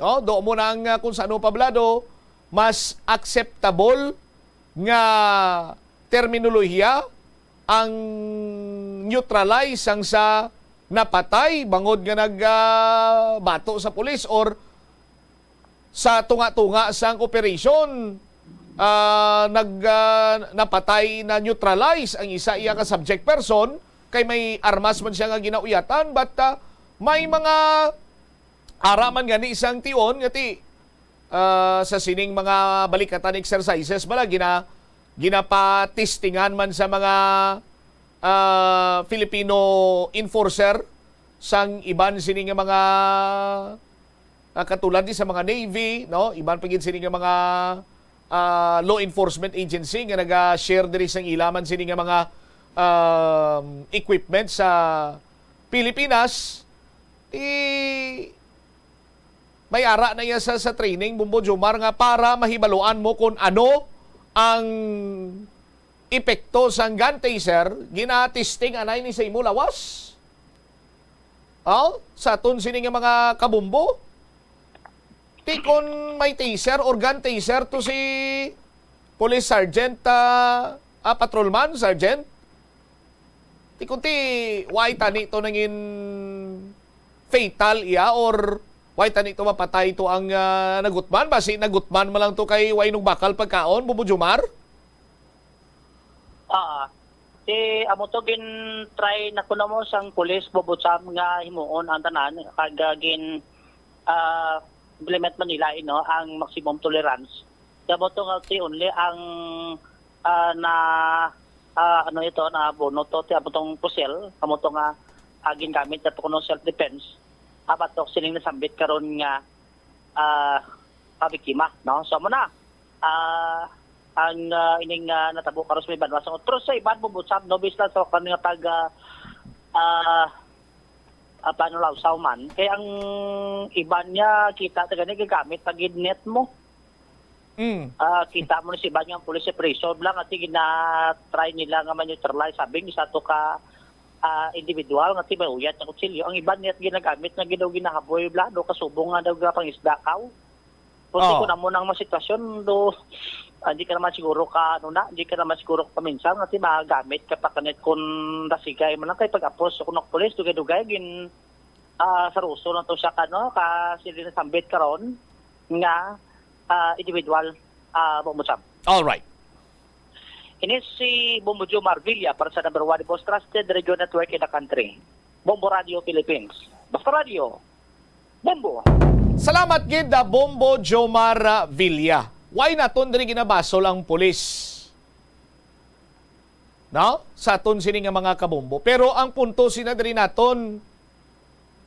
[SPEAKER 2] No? Do mo nang kung saan pablado mas acceptable nga terminolohiya ang neutralize ang sa napatay bangod nga nagbato sa pulis or sa tunga-tunga sang operation napatay na neutralize ang isa iya ka subject person kay may armas man siya nga ginauyatan but may mga araman gani isang tion nga ti sa sining mga balikatan exercises bala ginapatistingan man sa mga Filipino enforcer sang iban sining mga katulad di sa mga Navy, no? Iban pagin sining mga law enforcement agency nga naga-share diri sang ilaman sining mga equipment sa Pilipinas. May ara na iya sa training Bumbo Jomar nga para mahibaluan mo kung ano ang epekto sang gun taser ginatisting anay ni sa imo lawas. Sa aton sining mga kabumbo. Ti kon may taser or gun taser to si police sergeant patrolman sergeant. Ti kun ti why tani to nangin fatal iya or why tani to mapatay to ang nagutman basi nagutman man lang to kay way nung bakal pagkaon Bumbo Jomar.
[SPEAKER 17] Amo to gin try na kuno mo sang pulis Bobotsam nga himuon ang tanan kag gin implement man nila ang maximum tolerance. Dabo to nga only ang na bono to ti abotong pusel amo to nga gingamit sa kuno self defense. Abat to sining nasambit karon nga pabiktima, no? So mo na ang ining natabo karon sa iban wasang pero sa iban Bobotsam no bisla sa kanang taga paano law sauman kay ang iban niya kita taga ni gagamit pag net mo. Kita mo ni si iban nga police pressure lang at gina-try nila nga ma-neutralize sabing isa to ka individual nga tibay uyat sa kutsilyo ang iban niya ginagamit nga ginahaboy blado kasubong nga daw pang isdakaw. Kasi kung amo nang masitwasyon do hindi ka naman siguro hindi ka naman siguro paminsan kasi magamit ka pa kanit kung nasigay man lang kay pag-apos kung pulis dugay-dugay gin sa ruso na to siya kasi nasambit karon nga individual Bobotsam.
[SPEAKER 2] All right.
[SPEAKER 17] Ini si Bombo Jomar Villa para sa number 1 most trusted radio network in the country. Bombo Radio Philippines. Basta Radio. Bombo.
[SPEAKER 2] Salamat gid Bombo Jomar Villa. Why naton diri ginabasol ang pulis? No? Sa aton sini nga mga kabombo. Pero ang punto sinadiri naton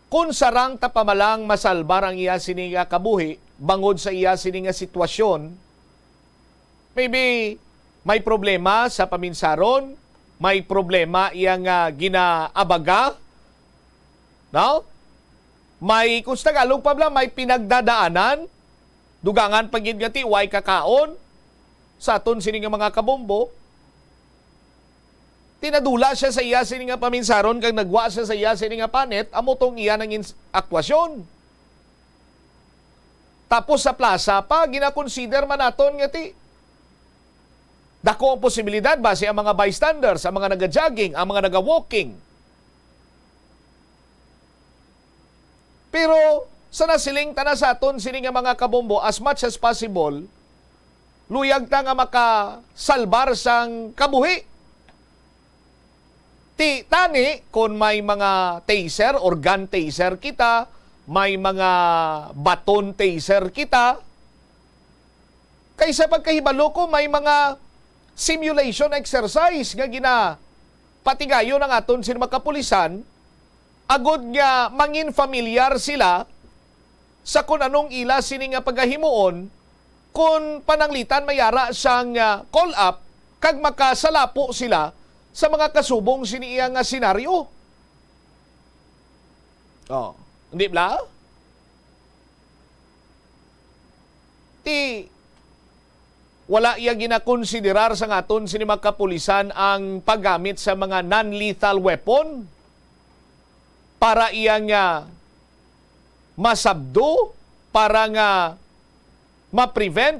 [SPEAKER 2] kung sarang tapamalang masalbar ang iya sini nga kabuhi bangod sa iya sini nga sitwasyon, maybe may problema sa paminsaron, may problema iya nga ginaabaga, no? May kung sa Tagalog pa may pinagdadaanan, dugangan pagid nga ti way kakaon sa aton sini nga mga kabombo. Tinadula siya sa iya sini nga paminsaron kag nagwa siya sa iya sini nga panet amo tong iya nang aktwasyon. Tapos sa plaza pa gina-consider man naton nga ti dako ang posibilidad base ang mga bystanders, ang mga naga-jogging, ang mga naga-walking. Pero sa nasiling tana sa aton sini nga mga kabombo as much as possible luyag ta nga makasalbar sang kabuhi. Ti tani kung may mga taser or gun taser kita, may mga baton taser kita, kaysa pagkahibalo ko may mga simulation exercise nga patigayo ng aton sila makapulisan, agod nga mangin familiar sila sa kung anong ila sini nga pagahimuon kung pananglitan mayara sang call up kag makasalapo sila sa mga kasubong siniya nga senaryo. Oh, hindi ba? Wala iya ginakonsiderar sa ngaton sini makapulisan ang paggamit sa mga non-lethal weapon para iya nga masabdo, para nga ma-prevent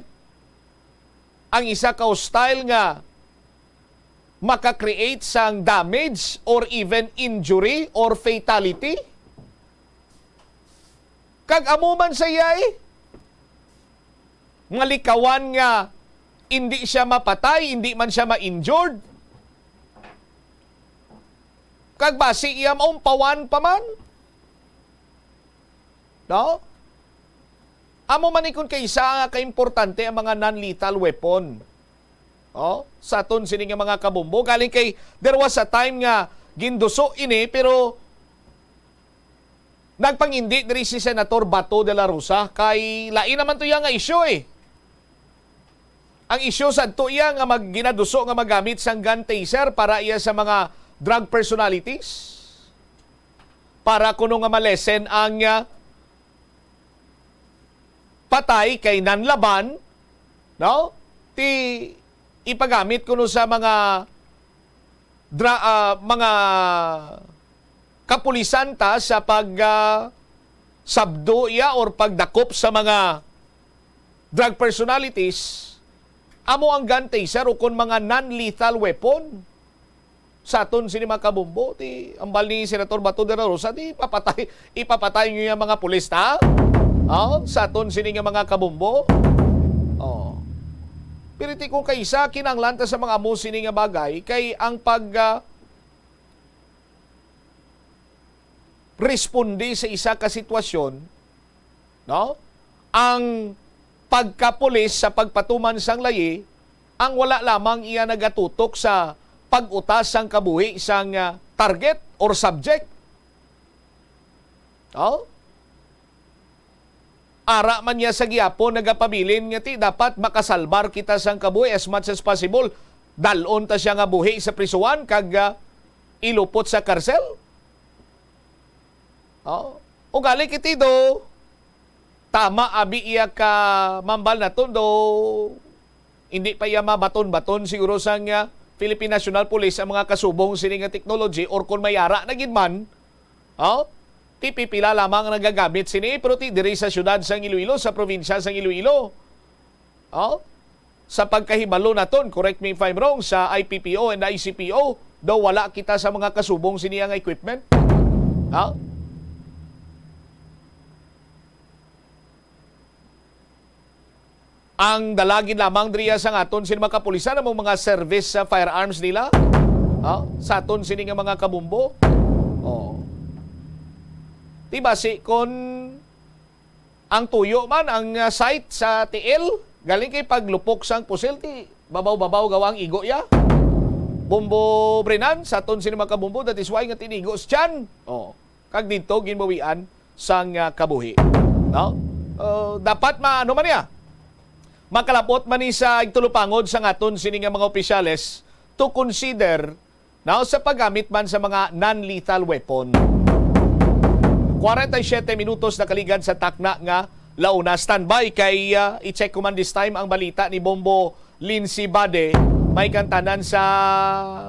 [SPEAKER 2] ang isa ka hostile nga maka-create sang damage or even injury or fatality. Kag amuman sa iyay, nga likawan nga hindi siya mapatay, hindi man siya ma-injured. Kag basi iya maumpawan pa man. No? Amo man ikon kaysa nga kaimportante ang mga non-lethal weapon. Oh, sa aton sini nga mga kabumbo, galing kay there was a time nga ginduso ini pero nagpangindi diri si Senator Bato de la Rosa kay lain naman to nga issue eh. Ang issue sa to iya nga ginaduso nga magamit sang gun taser para iya sa mga drug personalities. Para kuno nga malesen ang patay kay nanlaban, no? Ipagamit kuno sa mga kapulisan ta sa sabdo iya or pagdakop sa mga drug personalities. Amo ang gun taser o kung mga non-lethal weapon sa aton sini mga kabumbo, ambal ni Senator Bato de la Rosa, ipapatay nyo yung mga pulis ta? Oh, sa aton sini nga mga kabumbo? Oh. Pero kung kaysa kinanglan ta sa mga amo sini nga bagay, kay ang responde sa isa ka sitwasyon, no? Ang pagkapulis sa pagpatuman sang layi, ang wala lamang iya nagatutok sa pag-utas sang kabuhi sang target or subject. No? Ara man niya sa giyapon nagapabilin nga dapat makasalbar kita sang kabuhi as much as possible. Dalon ta siya nga buhi sa prisuan kag ilupot sa karsel. Oh, ugali kiti do tama abi iya ka mambal na to do hindi pa iya mabaton-baton siguro sang Philippine National Police ang mga kasubong sini nga technology or kung mayara na gid man, oh, pipila lamang ang nagagamit sini pero diri sa syudad sang Iloilo, sa probinsya sang Iloilo. Oh, sa pagkahibalo naton, correct me if I'm wrong, sa IPPO and ICPO, daw wala kita sa mga kasubong sini nga equipment. Oh, ang dalagin lamang driya sa aton sini mga kapulisan ang mga service sa firearms nila. Sa aton sini nga mga kabumbo. Oh. Diba kon ang tuyo man ang site sa TL galing kay paglupok sang pusil babaw-babaw gawang igo ya. Bombo Brenan sa aton sini mga kabumbo that is why nga tinigo tiyan. Oh. Kag dito ginbawian sang kabuhi. No? Dapat maano man ya. Makalapot man ni sa igtulupangod sa ngaton sini nga mga opisyales to consider now sa paggamit man sa mga non-lethal weapon. 47 minutos na kaligad sa takna nga launa. Standby kay i-check ko man this time ang balita ni Bombo Lindsay Bade. May kantanan sa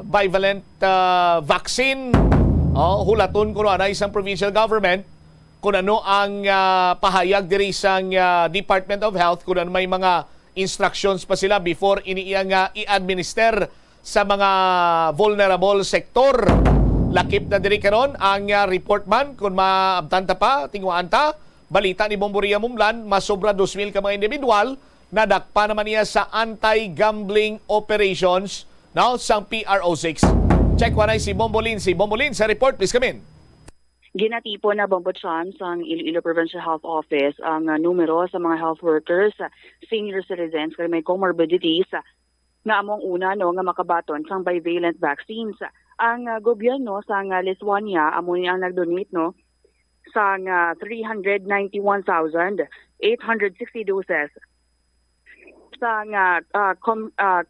[SPEAKER 2] bivalent vaccine. Hulaton ko na isang provincial government kung ano ang pahayag diri sang Department of Health, kung ano may mga instructions pa sila before iniiyang i-administer sa mga vulnerable sektor. Lakip na diri karon ang report man kung maabtan ta pa, tingwaan ta, balita ni Bomboria Mumlan, masobra 2,000 ka mga individual Nadakpa naman niya sa anti-gambling operations now sang PRO6. Check wanay si Bombolin. Si Bombolin sa report, please come in.
[SPEAKER 20] Ginatipo na Bombo Cham sa Iloilo Provincial Health Office ang numero sa mga health workers, senior citizens kay may comorbidities nga among una nga makabaton sang bivalent vaccines. Ang gobyerno sa Lithuania amo ni ang nagdonate sa 391,860 doses sa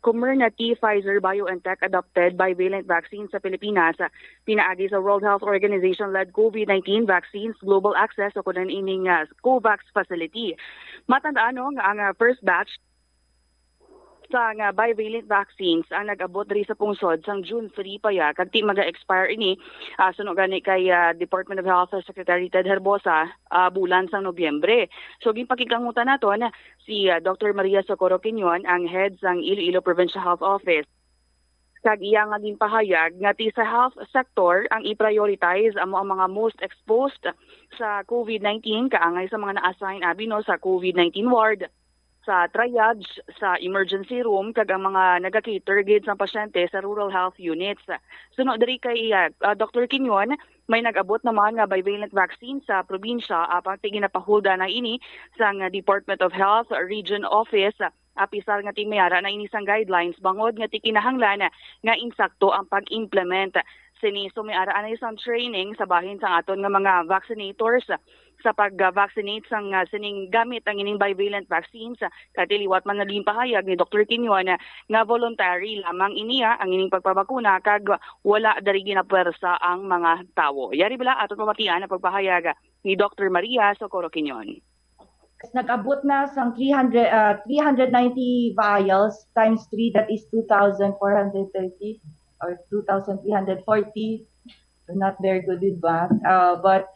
[SPEAKER 20] Comirnaty Pfizer-BioNTech adopted bivalent vaccine sa Pilipinas, pinaagi sa World Health Organization-led COVID-19 vaccines global access o kunan ining COVAX facility. Matandaan nga ang first batch sa bivalent vaccines ang nag-abot diri sa pungsod sang June 3 pa ya kag di maga-expire ini suno gani kay Department of Health Secretary Ted Herbosa bulan sang Nobyembre. So ginpakiglangutan naton si Dr. Maria Socorro Quinion ang head sang Iloilo Provincial Health Office. Kag iya nga ginpahayag nga ti sa health sector ang i-prioritize amo ang mga most exposed sa COVID-19 kaangay sa mga na-assign abi sa COVID-19 ward, sa triage, sa emergency room, kag ang mga nag-cater gid sa pasyente sa rural health units. Sunod diri kay Dr. Quinion, may nag-abot naman nga bivalent vaccine sa probinsya apang ginapahulda na ini sa Department of Health Region Office. Apisar nga timayara na ini sang guidelines bangod nga kinahanglan nga insakto ang pag-implement. Siniso may ara na isang training sa bahin sa aton nga mga vaccinators sa pag-vaccinate sang sining gamit ang ining bivalent vaccines. Katiliwat man naling pahayag ni Dr. Quinion nga voluntary lamang iniya ang ining pagpabakuna kag wala dari ginapwersa ang mga tawo. Yari bala aton pamatian ang pagpahayag ni Dr. Maria Socorro Quinion.
[SPEAKER 21] Nag-abot na sang 390 vials times 3, that is 2,430 or 2,340. Not very good with math, but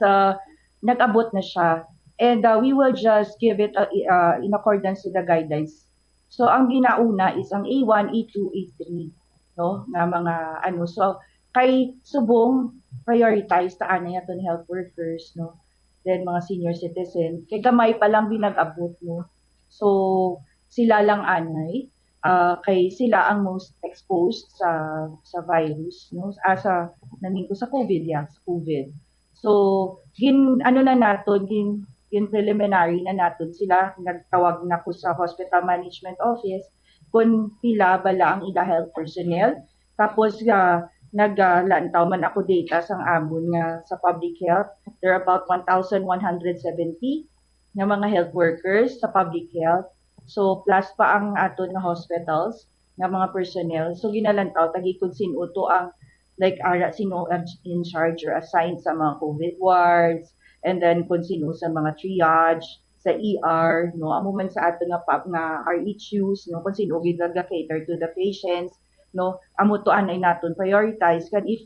[SPEAKER 21] nag-abot na siya. And we will just give it in accordance with the guidelines. So ang ginauna is ang A1, A2, A3, no, na mga ano. So kay subong prioritize ta anay aton health workers, no. Then mga senior citizen, kay gamay pa lang binag-abot, no. So sila lang anay, kay sila ang most exposed sa virus, no. Sa namin ko sa COVID, sa COVID. So ano na naton gin preliminary na naton sila, nagtawag na ko sa hospital management office kung pila bala ang ila health personnel. Tapos naglantaw man ako data sang amon nga sa public health. There are about 1,170 na mga health workers sa public health. So plus pa ang aton na hospitals nga mga personnel. So ginalantaw tagi kung sino to ang like sino in charge or assigned sa mga COVID wards, and then kung sino sa mga triage, sa ER, no, amo man sa ato nga RHUs, no, kung sino gid-cater to the patients, no, amo to anay naton prioritize kan if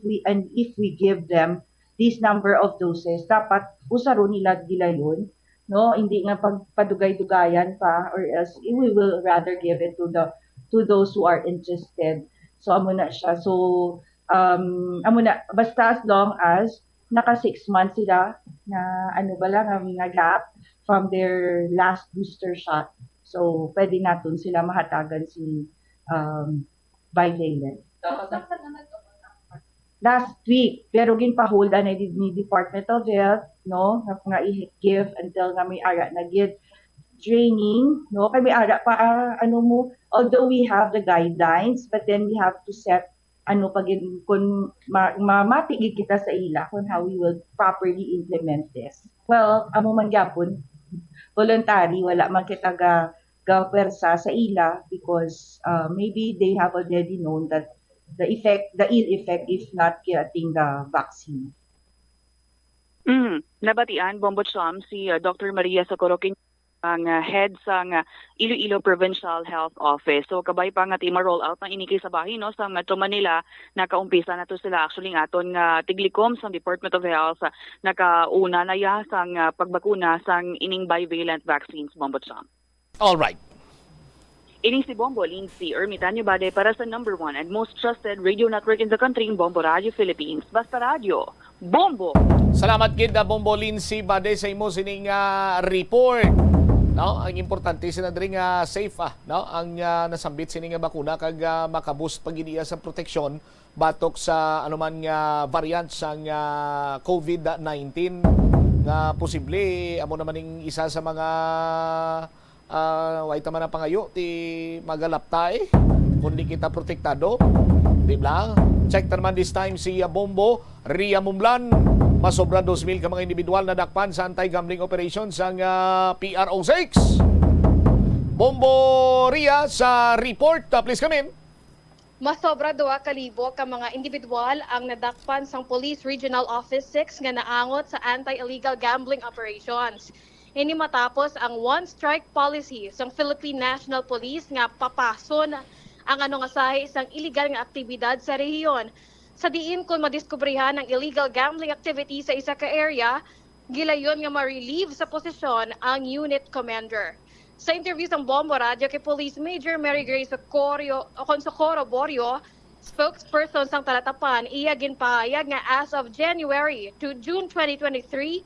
[SPEAKER 21] we give them this number of doses, dapat usaro nila gilayon, no, hindi nga pagpadugay-dugayan pa, or else we will rather give it to those who are interested. So amo na siya. So amo na basta as long as naka 6 months sila na ano ba lang nga gap from their last booster shot. So pwede naton sila mahatagan si bivalent. Last week, pero ginpahold na ni Department of Health, no, nga i-give until nga may ara na give training, no, kay may ara pa although we have the guidelines, but then we have to set kung matigid kita sa ila kung how we will properly implement this. Well, amo man gyapon voluntary, wala man kita ga-pwersa sa ila because maybe they have already known that the ill effect if not getting the vaccine.
[SPEAKER 20] Nabatian Bombo Cham si Dr. Maria Socorro Quinion ang head sa Iloilo Provincial Health Office. So kabay pa nga ma-roll out ng iniki sa bahin, no, sa Metro Manila, nakaumpisa na to sila actually nga aton nga tiglikom sa Department of Health, nakauna na ya sang pagbakuna sang ining bivalent vaccines, Bombo Cham.
[SPEAKER 2] All right.
[SPEAKER 20] Ini si Bombo Lindsay Ermitanyo Bade para sa number 1 and most trusted radio network in the country, Bombo Radio Philippines. Basta Radio, Bombo!
[SPEAKER 2] Salamat gid Bombo Lindsay Bade sa imo sining report. No, ang importante sila diri nga safe no, ang nasambit sini nga bakuna kag makaboost paginiya sa proteksyon batok sa anuman nga variant sang COVID-19 nga posible amo naman ning isa sa mga way taman na pangayo ti magalaptay kundi kita protektado, di ba? Check naman this time si Bombo Ria Mumlan. Masobra 2,000 ka mga individual na dakpan sa anti-gambling operations ang PRO6. Bombo Ria sa report. Please come in.
[SPEAKER 7] Masobra 2,000 ka mga individual ang nadakpan sang Police Regional Office 6 nga naangot sa anti-illegal gambling operations. Ini matapos ang one-strike policy sang Philippine National Police nga papason ang nga sahi isang illegal nga aktibidad sa rehiyon. Sa diin kung madiskubrihan ang illegal gambling activity sa isa ka area, gilayon nga ma-relieve sa posisyon ang unit commander. Sa interview sa Bombo Radio kay Police Major Mary Grace Consocoro Borio, spokesperson sang Talatapan, iya ginpahayag nga as of January to June 2023,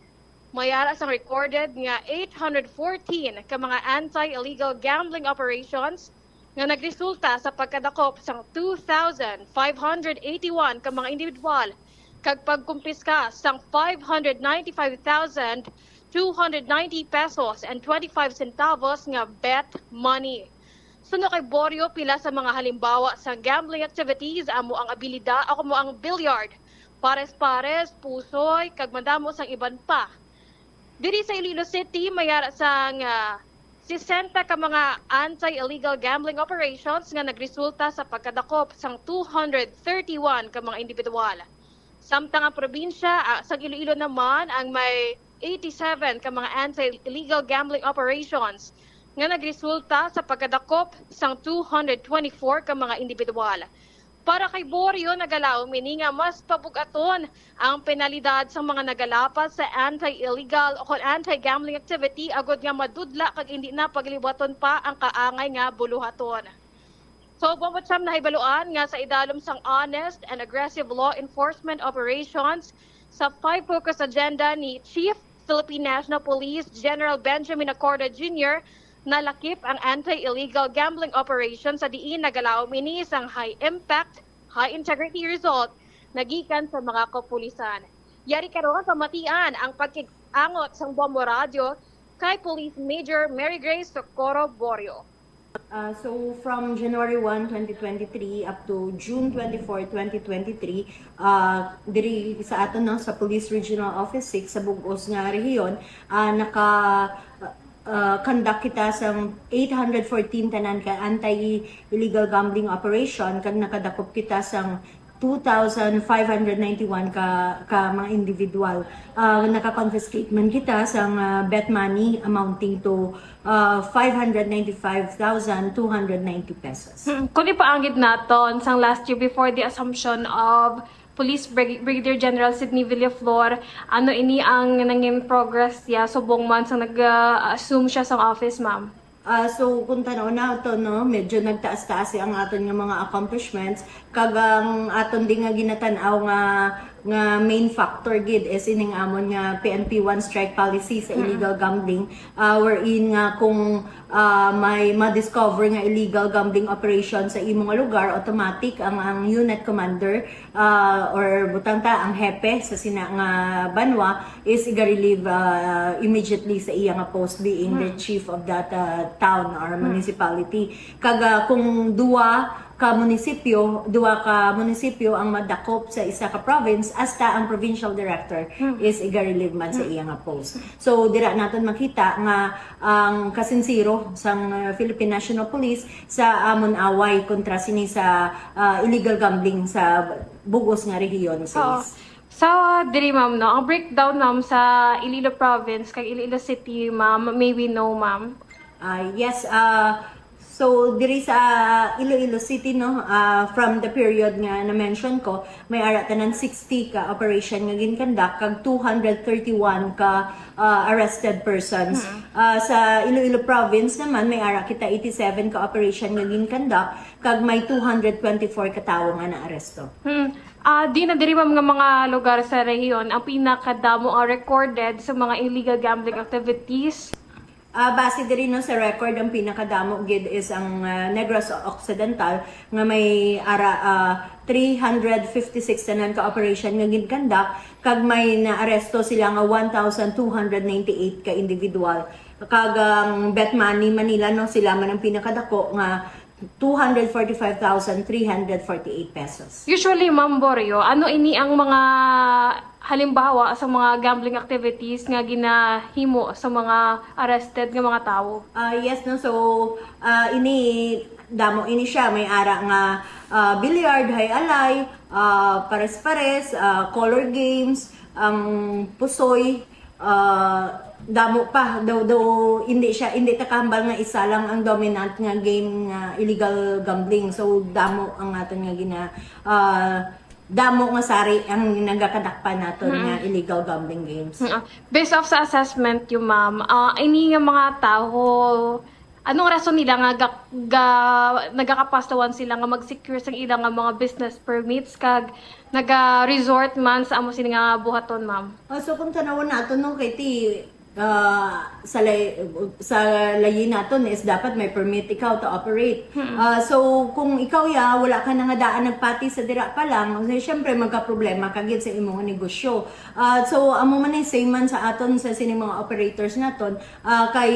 [SPEAKER 7] mayara sang recorded nga 814 ka mga anti-illegal gambling operations nga nagresulta sa pagkadakop sang 2,581 ka mga individual kag pagkumpiska sang 595,290 pesos and 25 centavos nga bet money. Suno kay Borio, pila sa mga halimbawa sa gambling activities amo ang abilidad o mo ang billiard, pares-pares, pusoy, kag madamo sang iban pa. Diri sa Iloilo City, mayara sang 60 ka mga anti-illegal gambling operations nga nagresulta sa pagkadakop sang 231 ka mga individual. Samtang ang probinsya sa Iloilo naman ang may 87 ka mga anti-illegal gambling operations nga nagresulta sa pagkadakop sang 224 ka mga individual. Para kay Borio, nagalaw mini nga mas pabugaton ang penalidad sa mga nagalapas sa anti-illegal o anti-gambling activity agod nga madudla kag hindi na paglibaton pa ang kaangay nga buluhaton. So, Bombotsam na hibaluan nga sa idalom sang honest and aggressive law enforcement operations sa 5-focus agenda ni Chief Philippine National Police General Benjamin Acorda Jr. na lakip ang anti-illegal gambling operation sa diin nagalaw mini sang high-impact, high-integrity result nagikan sa mga kapulisan. Yari karon pamatian ang pagkiangot sang Bombo Radio kay Police Major Mary Grace Socorro Borio.
[SPEAKER 22] So from January 1, 2023 up to June 24, 2023, diri sa aton sa Police Regional Office 6 sa Bugos nga rehiyon, conduct kita sa 814 tanan ka anti-illegal gambling operation kag nakadakop kita sa 2,591 ka mga individual. Naka-confiscate man kita sa bet money amounting to 595,290 pesos.
[SPEAKER 7] Kung ipaanggit naton sang last year before the assumption of Police Brigadier General Sidney Villaflor, ano ini ang nanging progress ya subong man sang nag-assume siya sa office, ma'am?
[SPEAKER 22] So kung tanaw na ito, no, medyo nagtaas-taas ang aton nga mga accomplishments. Kagang aton din nga ginatanaw nga main factor gid is ining amon nga PNP one strike policy sa illegal gambling, wherein nga kung may ma-discover nga illegal gambling operation sa imong lugar, automatic ang unit commander or butanta ang hepe sa sina nga banwa is iga-relieve immediately sa iya nga post being the chief of that town or municipality. Kaga kung duwa ka munisipyo ang madakop sa isa ka province, hasta ang provincial director is iga-relieve man sa iya nga post. So dira naton makita nga ang kasinsiro sang Philippine National Police sa amon away kontra sini sa illegal gambling sa Bugos nga rehiyon sa
[SPEAKER 7] So, diri ma'am, no, ang breakdown ma'am sa Iloilo Province kag Iloilo City, ma'am, may we know, ma'am?
[SPEAKER 22] Yes, so diri sa Iloilo City, no, from the period nga na-mention ko, may ara tanan 60 ka operation nga ginkandak kag 231 ka arrested persons. Sa Iloilo Province naman may ara kita 87 ka operation nga ginkandak kag may 224 ka tawo nga naaresto.
[SPEAKER 7] Di na diri ma'am nga mga lugar sa rehiyon ang pinakadamo recorded sa mga illegal gambling activities.
[SPEAKER 22] Base diri no sa record ang pinakadamo gid is ang Negros Occidental nga may ara 356 tanan ka operation nga ginkandak kag may naaresto sila nga 1,298 ka individual. Kag ang Bet Money Manila no sila man ang pinakadako nga 245,348 pesos.
[SPEAKER 7] Usually, Ma'am Borio, ano ini ang mga halimbawa sa mga gambling activities nga ginahimo sa mga arrested nga mga tao?
[SPEAKER 22] Yes, no. So, ini siya. May ara nga billiard, hay alay, pares-pares, color games, pusoy, damo pa daw hindi takambal nga isa lang ang dominant nga game nga illegal gambling, so damo ang aton nga damo nga sari ang nagakadakpan naton nga illegal gambling games.
[SPEAKER 7] Based off sa assessment yung ma'am, ini nga mga tao, anong rason nila nga nagakapastawan sila nga mag-secure sa ilang nga mga business permits kag naga-resort man sa amo sila nga buhaton, ma'am?
[SPEAKER 22] So kung tanawon naton no kay sa layin naton is dapat may permit ikaw to operate. So kung ikaw wala ka na nga daan nagpati sa dira pa lang, syempre magka-problema kagid sa imong negosyo. So amo man same man sa aton sa sining mga operators naton, kay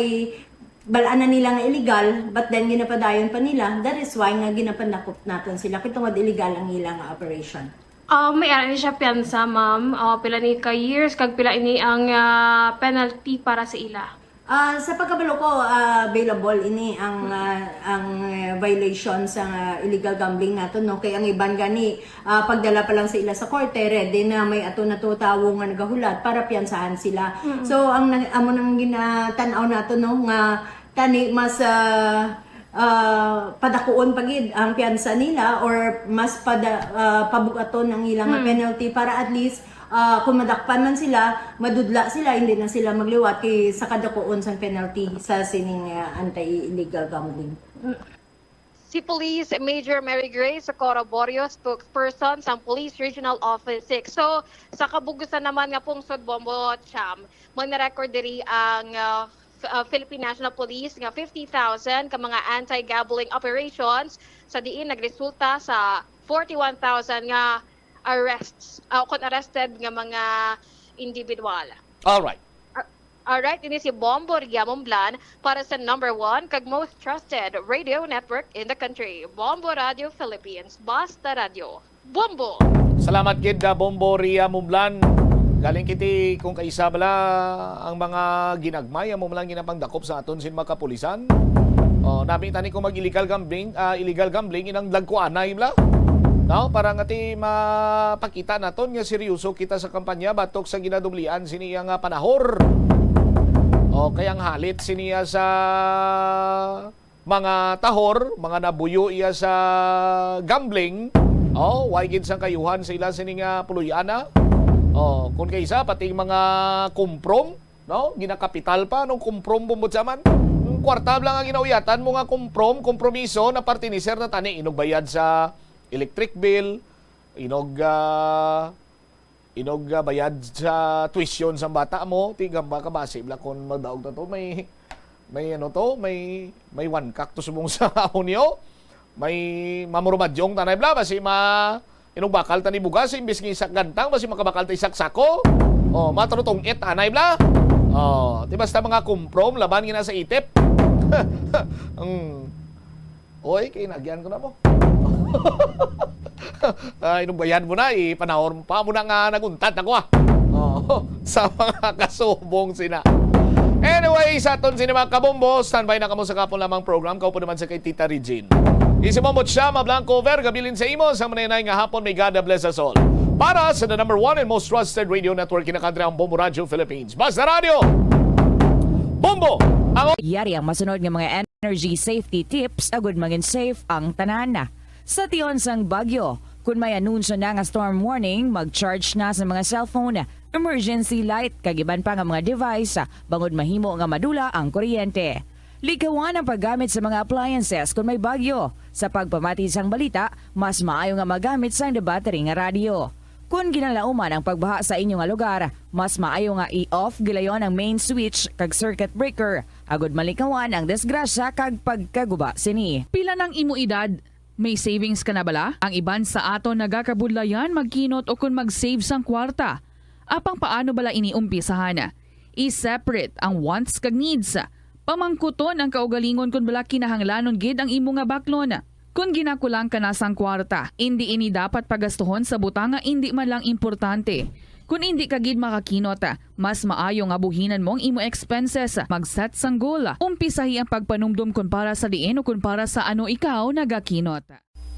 [SPEAKER 22] balaan na nila nga illegal but then ginapadayon pa nila, that is why nga ginapandakop naton sila kay tungod illegal ang ilang operation.
[SPEAKER 7] May ara ni siya piyansa, ma'am. Pila ni ka years kag pila ini ang penalty para sa ila?
[SPEAKER 22] Sa pagkabalo ko, available ini ang violation sa illegal gambling nato no, kay ang iban gani pagdala pa lang sa ila sa korte ready na may ato na to tawo nga nagahulat para piyansahan sila. So ang amo nang ginatan-aw nato no nga tani mas padakuon pagid ang piyansa nila or mas pabugaton ang ilang penalty para at least kung madakpan man sila, madudla sila, hindi na sila magliwat kay sa kadakuon sang penalty sa sining anti-illegal gambling.
[SPEAKER 7] Si Police Major Mary Grace Socorro Borio, spokesperson sa Police Regional Office 6. So, sa kabugusan naman nga pong Bombo Cham, mag-record diri ang Philippine National Police nga 50,000 ka mga anti-gambling operations sa diin nagresulta sa 41,000 nga arrests kung arrested nga mga individual.
[SPEAKER 2] Alright.
[SPEAKER 7] Alright, ini si Bombo Momblan para sa number 1 kag most trusted radio network in the country, Bombo Radio Philippines. Basta Radio. Bombo!
[SPEAKER 2] Salamat kid Bombo Ria Mumblan. Galing kiti kung kaisa bala ang mga ginagmay mo lang ginapangdakop sa aton sin mga kapulisan. Nabi tani ko mag-illegal gambling inang dagkuanay bla. No, para ngati mapakita naton nga seryoso kita sa kampanya batok sa ginadublian siniya nga panahor. Kayang halit siniya sa mga tahor, mga nabuyo iya sa gambling. Why gid sang kayuhan sa ila sini nga puluyana. Kung kaysa pati mga kumprom, no? Ginakapital pa nung kumprom bumbot zaman. Kwarta lang ang ginauyatan mo nga kompromiso na partiniser na tani inog bayad sa electric bill, inog bayad sa tuition sa bata mo, tigam ba ka base bla kon magdaog na to may one kak to subong sa hunyo. May mamurumadyong tanay bla basi inog bakal tani bugas imbis ng isak gantang basi makabakal ta isak sako. Matrutong anay bla. Di basta mga kumprom laban gina sa itip. Oy, kay nagyan ko na mo. Inog bayad mo na panahor mo pa mo na nga naguntat ako sa mga kasubong sina. Anyway, sa aton sini mga kabombo, standby na kamo sa kapon lamang program. Kaupo naman sa kay Tita Regine. Isimomot siya, mablanco over, gabilin sa imo, sa mananay nga hapon, may God bless us all. Para sa the number 1 and most trusted radio network in the country, ang Bombo Radio Philippines. Basta Radio! Bombo!
[SPEAKER 10] Yari ang masunod ng mga energy safety tips, agud maging safe ang tanan. Sa tion sang bagyo, kung may anunsyo na nga storm warning, mag-charge na sa mga cellphone, emergency light, kagiban pa nga mga device, bangod mahimo nga madula ang kuryente. Likawan ang paggamit sa mga appliances kung may bagyo. Sa pagpamati sang balita, mas maayo nga magamit sang battery nga radio. Kung ginalauman ang pagbaha sa inyong nga lugar, mas maayo nga i-off gilayon ang main switch kag circuit breaker agud malikawan ang disgrasya kag pagkaguba sini.
[SPEAKER 8] Pila ng imo edad? May savings ka na bala? Ang iban sa ato nagakabudlayan magkinot o kung mag-save sang kwarta. Apang paano bala iniumpisahan? I-separate ang wants kag needs. Pamangkuton ang kaugalingon kung bala kinahanglanon gid ang imo nga baklon. Kung ginakulang ka na sang kwarta, hindi ini dapat pagastuhon sa butanga hindi man lang importante. Kung hindi ka gid makakinot, mas maayo nga buhinan mo ang imo expenses. Mag-set sang goal. Umpisahi ang pagpanumdum kung para sa diin o kung para sa ano ikaw nagakinot.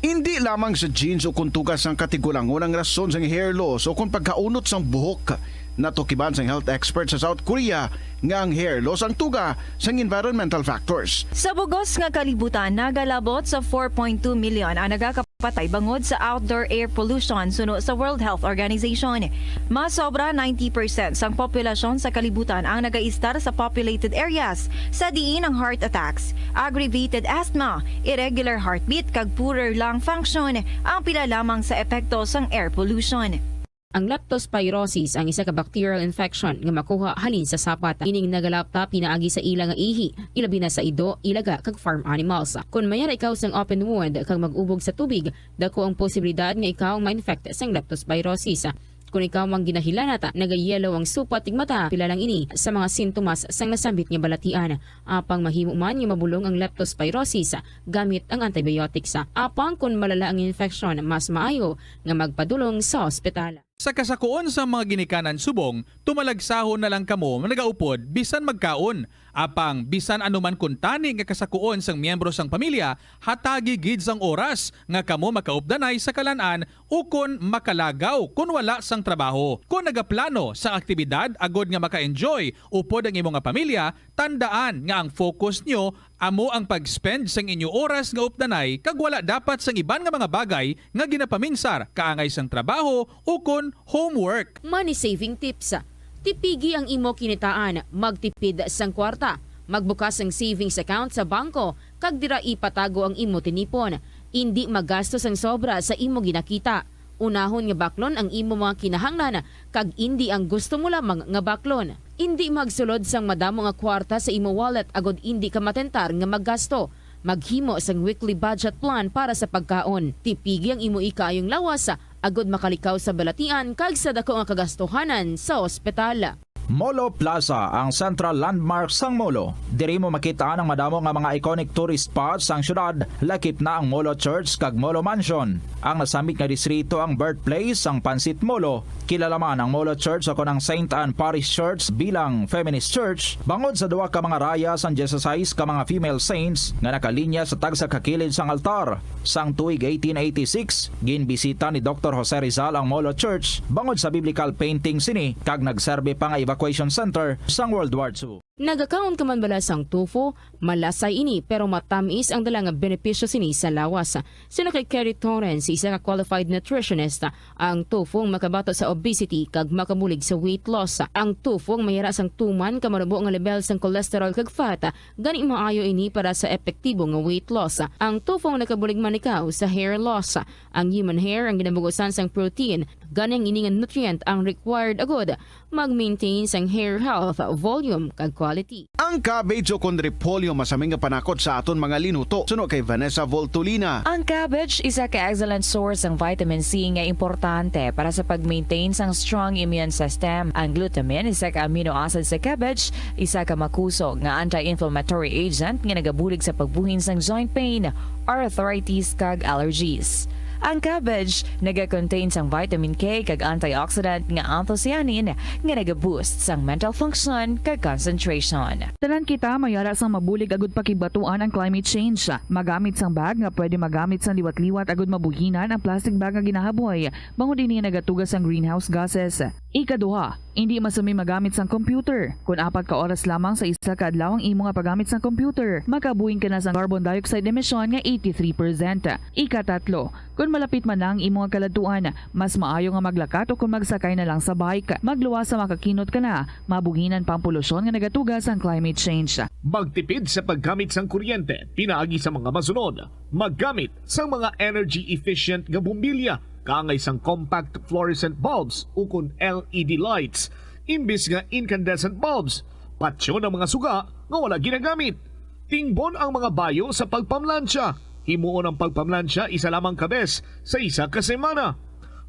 [SPEAKER 5] Hindi lamang sa jeans o kung tugas ang katigulangon ang rason sang hair loss o kung pagkaunot sang buhok. Natukiban sang health expert sa South Korea nga ang hair loss ang tuga sang environmental factors.
[SPEAKER 14] Sa bugos nga kalibutan, nagalabot sa 4.2 million ang nagakapatay bangod sa outdoor air pollution suno sa World Health Organization. Mas sobra 90% sang populasyon sa kalibutan ang nagaistar sa populated areas, sa diin ang heart attacks, aggravated asthma, irregular heartbeat kag poorer lung function ang pila lamang sa epekto sang air pollution.
[SPEAKER 15] Ang leptospirosis ang isa ka bacterial infection nga makuha halin sa sapat. Ining nagalapta pinaagi sa ila nga ihi, ilabi na sa ido, ilaga kag farm animals. Kung mayara ikaw sang open wound kag mag-ubog sa tubig, dako ang posibilidad nga ikaw ma-infect sang leptospirosis. Kung ikaw mang ginahilanata, nagayelo ang supat tig mata, pila lang ini sa mga sintomas sang nasambit nga balatian. Apang mahimo man nga mabulong ang leptospirosis gamit ang antibiotics. Apang kung malala ang infection, mas maayo nga magpadulong sa ospital.
[SPEAKER 13] Sa kasakuon sa mga ginikanan subong, tumalagsahon na lang kamo nagaupod bisan magkaon. Apang bisan anuman kun tani nga kasakuon sang miyembro sang pamilya, hatagi gid sang oras nga kamo makaupdanay sa kalan-an o kun makalagaw kun wala sang trabaho. Kung nagaplano sa aktibidad agod nga maka-enjoy upod ang imong nga pamilya, tandaan nga ang focus nyo amo ang pag-spend sang inyo oras nga updanay kag wala dapat sang iban nga mga bagay nga ginapaminsar kaangay sang trabaho o kun homework.
[SPEAKER 15] Money saving tips. Tipigi ang imo kinitaan, magtipid sang kwarta, magbukas ang savings account sa bangko, kag dira ipatago ang imo tinipon. Hindi magastos ang sobra sa imo ginakita. Unahon nga baklon ang imo mga kinahanglan, kag hindi ang gusto mo lamang nga baklon. Hindi magsulod sang madamo nga kwarta sa imo wallet agod hindi ka matentar nga maggasto. Maghimo sang weekly budget plan para sa pagkaon. Tipigi ang imo ikayong lawas agod makalikaw sa balatian kag sa dako nga kagastuhanan sa ospital.
[SPEAKER 16] Molo Plaza ang central landmark sang Molo. Diri mo makita ang madamo nga mga iconic tourist spots sang syudad. Lakip na ang Molo Church kag Molo Mansion. Ang nasamit nga distrito ang birthplace sang Pansit Molo. Kilala man ang Molo Church o ang St. Anne Parish Church bilang feminist church. Bangod sa duwa ka mga raya sang 16 ka mga female saints nga nakalinya sa tagsa kakilid sang altar. Sang tuig 1886, ginbisita ni Dr. Jose Rizal ang Molo Church bangod sa biblical painting sini kag nagserbe pa nga evacuation center sang World War II.
[SPEAKER 15] Nagakaon ka man bala sang tofu, malasay ini pero matamis ang dala nga benepisyo sini sa lawas. Sino kay Kerry Torrens, isa ka qualified nutritionist, ang tofu ang makabato sa obesity kag makabulig sa weight loss. Ang tofu ang mayara sang tuman ka marubo nga level sang cholesterol kag fat, gani maayo ini para sa epektibo nga weight loss. Ang tofu ang nakabulig man ikaw sa hair loss. Ang human hair ang ginabugusan sang protein, gani ang ini nga nutrient ang required agod mag-maintain sang hair health, volume kag quality.
[SPEAKER 5] Ang cabbage o kon repolyo masaming nga panakot sa aton mga linuto. Suno kay Vanessa Voltolina.
[SPEAKER 10] Ang cabbage isa ka excellent source ng vitamin C nga importante para sa pag-maintain sang strong immune system. Ang glutamine isa ka amino acid sa cabbage, isa ka makusog nga anti-inflammatory agent nga nagabulig sa pagbuhin sang joint pain, arthritis kag allergies. Ang cabbage naga-contain sang vitamin K kag antioxidant nga anthocyanin nga naga-boost sang mental function kag concentration.
[SPEAKER 8] Tanan kita mayara sang mabulig agud pakibatuan ang climate change. Magamit sang bag nga pwede magamit sang liwat-liwat agud mabuhinan ang plastic bag nga ginahaboy. Bangod dinhi nagatugas sang greenhouse gases. Ikaduha, hindi masumi magamit sang computer. Kung 4 ka oras lamang sa isa ka adlaw ang imo nga paggamit sang computer, makabuhing ka na sang carbon dioxide emission nga 83%. Ikatatlo, kung malapit man lang imo nga kaladuan, mas maayo nga maglakat o kung magsakay na lang sa bike. Magluwas sa makakinot ka na, mabuhinan pang polusyon nga nagatugas ang climate change.
[SPEAKER 2] Magtipid sa paggamit sang kuryente, pinaagi sa mga masunod. Maggamit sa mga energy efficient nga bumbilya kaangay sang compact fluorescent bulbs ukon LED lights imbis nga incandescent bulbs. Patsyo ng mga suga nga wala ginagamit. Tingbon ang mga bayo sa pagpamlansya. Himuon ang pagpamlansya isa lamang kabes sa isa ka semana.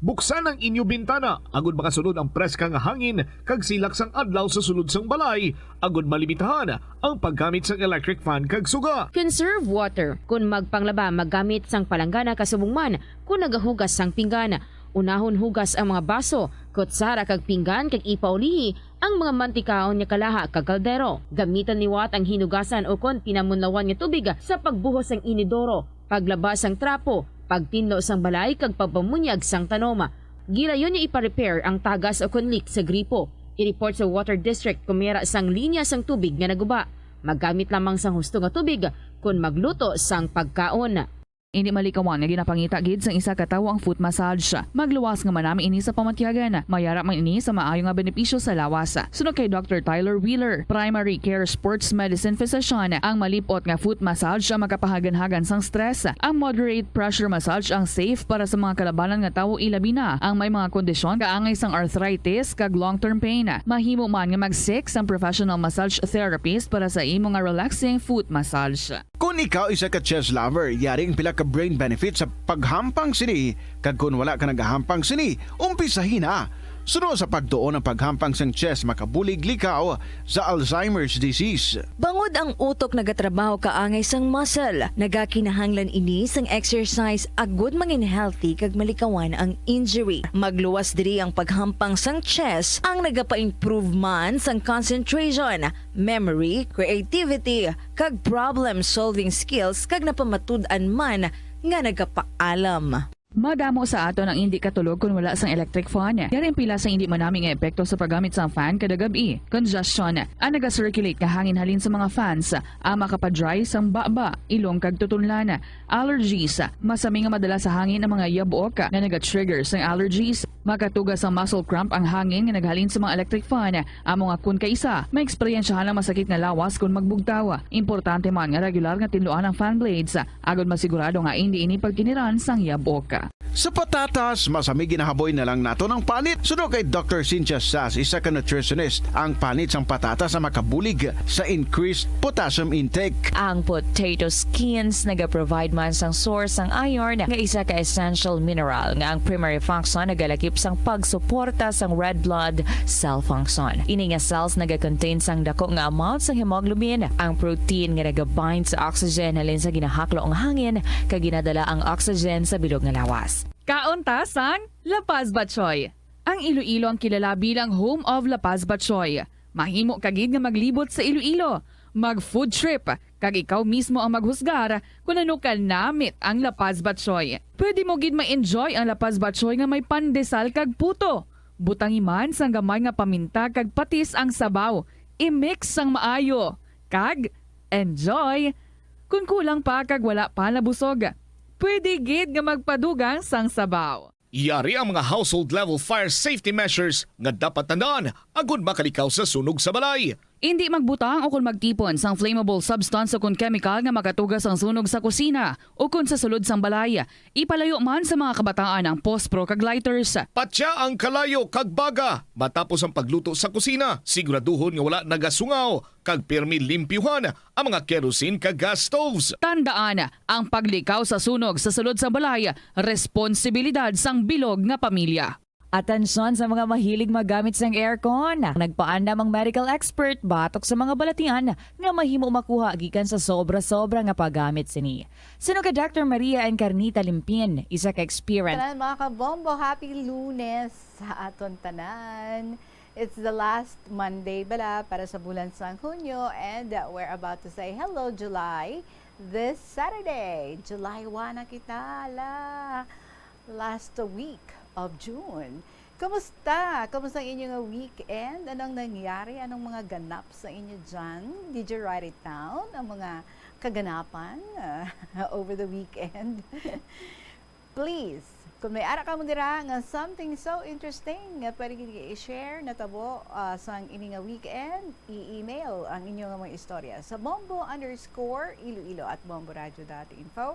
[SPEAKER 2] Buksan ang inyo bintana agud makasulod ang preska nga hangin kag silak sang adlaw sa sulod sang balay agud malimitahan ang paggamit sang electric fan kag suga.
[SPEAKER 15] Conserve water. Kung magpanglaba, maggamit sang palanggana kasubong man kung nagahugas sang pinggan. Unahon hugas ang mga baso, kutsara kag pinggan kag ipaulihi ang mga mantikaon nga kalaha kag kaldero. Gamitan niwat ang hinugasan o kon pinamunlawan nga tubig sa pagbuhos sang inidoro, paglabas sang trapo, pagtinlo sang balay kag pagpamunyag sang tanoma. Gilayon niya ipa-repair ang tagas o kon leak sa gripo. I-report sa water district kung mayroon sang linya sang tubig nga naguba. Maggamit lamang sang husto nga tubig kung magluto sang pagkaon.
[SPEAKER 8] Hindi malikawan nga ginapangita gid sang isa ka tawo ang foot massage. Magluwas nga manami ini sa pamatyagan. Mayara man ini sa maayo nga benepisyo sa lawas. Sunod kay Dr. Tyler Wheeler, primary care sports medicine physician, ang malipot nga foot massage ang makapahagan-hagan sang stress. Ang moderate pressure massage ang safe para sa mga kalabanan nga tawo ilabi na ang may mga kondisyon kaangay sang arthritis kag long-term pain. Mahimo man nga mag-seek sang professional massage therapist para sa imo nga relaxing foot massage.
[SPEAKER 5] Kung ikaw isa ka chess lover, yaring pila ka brain benefit sa paghampang sini, kag kung wala ka nagahampang sini, umpisahin na. Sunod sa pagtuon ng paghampang sang chess makabulig likaw sa Alzheimer's disease.
[SPEAKER 14] Bangod ang utok nagatrabaho kaangay sang muscle, nagakinahanglan ini sang exercise agud mangin healthy kag malikawan ang injury. Magluwas diri ang paghampang sang chess ang nagapa-improve man sang concentration, memory, creativity, kag problem-solving skills kag napamatud-an man nga nagapaalam.
[SPEAKER 8] Madamo sa ato ang hindi katulog kung wala sang electric fan. Yaring pila sa hindi manaming epekto sa paggamit sang fan kada gabi. Congestion, ang naga-circulate ka hangin halin sa mga fans, ang makapadry sang baba, ilong kag tutunlan. Allergies, masami nga madala sa hangin ang mga yabuok na naga-trigger sang allergies. Makatugas ang muscle cramp ang hangin nga naghalin sa mga electric fan. Ang mga kun kaisa, may eksperyensyahan ang masakit nga lawas kung magbugtaw. Importante man nga regular nga tinluan ang fan blades, agad masigurado nga hindi ini pagkiniran sang yabuok.
[SPEAKER 5] Sa patatas, masami ginahaboy na lang nato ng panit. Sunod kay Dr. Cynthia Sass, isa ka nutritionist, ang panit sang patatas sa makabulig sa increased potassium intake.
[SPEAKER 10] Ang potato skins nagaprovide man sang source sang iron nga isa ka essential mineral nga ang primary function nagalakip sang pagsuporta sang red blood cell function. Ini nga cells nagakontain sang dako nga amount sang hemoglobin, ang protein nga nagabind sa oxygen halin sa ginahaklo ang hangin kag ginadala ang oxygen sa bilog nga lawas.
[SPEAKER 8] Kaunta sang La Paz Batchoy. Ang Iloilo ang kilala bilang home of La Paz Batchoy. Mahimo kagid nga maglibot sa Iloilo, mag-food trip, kag ikaw mismo ang maghusgar kung ano ka namit ang La Paz Batchoy. Pwede mo gid ma-enjoy ang La Paz Batchoy nga may pandesal kag puto. Butangi man sang gamay nga paminta kag patis ang sabaw. I-mix sang maayo. Kag enjoy. Kung kulang pa kag wala pa nabusog, pwede gid nga magpadugang sang sabaw.
[SPEAKER 2] Yari ang mga household level fire safety measures nga dapat tandaan agud makalikaw sa sunog sa balay.
[SPEAKER 8] Hindi magbutang o kung magtipon sang flammable substance o kung chemical nga makatugas ang sunog sa kusina o kung sa sulod sang balay. Ipalayo man sa mga kabataan ang pospro kag lighters.
[SPEAKER 2] Patya ang kalayo kag baga matapos ang pagluto sa kusina. Siguraduhon nga wala nagasungaw kag pirmi limpyuhan ang mga kerosene kag gas stoves.
[SPEAKER 8] Tandaan, ang paglikaw sa sunog sa sulod sa balay, responsibilidad sang bilog nga pamilya.
[SPEAKER 10] Atensyon sa mga mahilig magamit sang aircon. Nagpaandam ang medical expert batok sa mga balatian nga mahimo makuha gikan sa sobra-sobra nga paggamit sini. Sino ka Dr. Maria Encarnita Limpin, isa ka experience.
[SPEAKER 3] Tanan mga kabombo, happy Lunes sa aton tanan. It's the last Monday bala para sa bulan sang Hunyo and we're about to say hello July this Saturday. July 1 na kita, last week of June. Kumusta? Kumusta ang inyong weekend? Anong nangyari? Anong mga ganap sa inyo dyan? Did you write it down? Ang mga kaganapan over the weekend? Please, kung may ara ka mo dira nga something so interesting nga pwede i-share na tabo sa inyong weekend, i-email ang inyong mga istorya sa bombo_iloilo@bomboradio.info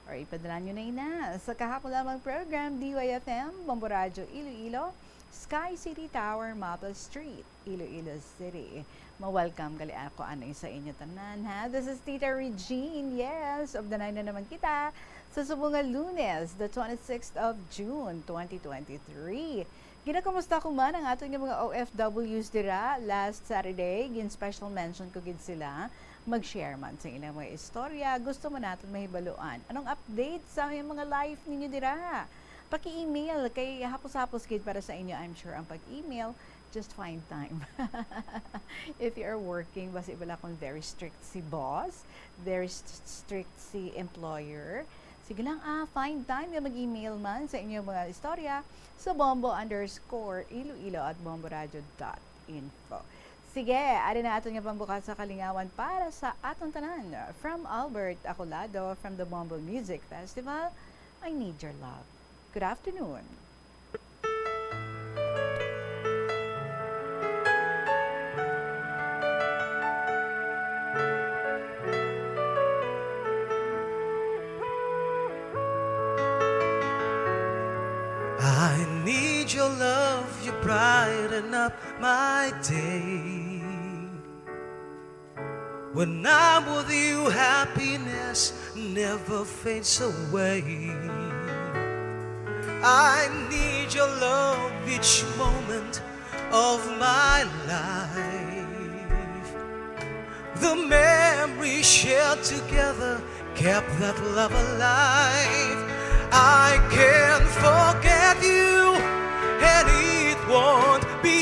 [SPEAKER 3] or ipadala nyo na sa kahapon lamang program DYFM, Bombo Radyo Iloilo, Sky City Tower, Maple Street, Iloilo City. Ma-welcome gali ako anay sa inyo tanan ha. This is Tita Regine, yes, of the 9 na naman kita sa subungan Lunes, the 26th of June, 2023. Ginakamusta ko man ang ating mga OFWs dira last Saturday, gin special mention ko gid sila mag-share man sa ilang mga istorya, gusto mo natin mahibaluan. Anong update sa mga life ninyo dira? Paki-email kay hapos-hapos gid para sa inyo. I'm sure ang pag-email, just find time. If you're working, basi wala kung very strict si boss, very strict si employer, sige lang, find time yung mag-email man sa inyong mga istorya sa bombo_iloilo at bomboradio.info. Sige, ari na ato nga pambukas sa kalingawan para sa atong tanan. From Albert Acolado, from the Bombo Music Festival, I Need Your Love. Good afternoon.
[SPEAKER 4] I need your love, you brighten up my day. When I'm with you, happiness never fades away. I need your love each moment of my life. The memories shared together kept that love alive. I can't forget you, and it won't be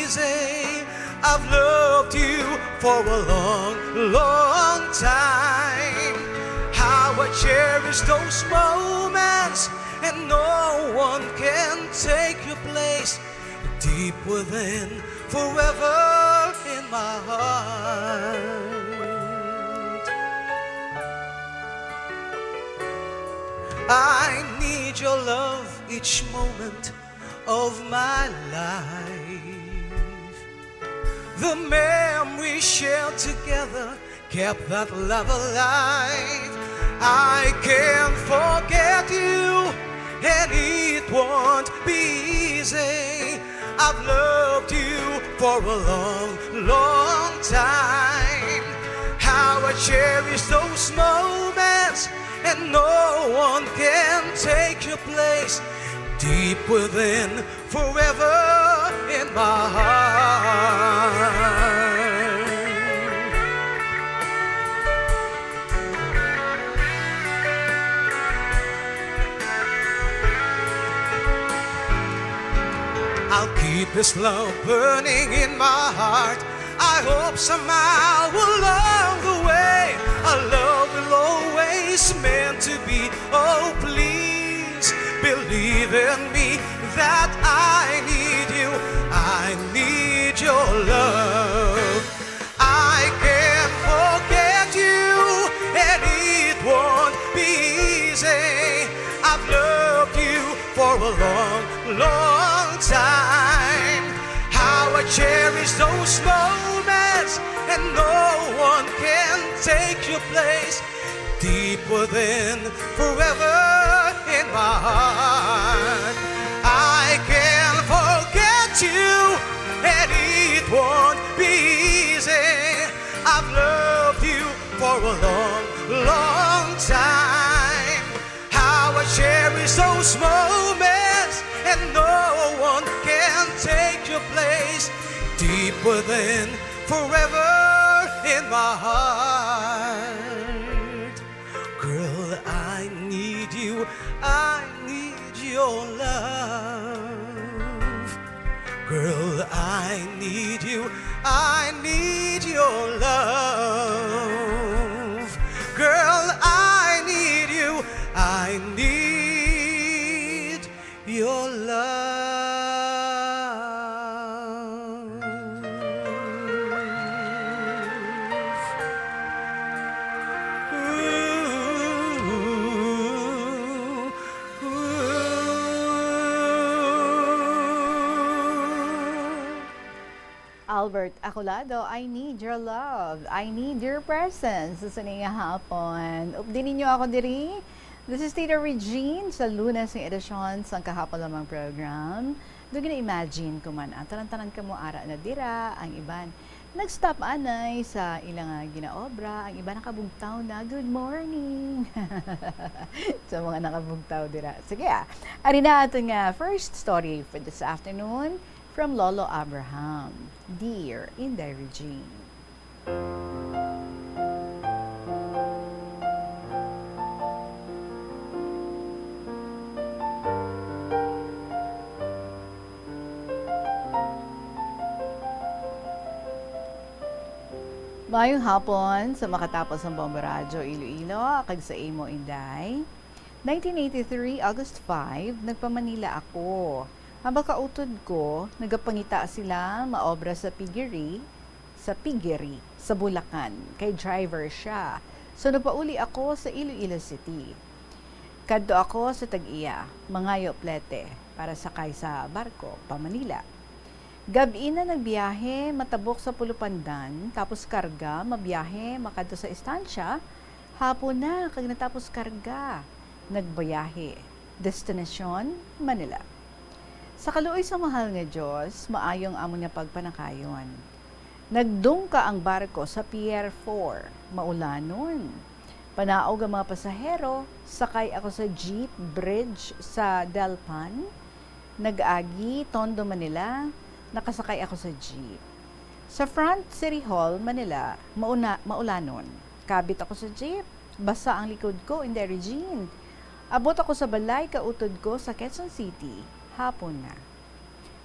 [SPEAKER 4] easy. I've loved you for a long, long time. How I cherish those moments, and no one can take your place. Deep within, forever in my heart. I need your love each moment of my life. The memories shared together kept that love alive. I can't forget you, and it won't be easy. I've loved you for a long, long time. How I cherish those moments, and no one can take your place. Deep within, forever in my heart. I'll keep this love burning in my heart. I hope somehow along the way our love will always meant to be. Oh, please believe in me that I need you. I need your love. I can't forget you, and it won't be easy. I've loved you for a long, long time. How I cherish those moments, and no one can take your place. Deep within, forever in my heart. I can't forget you, and it won't be easy. I've loved you for a long, long time. How I cherish those moments, and no one can take your place. Deep within, forever in my heart. Girl, I need you, I need your love. Girl, I need you, I need your love. Girl, I need you, I need your love.
[SPEAKER 3] Albert Acolado, I need your love. I need your presence. Sa nga hapon. Updinin niyo ako diri This is Tita Regine sa Lunes ng edisyon sa kahapon lamang program. Doon imagine ko man, tanan-tanan ka mo ara na dira, ang iban nag-stop anay sa ilang ginaobra, ang iba nakabugtaw na good morning sa mga nakabugtaw dira. Sige ari na ato nga first story for this afternoon from Lolo Abraham. Dear Inday Regine. Mayong hapon sa makatapos ng Bomba Radyo Iloilo, kag sa imo Inday. 1983, August 5, nagpamanila ako. Habang kautod ko, nagapangita sila maobra sa Piggery, sa Bulacan. Kay driver siya. So napauli ako sa Iloilo City. Kadto ako sa Tag-iya, Mangayo Plete, para sakay sa barko, pa Manila. Gabi na nagbiyahe, matabok sa Pulupandan, tapos karga, mabiyahe, makadto sa istansya, hapon na, kag natapos karga, nagbayahe, destinasyon, Manila. Sa kaluoy sa mahal nga Diyos, maayong amo niya pagpanakayon. Nagdungka ang barko sa Pier 4, maulanon. Panaog ang mga pasahero, sakay ako sa jeep bridge sa Delpan, nag-agi, Tondo, Manila, nakasakay ako sa jeep. Sa front City Hall, Manila, maulanon. Kabit ako sa jeep. Basa ang likod ko, Inday Regine. Abot ako sa balay, kautod ko sa Quezon City. Hapon na.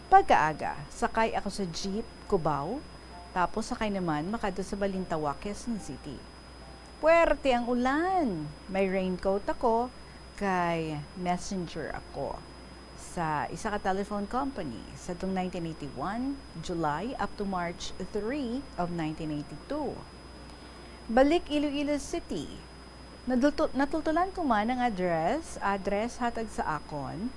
[SPEAKER 3] Pagkaaga, sakay ako sa jeep, Cubao. Tapos sakay naman, makadto sa Balintawa, Quezon City. Puwerte ang ulan. May raincoat ako, kay messenger ako sa isa ka telephone company sa itong 1981, July up to March 3 of 1982. Balik Iloilo City. Natultulan ko man ang address hatag sa akon.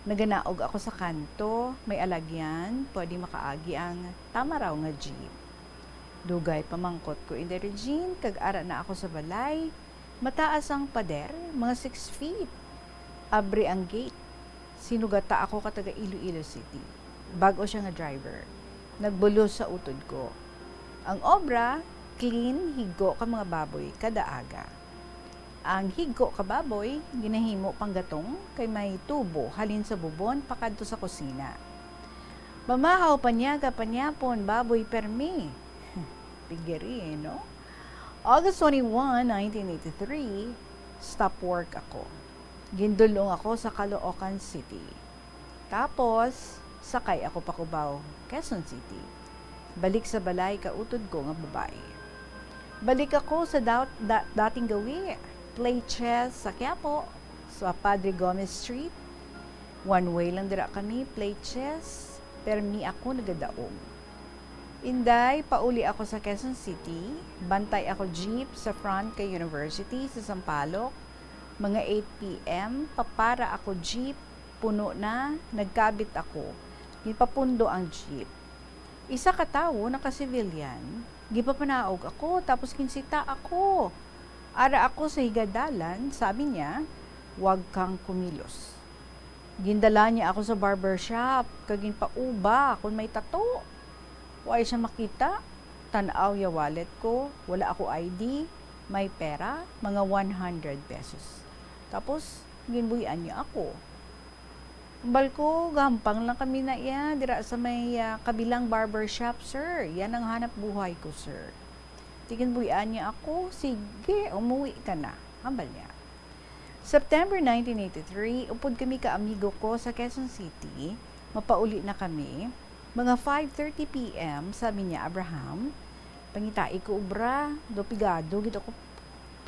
[SPEAKER 3] Naganaog ako sa kanto, may alagyan, pwede makaagi ang tama raw nga jeep. Dugay pamangkot ko in the Regine, kag-ara na ako sa balay. Mataas ang pader, mga 6 feet. Abri ang gate. Sinugata ako kataga Iloilo City. Bago siya nga driver. Nagbulos sa utod ko. Ang obra, clean, higo ka mga baboy kada aga. Ang higo ka baboy, ginahimo panggatong kay may tubo halin sa bubon pakadto sa kusina. Mamahaw panyaga panyapon baboy permi. Pigeri, no? August 21, 1983, stop work ako. Gindulong ako sa Caloocan City. Tapos, sakay ako pa Cubao, Quezon City. Balik sa balay, kautod ko nga babae. Balik ako sa dating gawi. Play chess sa Quiapo, sa Padre Gomez Street. One way lang dira kami, play chess. Permi ako nagadaog. Inday, pauli ako sa Quezon City. Bantay ako jeep sa front kay University sa Sampaloc. Mga 8 p.m., papara ako jeep, puno na, nagkabit ako. Gipapundo ang jeep. Isa ka tao, naka-civilian, gipapanaog ako, tapos kinsita ako. Ara ako sa higadalan, sabi niya, huwag kang kumilos. Gindala niya ako sa barbershop, kagin pauba kung may tato. Huwag siya makita, tanaw ya wallet ko, wala ako ID, may pera, mga 100 pesos. Tapos, ginbuyan niya ako. Balko, gampang lang kami na yan. Dira sa may kabilang barbershop, sir. Yan ang hanap buhay ko, sir. Ginbuyan niya ako. Sige, umuwi ka na. Hambal niya. September 1983, upod kami ka-amigo ko sa Quezon City. Mapauli na kami. Mga 5:30 p.m., sabi niya, Abraham, pangitai ko ubra, dopigado, gito ko,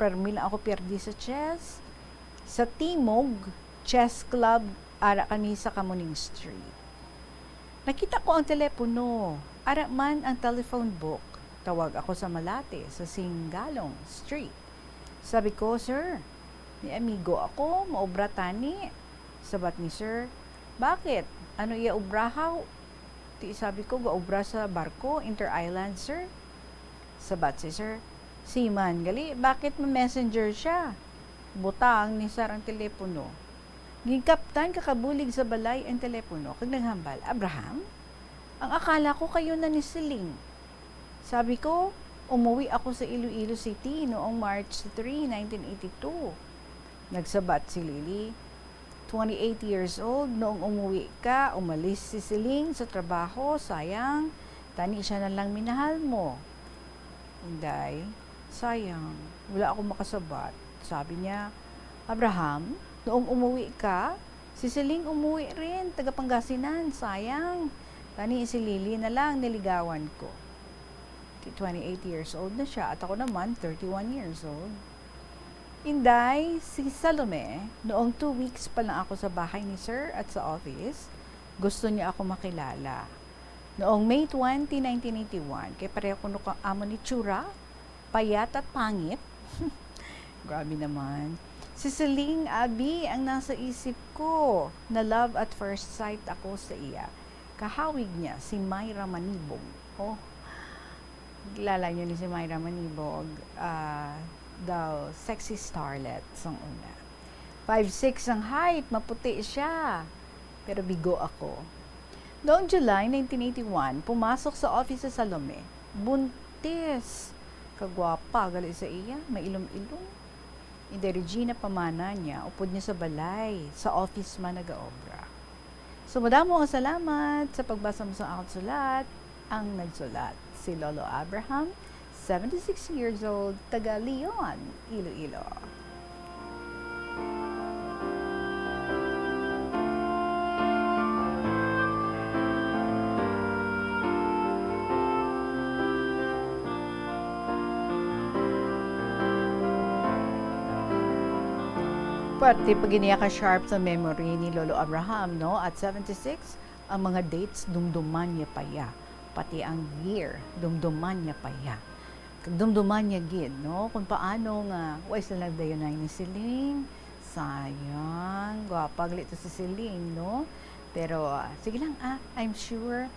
[SPEAKER 3] permila ako perdi sa chess. Sa Timog Chess Club, ara kami sa Kamuning Street. Nakita ko ang telepono, ara man ang telephone book. Tawag ako sa Malate, sa Singalong Street. Sabi ko, sir, may amigo ako, maobra tani. Sabat ni sir, bakit? Ano iya ubrahaw? Ti sabi ko, gaobra sa barko, Inter-Island, sir. Sabat si sir, Seaman, gali, bakit ma-messenger siya? butang ni sir ang telepono. Gingkaptan kakabulig sa balay ang telepono kag naghambal, Abraham, ang akala ko kayo na ni Siling. Sabi ko, umuwi ako sa Iloilo City noong March 3, 1982. Nagsabat si Lily, 28 years old, noong umuwi ka, umalis si Siling sa trabaho, sayang, tani siya na lang minahal mo. Inday, sayang, wala akong makasabat. Sabi niya, Abraham, noong umuwi ka, si Siling umuwi rin, taga Pangasinan, sayang, tani si Lily na lang niligawan ko. 28 years old na siya at ako naman 31 years old. Inday, si Salome, noong 2 weeks pa lang ako sa bahay ni Sir at sa office, gusto niya ako makilala. Noong May 20, 1981, kaya pareho ko nung amo ni Chura, payat at pangit. Grabe naman. Si Celine Abi ang nasa isip ko, na love at first sight ako sa iya. Kahawig niya, si Myra Manibog. Oh, kilala niyo ni si Myra Manibog. Daw, sexy starlet ang una. 5'6" ang height, maputi siya. Pero bigo ako. Noong July 1981, pumasok sa office sa Salome. Buntis. Kagwapa, gali sa iya, may ilong-ilong. Ida Regina pamana niya, upod niya sa balay, sa office man nag-aobra. So, madamo ang salamat sa pagbasa mo sa akong sulat. Ang nagsulat, si Lolo Abraham, 76 years old, taga Leon, Iloilo. Pati pag iniya ka sharp sa memory ni Lolo Abraham, no? At 76, ang mga dates dumduman niya pa ya. Pati ang year, dumduman niya pa ya. Dumduman niya gid, no? Kung paano nga, why sila nagdayunay ni Siling? Sayang, gwapa ito si Siling, no? Pero, sige lang, I'm sure,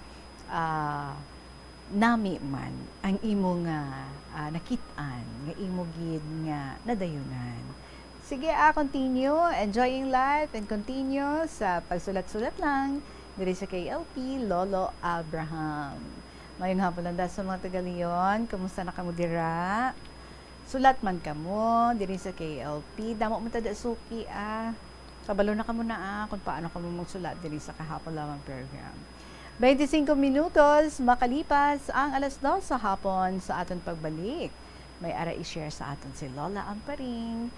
[SPEAKER 3] nami man, ang imo nga nakitaan, nga imo gid nga nadayunan. Sige, continue, enjoying life, and continue sa pagsulat-sulat lang diri sa KLP, Lolo Abraham. Mayong hapon lang sa mga taga-Leon. Kamusta na kamo dira? Sulat man kamo diri sa KLP. Damo mo tada suki Kabalo na kamo na kung paano kamo magsulat diri sa kahapon lamang program. 25 minutos makalipas ang 2:00 sa hapon sa aton pagbalik. May ara i-share sa aton si Lola Amparing.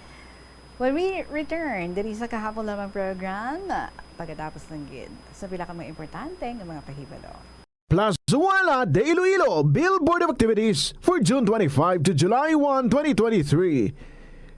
[SPEAKER 3] When we return diri sa kahapon lamang program, pagkatapos ng gid, sa pila ka mga importante ng mga pahibalo.
[SPEAKER 5] Plazuela de Iloilo Billboard of Activities for June 25 to July 1, 2023.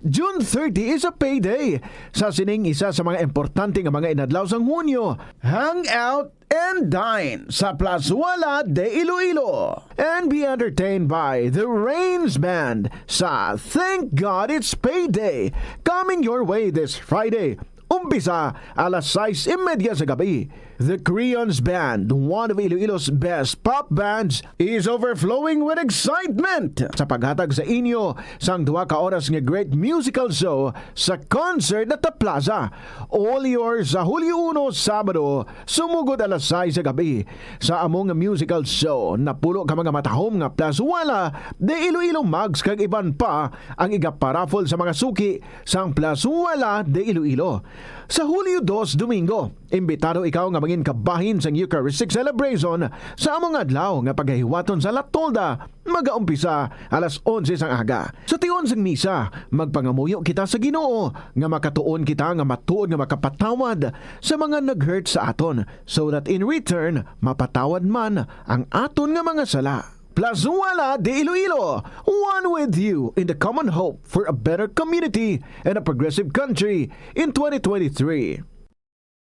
[SPEAKER 5] June 30 is a payday. Sa sining isa sa mga importante nga mga inadlaw sa Hunyo, hang out and dine sa Plazuela de Iloilo and be entertained by the Rains Band sa Thank God It's Payday, coming your way this Friday. Umpisa 6:30 sa gabi. The Creons Band, one of Iloilo's best pop bands, is overflowing with excitement sa paghatag sa inyo sang 2 ka oras nga great musical show sa concert at the Plaza. All yours sa Hulyo 1, Sabado, sumugod 6:00 sa gabi. Sa among musical show, napulo ka mga matahom nga Plazuela de Iloilo mugs kag iban pa ang igaparafol sa mga suki sang Plazuela de Iloilo. Sa Hulyo 2, Domingo, imbitado ikaw nga mangin kabahin sa Eucharistic Celebration sa among adlaw nga paghihiwaton sa Latolda, magaumpisa 11:00 sang aga. Sa tion sang misa, magpangamuyo kita sa Ginoo nga makatuon kita nga matuod nga makapatawad sa mga nag-hurt sa aton, so that in return mapatawad man ang aton nga mga sala. Plazuela de Iloilo, one with you in the common hope for a better community and a progressive country in 2023.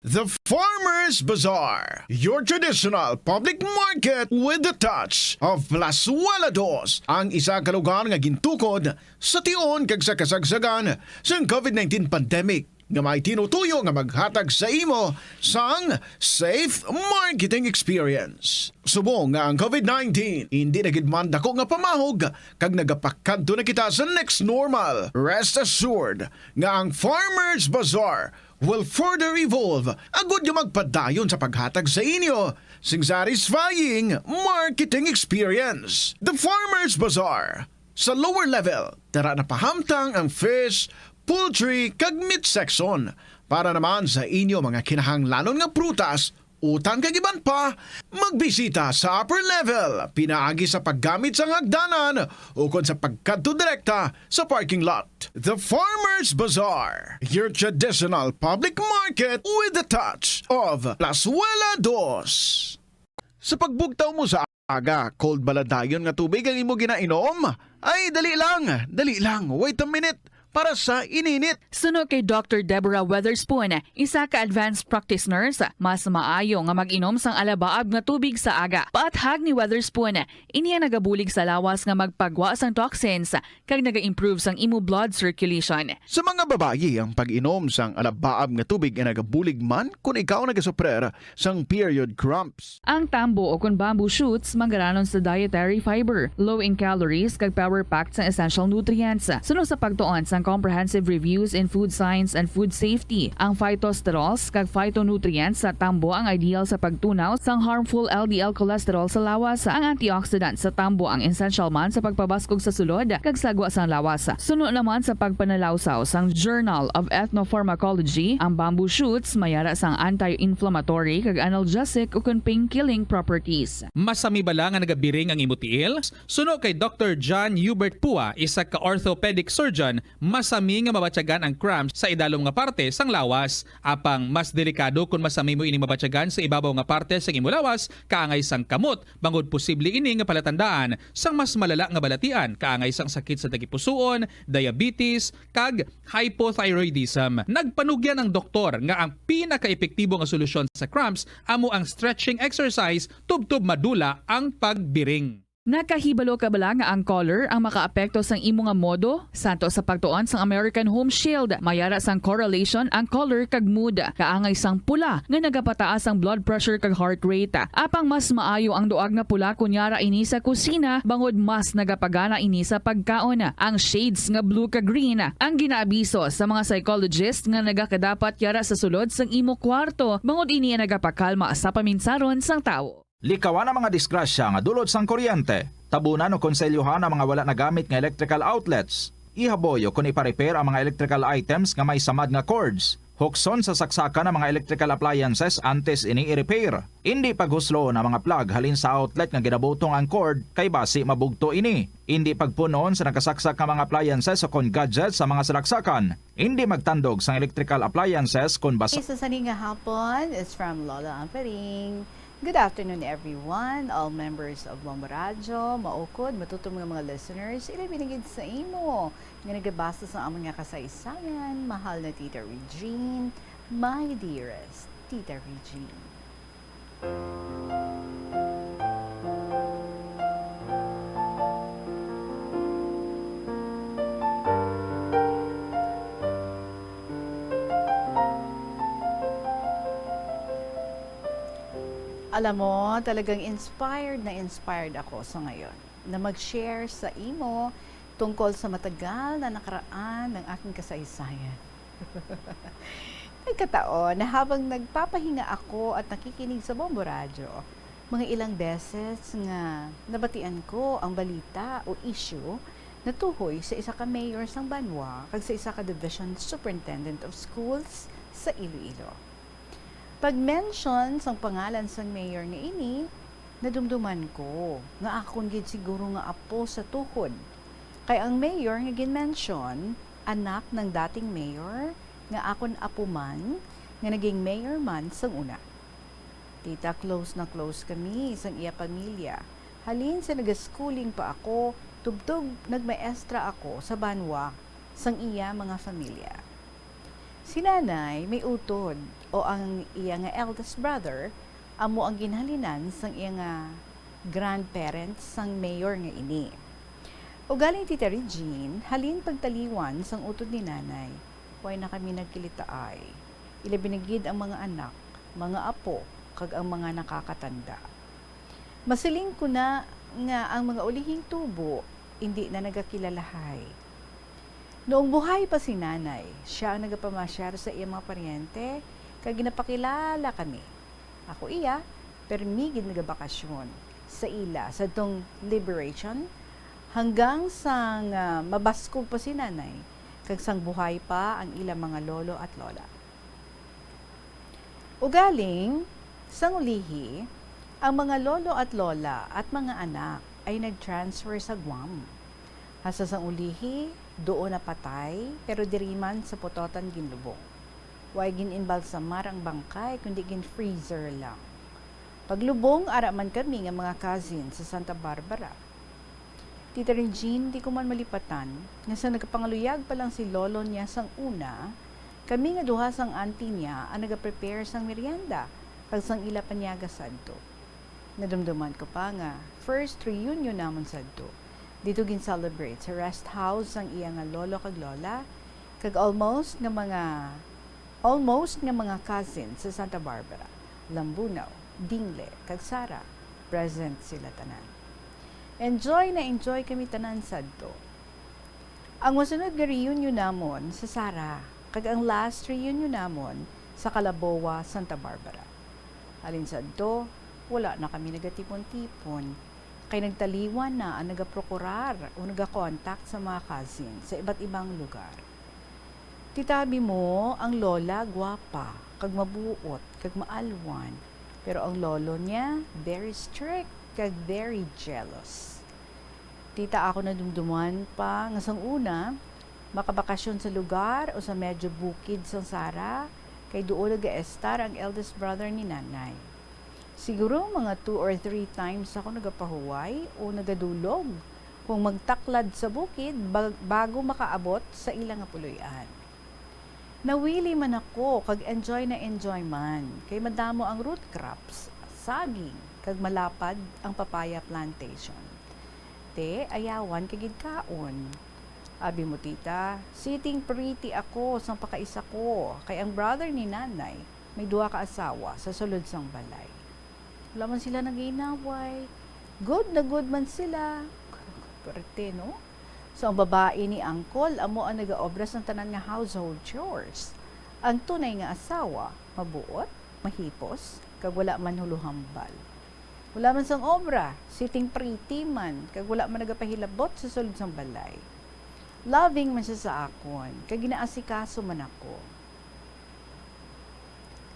[SPEAKER 5] The Farmers Bazaar, your traditional public market with the touch of Plazuela Dos, ang isa ka lugar nga gintukod sa tion kag sa kasagsagan sa COVID-19 pandemic. nga may tinutuyo nga maghatag sa imo sang safe marketing experience. Subong nga ang COVID-19 hindi na gid man dako nga pamahog kag nagapakadto na kita sa next normal. Rest assured nga ang Farmers Bazaar will further evolve agud nga magpadayon sa paghatag sa inyo sing satisfying marketing experience. The Farmers Bazaar. Sa lower level, tara na pahamtang ang fish, poultry, kag meat section. Para naman sa inyo mga kinahanglanon nga prutas, utang kag iban pa, magbisita sa upper level, pinaagi sa paggamit sa hagdanan o kon sa pagkadto direkta sa parking lot. The Farmers Bazaar, your traditional public market with a touch of Plazuela Dos. Sa pagbugtaw mo sa aga, cold baladayon nga tubig ang imo ginainom? Ay, dali lang, wait a minute. Para sa ininit.
[SPEAKER 8] Suno kay Dr. Deborah Weatherspoon, isa ka advanced practice nurse, mas maayo nga mag-inom sang alabaab nga tubig sa aga. Paathag ni Weatherspoon, iniya nagabulig sa lawas nga magpagwa sang toxins kag naga-improve sang imo blood circulation.
[SPEAKER 5] Sa mga babayi, ang pag-inom sang alabaab nga tubig ay nagabulig man kung ikaw nagasuprer sang period cramps.
[SPEAKER 8] Ang tambo o kung bamboo shoots manggaranon sa dietary fiber, low in calories kag power-packed sang essential nutrients. Suno sa pagtuon sang comprehensive reviews in food science and food safety. Ang phytosterols kag phytonutrients sa tambo ang ideal sa pagtunaw sang harmful LDL cholesterol sa lawas. Ang antioxidant sa tambo ang essential man sa pagpabaskog sa sulod kag sagwa sang lawas. Suno naman sa pagpanalawsaw sang Journal of Ethnopharmacology, ang bamboo shoots mayara sang anti-inflammatory kag analgesic o pain-killing properties.
[SPEAKER 13] Masami bala nga nagabiring ang imutiil? Suno kay Dr. John Hubert Pua, isa ka orthopedic surgeon, masami nga mabatyagan ang cramps sa idalom nga parte sang lawas. Apang mas delikado kung masami mo ini mabatyagan sa ibabaw nga parte sang imo lawas, kaangay sang kamot, bangod posible ini nga palatandaan sang mas malala nga balatian, kaangay sang sakit sa tagipusoon, diabetes, kag hypothyroidism. Nagpanugyan ang doktor nga ang pinaka-epektibo nga solusyon sa cramps amo ang stretching exercise tubtob madula ang pagbiring.
[SPEAKER 8] Nakahibalo ka bala nga ang color ang makaapekto sang imo nga modo? Santo sa pagtuon sang American Home Shield, mayara sang correlation ang color kag mood. Kaangay sang pula nga nagapataas ang blood pressure kag heart rate. Apang mas maayo ang duag nga pula kunyara ini sa kusina, bangod mas nagapagana ini sa pagkaon. Ang shades nga blue kag green ang ginaabiso sa mga psychologist nga nagakadapat yara sa sulod sang imo kwarto, bangod ini nagapakalma sa paminsaron sang tawo.
[SPEAKER 16] Likawan ang mga disgrasya nga dulot sang kuryente. Tabunan o konselyuhan ang mga wala nagamit nga electrical outlets. Ihaboyo kung ipa-repair ang mga electrical items nga may samad nga cords. Hukson sa saksakan ng mga electrical appliances antes ini i-repair. Hindi paghuslo na mga plug halin sa outlet nga ginabutong ang cord kay basi mabugto ini. Hindi pagpunon sa nakasaksak nga mga appliances o kon gadgets sa mga salaksakan. Hindi magtandog sa electrical appliances kung basa.
[SPEAKER 3] Isa sa nga hapon is from Lola Amparing. Good afternoon everyone, all members of Bombo Radyo, maukod, matutong mga listeners, ilabinigid sa imo, nga nagabasa sa among nga kasaysayan, mahal na Tita Regine, my dearest Tita Regine. Alam mo, talagang inspired ako sa ngayon na mag-share sa imo tungkol sa matagal na nakaraan ng aking kasaysayan. Nagkataon na habang nagpapahinga ako at nakikinig sa Bombo Radyo, mga ilang beses nga nabatian ko ang balita o issue na tuhoy sa isa ka mayor sang Banwa kag sa isa ka division superintendent of schools sa Iloilo. Pag-mention sang pangalan sang mayor nga ini, nadumduman ko nga akon gid siguro nga apo sa tuhod. Kay ang mayor nga gin-mention, anak ng dating mayor nga akon apo man nga naging mayor man sang una. Tita, close na close kami sang iya pamilya. Halin sa nag-schooling pa ako, tubtog nagmaestra ako sa Banwa sang iya mga pamilya. Si nanay may utod o ang iya nga eldest brother amo ang ginhalinan sang iya nga grandparents sang mayor nga ini. O galing Tita Regine, halin pagtaliwan sang utod ni nanay. Huwag na kami nagkilitaay. Ilabinigid ang mga anak, mga apo, kag ang mga nakakatanda. Masiling ko na nga ang mga ulihing tubo, hindi na nagakilalahay. Noong buhay pa si nanay, siya ang nagapamasyar sa iyang mga paryente, kag ginapakilala kami. Ako iya, permigid nagabakasyon sa ila sa tong liberation hanggang sang mabasko pa si nanay kag sang buhay pa ang ilang mga lolo at lola. Ugaling sang ulihi, ang mga lolo at lola at mga anak ay nag-transfer sa Guam. Hasta sang ulihi, doon na patay pero diriman sa putotan ginlubong. Huwag gin-imbalsamar ang bangkay kundi gin-freezer lang. Paglubong, araman kami ng mga cousin sa Santa Barbara. Tita Regine, di ko man malipatan, nga sa nagkapangaluyag pa lang si lolo niya sang una, kami nga duha sang auntie niya ang nagaprepare sang merienda, kag sang ila panyaga sadto. Nadumduman ko pa nga, first reunion namon sadto. Dito gin-celebrate sa rest house sang iya nga lolo kag lola, kag almost nga mga cousins sa Santa Barbara, Lambunaw, Dingle, kag Sara, present sila tanan. Enjoy na enjoy kami tanan sadto. Ang masunod nga reunion namon sa Sara, kag ang last reunion namon sa Calaboa, Santa Barbara. Alin sadto, wala na kami nagatipon-tipon, kay nagtaliwan na ang nagaprokurar o nagakontak sa mga cousin sa iba't ibang lugar. Titabi mo, ang lola gwapa, kag mabuot, kag maalwan, pero ang lolo niya, very strict, kag very jealous. Tita ako na dumduman pa, nga sang una, makabakasyon sa lugar o sa medyo bukid sa Sara, kay doon nag-estar ang eldest brother ni nanay. Siguro mga 2 or 3 times ako nagapahuway o nagadulog kung magtaklad sa bukid bago makaabot sa ilang puloy-an. Nawili man ako kag enjoy na enjoy man kay madamo ang root crops, saging, kag malapad ang papaya plantation. Te, ayawan kagid kaon. Abi mo tita, sitting pretty ako sang pakaisa ko kay ang brother ni nanay may 2 ka asawa sa sulod sang balay. Wala man sila nag-inaway. Good na good man sila. Perte, no? So, ang babae ni Uncle, amo ang nag-aobra ng tanan nga household chores. Ang tunay nga asawa, mabuot, mahipos, kag wala man huluhambal. Wala man sang obra, sitting pretty man, kag wala man nagapahilabot sa sulod sang balay. Loving man siya sa akon, kag ginaasikaso man ako.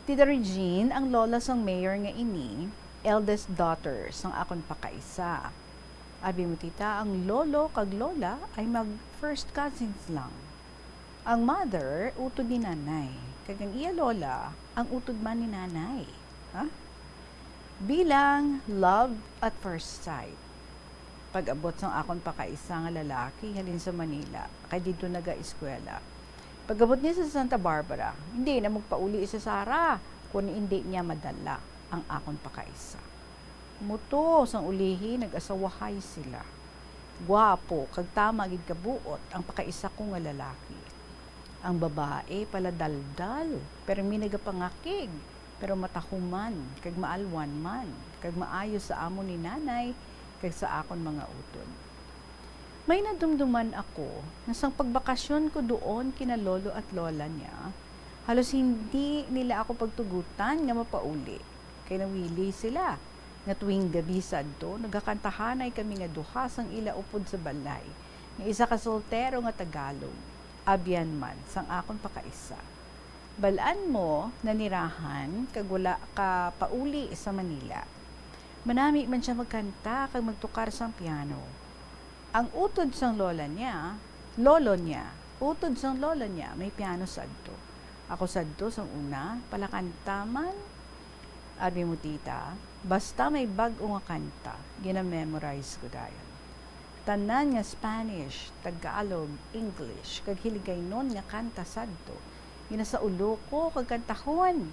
[SPEAKER 3] Tita Regine, ang lola sang mayor nga ini, eldest daughter sang akon pakaisa. Abi mo tita, ang lolo kag lola ay mag first cousins lang. Ang mother, utod ni nanay. Kag ang iya lola, ang utod man ni nanay. Ha? Bilang love at first sight. Pag-abot sang akon pakaisa nga lalaki, halin sa Manila, kay dito naga-eskwela. Pag-abot niya sa Santa Barbara, hindi na magpauli sa Sara, kung hindi niya madala ang akon pakaisa. Muto sang ulihi, nag-asawahay sila. Gwapo, kag tama gid kabuot ang pakaisa ko nga lalaki. Ang babae pala daldal, pero mi nagapangakig, pero matahuman, kag maalwan man, kag maayo sa amo ni nanay, kag sa akon mga utod. May nadumduman ako na sang pagbakasyon ko doon kina lolo at lola niya, halos hindi nila ako pagtugutan nga mapauli. Kay nawili sila. Nga tuwing gabi sadto, nagakantahanay kami nga duha sang ila upod sa balay. Nga isa ka soltero nga Tagalog. Abyan man, sang akon pakaisa. Balaan mo, nanirahan, kag wala ka pauli sa Manila. Manami man siya magkanta, kag magtukar sang piano. Ang utod sang lolo niya, utod sang lola niya, may piano sadto. Ako sadto sang una, palakanta man. Abi mo tita, basta may bag-o nga kanta, gina-memorize ko dayon. Tanan nga Spanish, Tagalog, English, kag hiligay nun nga kanta sadto, ginasa ulo ko kag kantahon.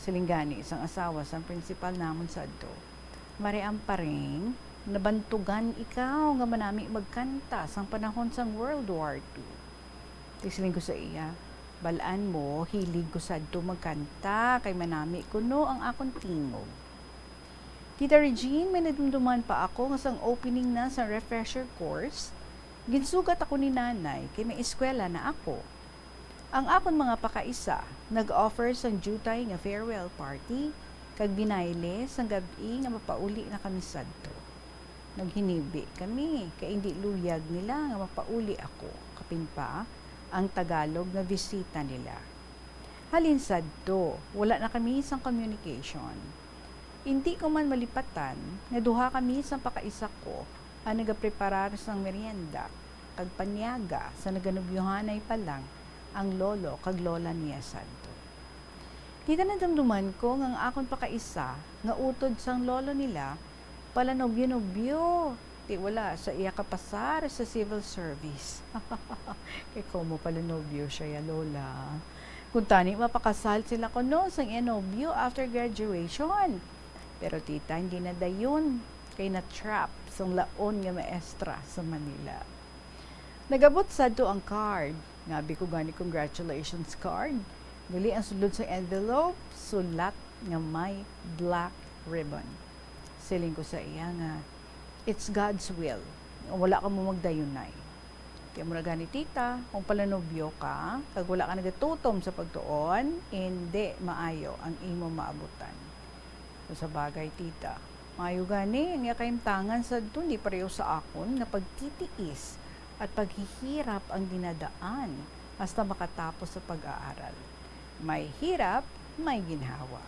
[SPEAKER 3] Silinggani, isang asawa sang principal namon sadto. Mariam paring, nabantugan ikaw nga manami magkanta sang panahon sang World War II. Tisiling ko sa iya, Balaan mo, hilig ko sad to magkanta, kay manami ko no ang akong tingog. Tita Regine, may nadumduman pa ako nga sang opening na sa refresher course. Ginsugat ako ni nanay, kay may eskwela na ako. Ang akon mga pakaisa, nag-offer sang jutay nga farewell party, kag binayle sang gabi nga mapauli na kami sadto. Naghinibi kami, kay hindi luyag nila nga mapauli ako. Kapin pa, ang Tagalog na bisita nila. Halin sadto, wala na kami isang communication. Hindi ko man malipatan, naduha kami sa pakaisa ko ang nagapreparar sang merienda, kag panyaga sa naganubyuhanay pa lang ang lolo kag lola niya sadto. Kita na damduman ko nga ang akon pakaisa nga utod sang lolo nila pala nobyo-nobyo. Di wala sa iya kapasar sa civil service. Kaya mo pala nobyo siya ya lola. Kung tani mapakasal sila ko no sang iya nobyo after graduation. Pero tita, hindi na dayon. Kay na-trap sang laon nga maestra sa Manila. Nagabot sadto ang card. Ngabi ko gani congratulations card. Dili ang sulod sa envelope, sulat nga may black ribbon. Siling ko sa iya nga, it's God's will. Wala ka mo magdayunay. Kaya mo na gani tita, kung palanobyo ka, kag wala ka nagatutom sa pagtuon, hindi maayo ang imo maabutan. So sa bagay tita, maayo gani, ang yakayimtangan sa doon, di pareho sa akon, na pagtitiis at paghihirap ang dinadaan hasta makatapos sa pag-aaral. May hirap, may ginhawa.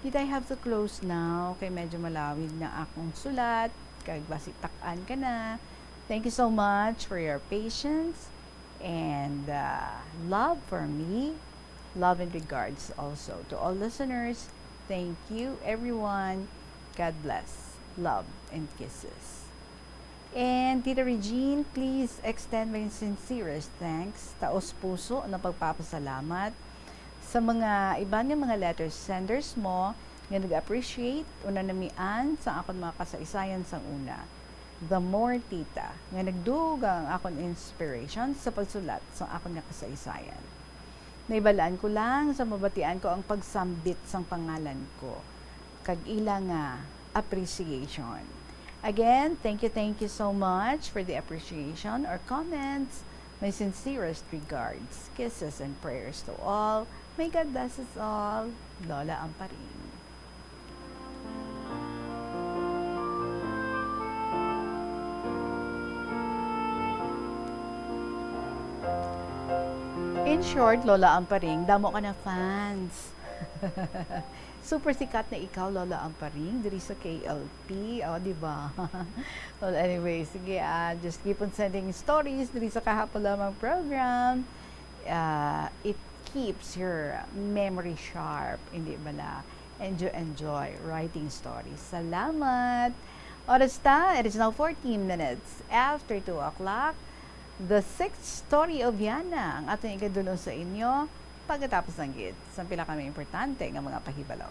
[SPEAKER 3] Did I have to close now? Kay medyo malawig na akong sulat. Kag basitakan ka na. Thank you so much for your patience and love for me. Love and regards also to all listeners. Thank you, everyone. God bless. Love and kisses. And Tita Regine, please extend my sincerest thanks, taos puso na pagpapasalamat sa mga iba nga mga letter senders mo nga nag-appreciate una namian sa akon mga kasaysayan sang una. The more tita nga nagdugang akon inspiration sa pagsulat sa akon nga kasaysayan. Naibalaan ko lang sa mabatian ko ang pagsambit sang pangalan ko. Kag ila nga appreciation. Again, thank you so much for the appreciation or comments. My sincerest regards, kisses, and prayers to all. May God bless us all. Lola Amparing. In short, Lola Amparing, damo ka na fans. Super sikat na ikaw, Lola Amparing, diri sa KLP. O, di ba? Well, anyway, sige, just keep on sending stories diri sa kahapon lamang program. It keeps your memory sharp, hindi ba na? Enjoy writing stories. Salamat! Oras ta, it is now 14 minutes after 2 o'clock. The sixth story of Yana, ang ating ikadulong sa inyo, pagkatapos ng gid. Sampila kami importante ng mga pahibalaw.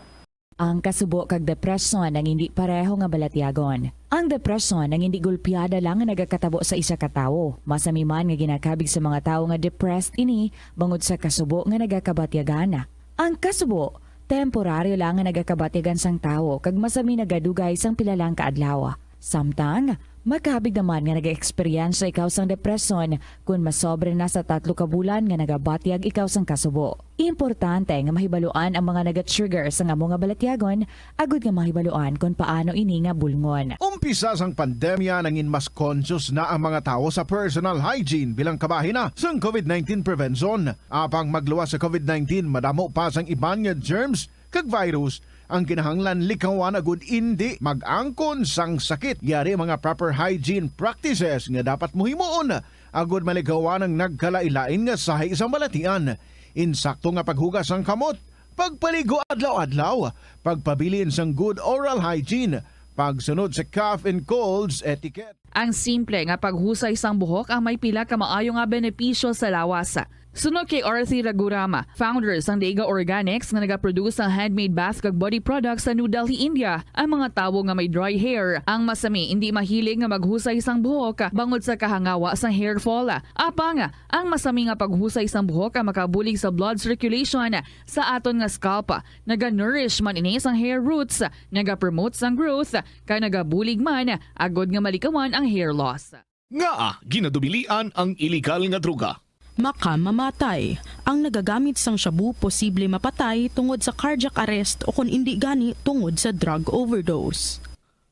[SPEAKER 10] Ang kasubo kag depresyon ang hindi pareho nga balatyagon. Ang depresyon ang hindi gulpiyada lang nga nagakatabo sa isa ka tawo. Masami man nga ginakabig sa mga tawo nga depressed ini bangod sa kasubo nga nagakabatyagan. Ang kasubo, temporaryo lang nga nagakabatyagan sang tawo kag masami nagadugay sang pilalang kaadlaw. Samtang makabig naman nga nag-experience ikaw sang depresyon kung masobre na sa 3 ka bulan nga nagabatyag ikaw sang kasubo. Importante nga mahibaluan ang mga naga-trigger sa nga mga balatyagon, agud nga mahibaluan kung paano ini nga bulngon.
[SPEAKER 5] Umpisa sang pandemya nangin mas conscious na ang mga tao sa personal hygiene bilang kabahina sang COVID-19 prevention. Apang magluwas sa COVID-19, madamo pa sang iban nga germs kag virus ang kinahanglan likawan agud hindi mag-angkon sang sakit. Yari mga proper hygiene practices nga dapat muhimuon agud malikawan ang nagkalailain nga sahi sa balatian. Insakto nga paghugas sang kamot, pagpaligo adlaw-adlaw, pagpabilin sang good oral hygiene, pagsunod sa cough and colds etiquette.
[SPEAKER 8] Ang simple nga paghusay sang buhok ang may pila ka maayo nga benepisyo sa lawas. Sunod kay Arthi Ragurama, founder sang Dega Organics nga nagaproduce ng handmade bath kag body products sa New Delhi, India. Ang mga tawo nga may dry hair, ang masami hindi mahilig nga maghusay sang buhok bangod sa kahangawa sang hair fall. Apang ang masami nga paghusay sang buhok ang makabulig sa blood circulation sa aton nga scalp. Naga-nourish man ini sang hair roots, naga-promote sang growth, kay nagabulig man agod nga malikawan ang hair loss.
[SPEAKER 2] Nga ginadubilian ang iligal nga droga.
[SPEAKER 6] Makamamatay. Ang nagagamit sang shabu posible mapatay tungod sa cardiac arrest o kung hindi gani tungod sa drug overdose.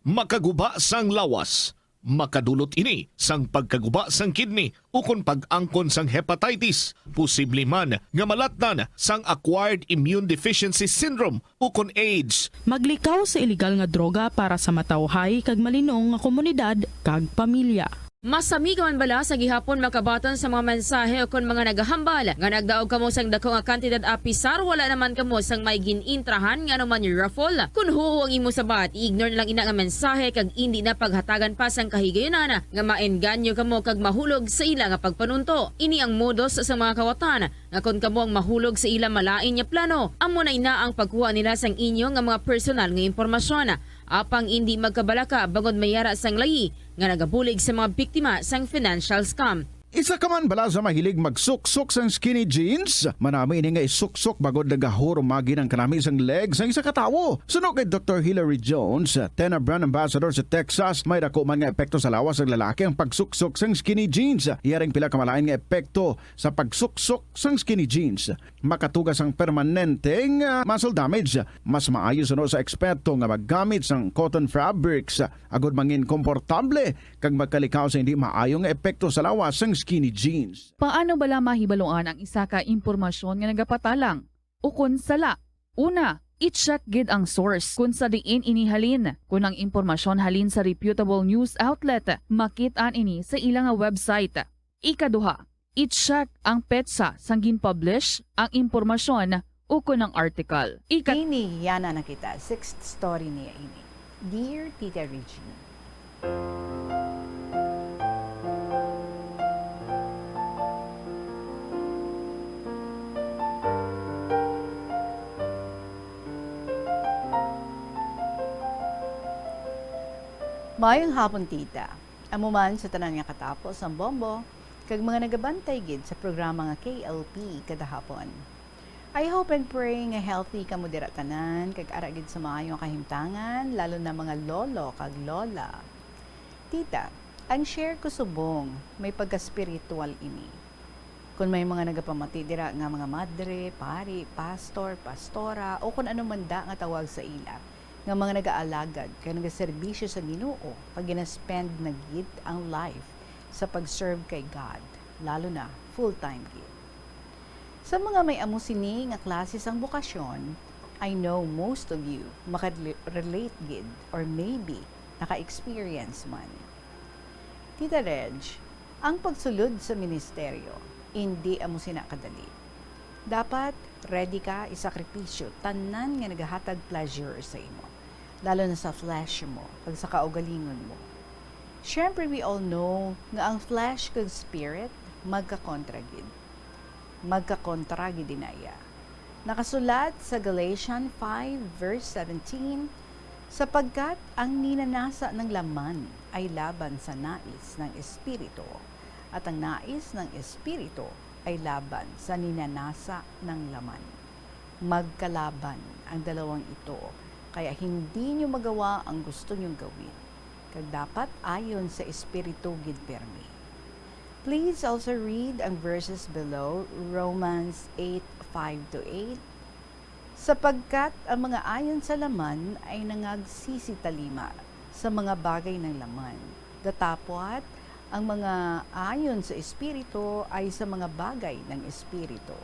[SPEAKER 2] Makaguba sang lawas. Makadulot ini sang pagkaguba sang kidney o kung pag-angkon sang hepatitis. Posible man nga malatnan sang acquired immune deficiency syndrome o kung AIDS.
[SPEAKER 6] Maglikaw sa iligal nga droga para sa matawhay kag malinong nga komunidad kag pamilya.
[SPEAKER 15] Masami ka man bala sa gihapon makabaton sa mga mensahe o kon mga nagahambal nga nagdaog kamo sang dako nga kantidad apisar wala naman kamo sang may ginintrahan nga naman ni raffle. Kun huo ang imo sabat, ignore na lang ina nga mensahe kag hindi na paghatagan pa sang kahigayonan nga maengganyo kamo kag mahulog sa ila nga pagpanunto. Ini ang modus sa mga kawatan nga kon kamo ang mahulog sa ila malain nya plano, amo na ina ang pagkuha nila sang inyo nga mga personal nga impormasyon. Apang hindi magkabalaka bangod mayara sang layi nga nagabulig sa mga biktima sang financial scam.
[SPEAKER 5] Isa ka man bala sa mahilig magsuksok sang skinny jeans? Manami ini nga isuksok bagod nagahuro magi ng kanami sang legs sang isa katawo. Sunog kay Dr. Hilary Jones, 10 brand ambassador sa Texas, may dako man nga epekto sa lawas ng lalaki ang pagsuksok sang skinny jeans. Iyaring pila kamalain nga epekto sa pagsuksok sang skinny jeans. Makatugas ang permanenteng muscle damage. Mas maayo suno sa eksperto nga maggamit sang cotton fabrics agod mangin komportable kag magkalikaw sa hindi maayong epekto sa lawas sang skinny jeans.
[SPEAKER 8] Paano bala mahibaluan ang isa ka impormasyon nga nagapatalang? O kun sala? Una, i-check gid ang source kung sa diin inihalin. Kung ang impormasyon halin sa reputable news outlet, makitaan ini sa ilang website. Ikaduha, i-check ang petsa sang gin-publish ang impormasyon o kun ang article.
[SPEAKER 3] Ini yana na kita, sixth story niya ini. Dear Tita Regine, mayong hapon tita. Amo man sa tanan nga katapos ang bombo kag mga nagabantay gid sa programa nga KLP kada hapon. I hope and pray nga healthy ka mo dira tanan kag ara gid sa maayong kahimtangan lalo na mga lolo kag lola. Tita, ang share ko subong may pagka-spiritual ini. Kung may mga nagapamati dira nga mga madre, pari, pastor, pastora o kung ano man da nga tawag sa ila nga mga nag-aalagad kaya nagaserbisyo sa Ginoo pag gina-spend na gid ang life sa pag-serve kay God, lalo na full-time gid. Sa mga may amo sini nga klase sang bukasyon, I know most of you makarelate gid or maybe naka-experience man. Tita Reg, ang pagsulod sa ministeryo, hindi amo sina kadali. Dapat ready ka isakripisyo tanan nga nagahatag pleasure sa imo, lalo na sa flesh mo, pag sa kaugalingon mo. Siyempre, we all know nga ang flesh kag spirit magkakontra gid dinaya. Nakasulat sa Galatians 5 verse 17, sapagkat ang ninanasa ng laman ay laban sa nais ng espiritu, at ang nais ng espiritu ay laban sa ninanasa ng laman. Magkalaban ang dalawang ito, kaya hindi nyo magawa ang gusto nyong gawin. Kag dapat ayon sa espiritu gid permi. Please also read ang verses below, Romans 8:5-8. Sapagkat ang mga ayon sa laman ay nangagsisitalima sa mga bagay ng laman. Datapwat ang mga ayon sa espiritu ay sa mga bagay ng espiritu.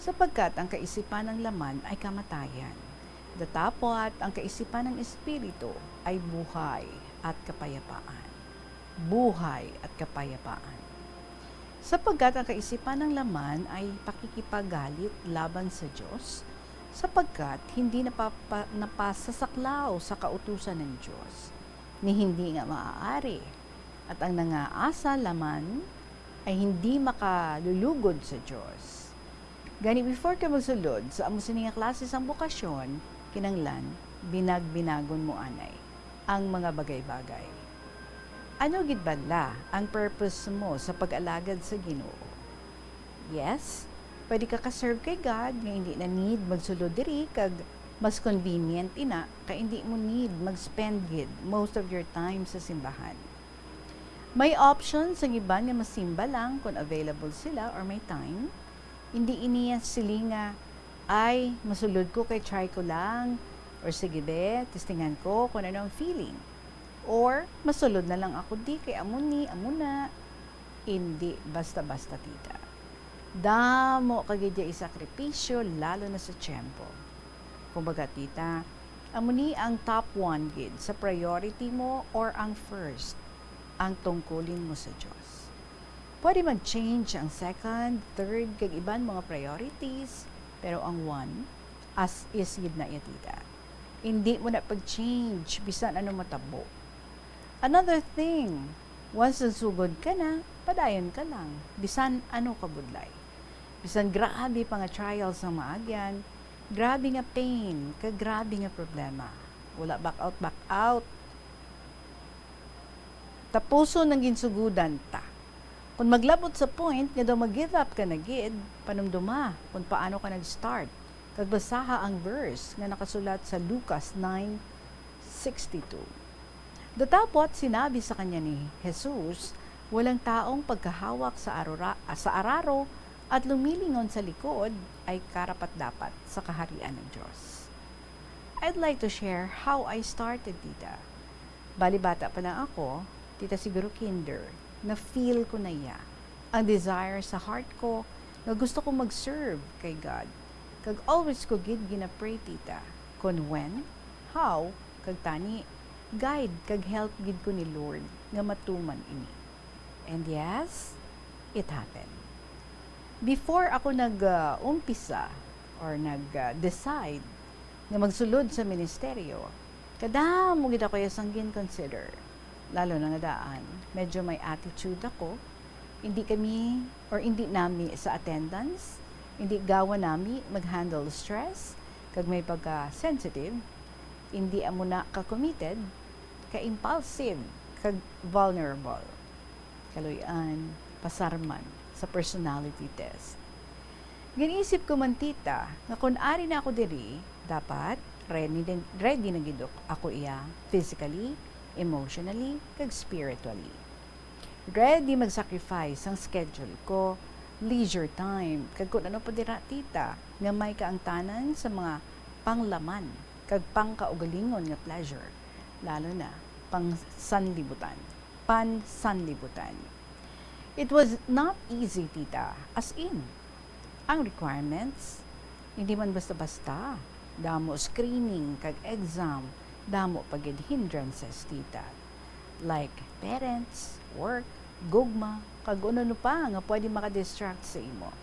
[SPEAKER 3] Sapagkat ang kaisipan ng laman ay kamatayan. Datapwat ang kaisipan ng espiritu ay buhay at kapayapaan. Buhay at kapayapaan. Sapagkat ang kaisipan ng laman ay pakikipagalit laban sa Diyos, sapagkat hindi napasasaklaw sa kautusan ng Diyos, ni hindi nga maaari, at ang nangaasa laman ay hindi makalulugod sa Diyos. Gani before ka magsulod sa amo sining nga klase sang bukasyon, kinanglan binag-binagon mo anay ang mga bagay-bagay. Ano gid bala ang purpose mo sa pag-alagad sa Ginoo? Yes, pwede ka ka-serve kay God nga hindi na need magsulod diri kag mas convenient ina kay hindi mo need mag-spend gid most of your time sa simbahan. May options ang iban nga masimba lang kung available sila or may time. Hindi iniya sili nga ay masulod ko kay try ko lang or sige be, testingan ko kung ano ang feeling. Or masulod na lang ako di kay amuna. Hindi basta-basta tita. Damo kagidya isakripisyo lalo na sa tiyempo. Kumbaga tita, amuni ang top 1 gid sa priority mo or ang first ang tungkulin mo sa Diyos. Pwede mag-change ang second, third, kag iban mga priorities, pero ang one, as is yun na tita. Hindi mo na pag-change, bisan ano matabo. Another thing, once nagsugod ka na, padayon ka lang, bisan ano kabudlay. Bisan grabe pa nga trials ng maagyan, grabe nga pain, kag grabe nga problema. Wala back out. Tapuso ng ginsugudan ta. Kung maglabot sa point nga daw mag-give up ka na gid, panumduma kung paano ka nag-start. Kagbasaha ang verse nga nakasulat sa Lucas 9:62. Datapot sinabi sa kanya ni Jesus, walang taong pagkahawak sa araro at lumilingon sa likod ay karapat-dapat sa kaharian ng Diyos. I'd like to share how I started, tita. Bali bata pa lang ako, tita siguro kinder, na feel ko na ang desire sa heart ko na gusto ko mag-serve kay God. Kag always ko gid gina-pray tita, kung when, how, kag tani, guide kag help gid ko ni Lord nga matuman ini. And yes, it happened. Before ako nag-umpisa or nag-decide nga magsulod sa ministeryo, kadamo gid ako yasang gin-consider. Lalo na nga daan, medyo may attitude ako. Hindi nami sa attendance, hindi gawa nami mag-handle stress, kag may pagka-sensitive, hindi amo na ka-committed, ka-impulsive, kag vulnerable. Kaluyan, pasarman sa personality test. Ginisip ko man tita, nga kung ari na ako diri, dapat ready na gid ako iya physically, emotionally, kag spiritually. Ready mag-sacrifice ang schedule ko, leisure time, kag kung ano pa dira tita, nga may kaangtanan sa mga panglaman, kag pangkaugalingon nga pleasure, lalo na pansanlibutan. It was not easy, tita, as in, ang requirements, hindi man basta-basta, damo screening, kag exam, damo pagid hindrances tita. Like parents, work, gugma, kag ano pa nga pwede makadistract sa imo.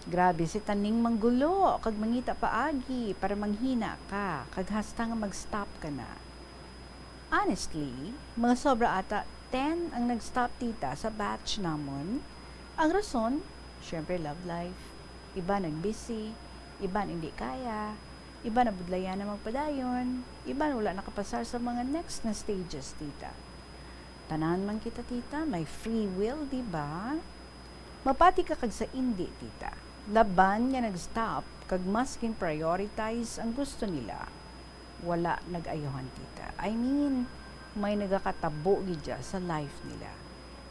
[SPEAKER 3] Grabe si taning manggulo, kag mangita paagi para manghina ka, kag hasta nga mag-stop ka na. Honestly, mga sobra ata 10 ang nag-stop tita sa batch namon. Ang rason, syempre love life. Iba nag-busy, iba hindi kaya, iba na budlayan na magpadayon, iba wala nakapasar sa mga next na stages, tita. Tanan man kita, tita, may free will, di ba? Mapati ka kag sa hindi, tita. Laban nga nag-stop, kag mas kin-prioritize ang gusto nila. Wala nag-ayuhan, tita. I mean, may nagakatabo gidya sa life nila.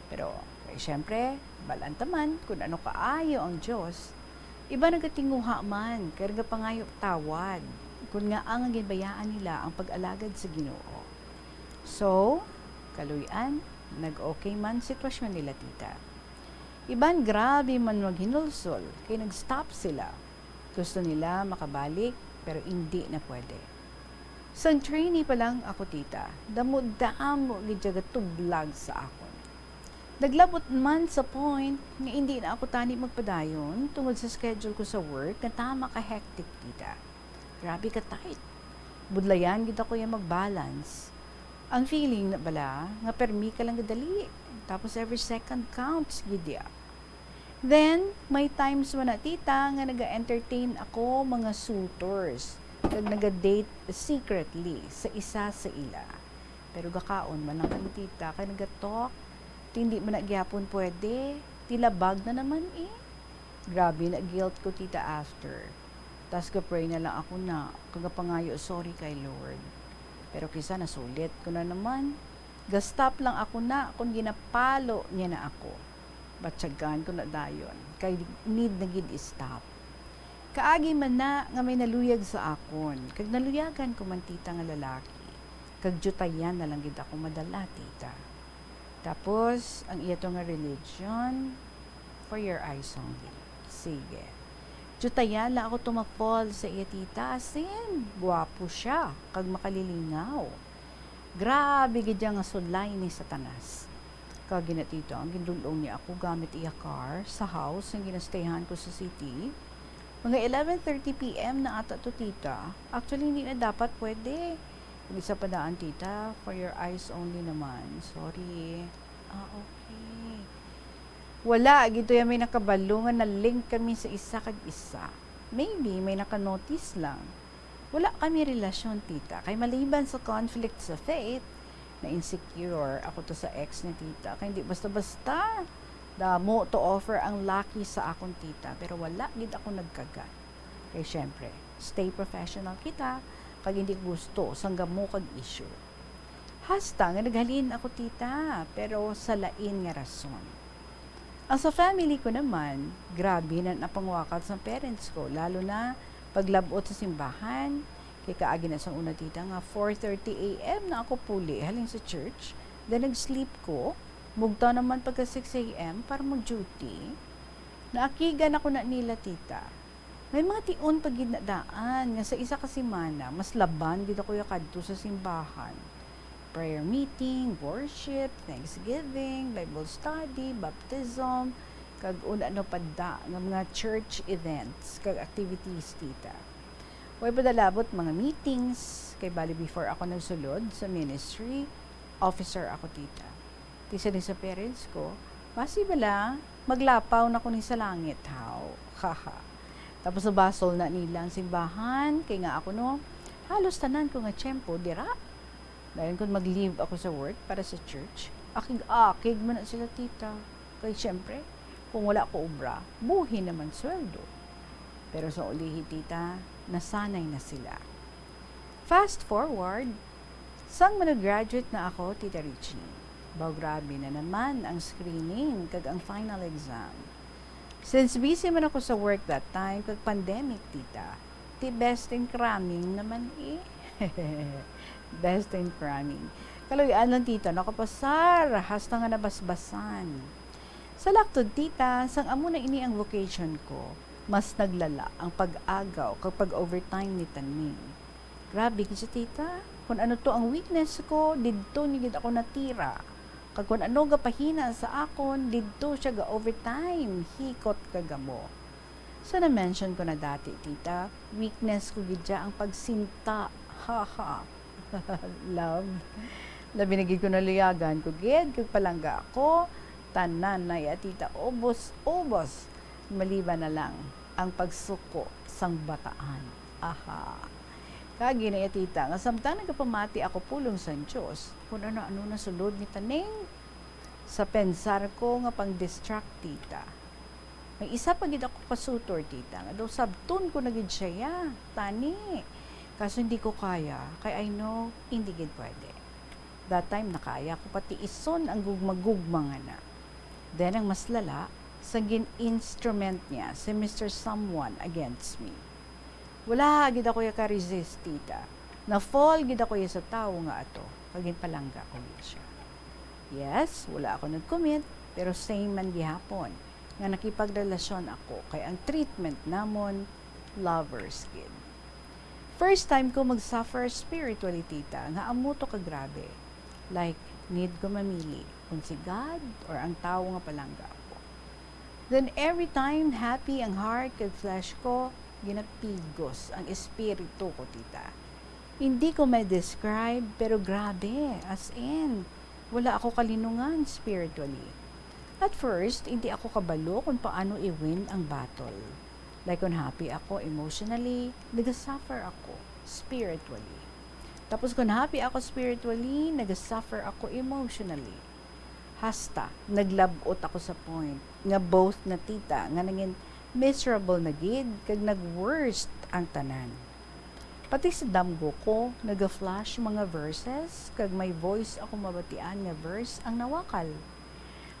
[SPEAKER 3] Pero, syempre, balantaman kung ano kaayo ang Diyos. Iba nagatinguha man, kaya pangayo tawad, kung nga ang ginbayaan nila ang pag-alagad sa Ginoo. So, kaluyan, nag-okay man sitwasyon nila, tita. Iban grabe man maghinulsol, kaya nag-stop sila. Gusto nila makabalik, pero hindi na pwede. Sang trainee pa lang ako, tita, damo-damo gidya tublag sa akon. Naglabot man sa point nga hindi na ako tani magpadayon tungod sa schedule ko sa work nga tama ka hectic, tita. Grabe ka tight. Budlayan gid ako yung mag-balance. Ang feeling na bala, nga permi ka lang gadali. Tapos every second counts, gidya. Then, may times mo na tita nga naga-entertain ako mga suitors. Kag naga-date secretly sa isa sa ila. Pero gakaon man lang ang tita, kay nagatalk, hindi man na gyapon pwede. Tilabag na naman eh. Grabe na guilt ko tita after. Tas ka-pray na lang ako na, kagapangayo, sorry kay Lord. Pero kisa nasulit ko na naman. Gastop lang ako na kung ginapalo niya na ako. Batsagan ko na dayon. Kay need na gid stop. Kaagi man na nga may naluyag sa akon. Kag naluyagan ko man tita nga lalaki. Kag jutayan na lang gid ako madala tita. Tapos ang iya to nga religion for your eyes only. Sige. Jutayan lang ako tumapol sa iya tita. Asin, guwapo siya. Kag makalilingaw. Grabe gid nga sulay ni Satanas. Kag ginatito, ang gindulong niya ako gamit iya car sa house ang ginastayhan ko sa city. Mga 11:30 p.m. na ata to tita. Actually, hindi na dapat pwede. Isa pa daan tita, for your eyes only naman. Sorry. Okay. Wala, gito yan may nakabalungan na link kami sa isa kag isa. Maybe may nakanotice lang. Wala kami relasyon, tita. Kay maliban sa conflict sa faith, na insecure ako to sa ex ni tita. Kaya hindi basta-basta damo to offer ang lucky sa akong tita. Pero wala, gid ako nagkagat. Kaya syempre, stay professional kita. Kag hindi gusto, sanggam mo kag issue. Hasta nga naghalin ako tita, pero sa lain nga rason. Ang sa family ko naman, grabe na napangwakat sa parents ko, lalo na paglabot sa simbahan. Kay kaagi na sa una tita nga 4:30 a.m. na ako puli halin sa church. Then nag-sleep ko. Mugta naman pagka 6 a.m. para mag-duty. Naakigan ako na nila tita. May mga tion pag ginadaan nga sa isa ka semana, mas laban gid ako yakadto sa simbahan. Prayer meeting, worship, Thanksgiving, Bible study, baptism, kag una padda nga mga church events, kag activities tita. Way padalabot mga meetings, kay bali before ako nagsulod sa ministry, officer ako tita. Tisa din sa parents ko, basi bala, maglapaw na ko ni sa langit, how? Haha. Tapos sa basol na nila ang simbahan, kay nga ako no, halos tanan ko nga tiyempo, dira. Dahil kung mag-leave ako sa work para sa church, akig mo na sila tita. Kaya syempre, kung wala ko obra, buhi naman sweldo. Pero sa ulihi tita, nasanay na sila. Fast forward, sang graduate na ako, Tita Richie. Baw grabe na naman ang screening kag ang final exam. Since busy man ako sa work that time, kag pandemic, tita, ti best in cramming naman eh. Best in cramming. Kaloyan lang tita, nakapasar, hasta nga nabasbasan. Sa laktod tita, sang amo na ini ang vocation ko, mas naglala ang pag-agaw kapag overtime ni Taning. Grabe kasi tita, kung ano to ang weakness ko, didto ni gid ako natira. Kag kung ano gapahina sa akon, didto siya ga overtime, hikot kagamo. So na-mention ko na dati tita, weakness ko gid ang pagsinta. Haha. Love. Labinagid ko na liyagan ko gid, kag palangga ako, tanan na ya tita, ubos. Maliban na lang ang pagsuko sang bataan. Aha. Kagi na ya tita, nga samtang nagapamati ako pulong sa Diyos, kung ano-ano na sulod ni Taning, sa pensar ko nga pang distract tita. May isa pa gid ako pasutor tita, nga daw sabtun ko na gid siya, tani. Kaso hindi ko kaya, kay I know, hindi gid pwede. That time nakaya ko pati ison ang gugmagugma nga na. Then ang mas lala, sa gin-instrument niya si Mr. Someone against me. Wala gid ako ka resist tita. Na fall gid ako sa tao nga ato. Pagin palangga ko gid siya. Yes, wala ako nag-commit, pero same man gihapon nga nakipagrelasyon ako kay ang treatment namon lovers gid. First time ko mag-suffer spiritually tita nga amo to ka grabe. Like need ko mamili kung si God or ang tao nga palangga ko. Then every time happy ang heart kag flesh ko, ginapigos ang espiritu ko tita. Hindi ko may describe, pero grabe, as in, wala ako kalinungan spiritually. At first, hindi ako kabalo kung paano i-win ang battle. Like kung happy ako emotionally, nag-suffer ako spiritually. Tapos kung happy ako spiritually, nag-suffer ako emotionally. Hasta, naglabot ako sa point nga both na tita, nga naging miserable na gid, kag nag-worst ang tanan. Pati sa damgo ko, nag-flash mga verses, kag may voice ako mabatian nga verse ang nawakal.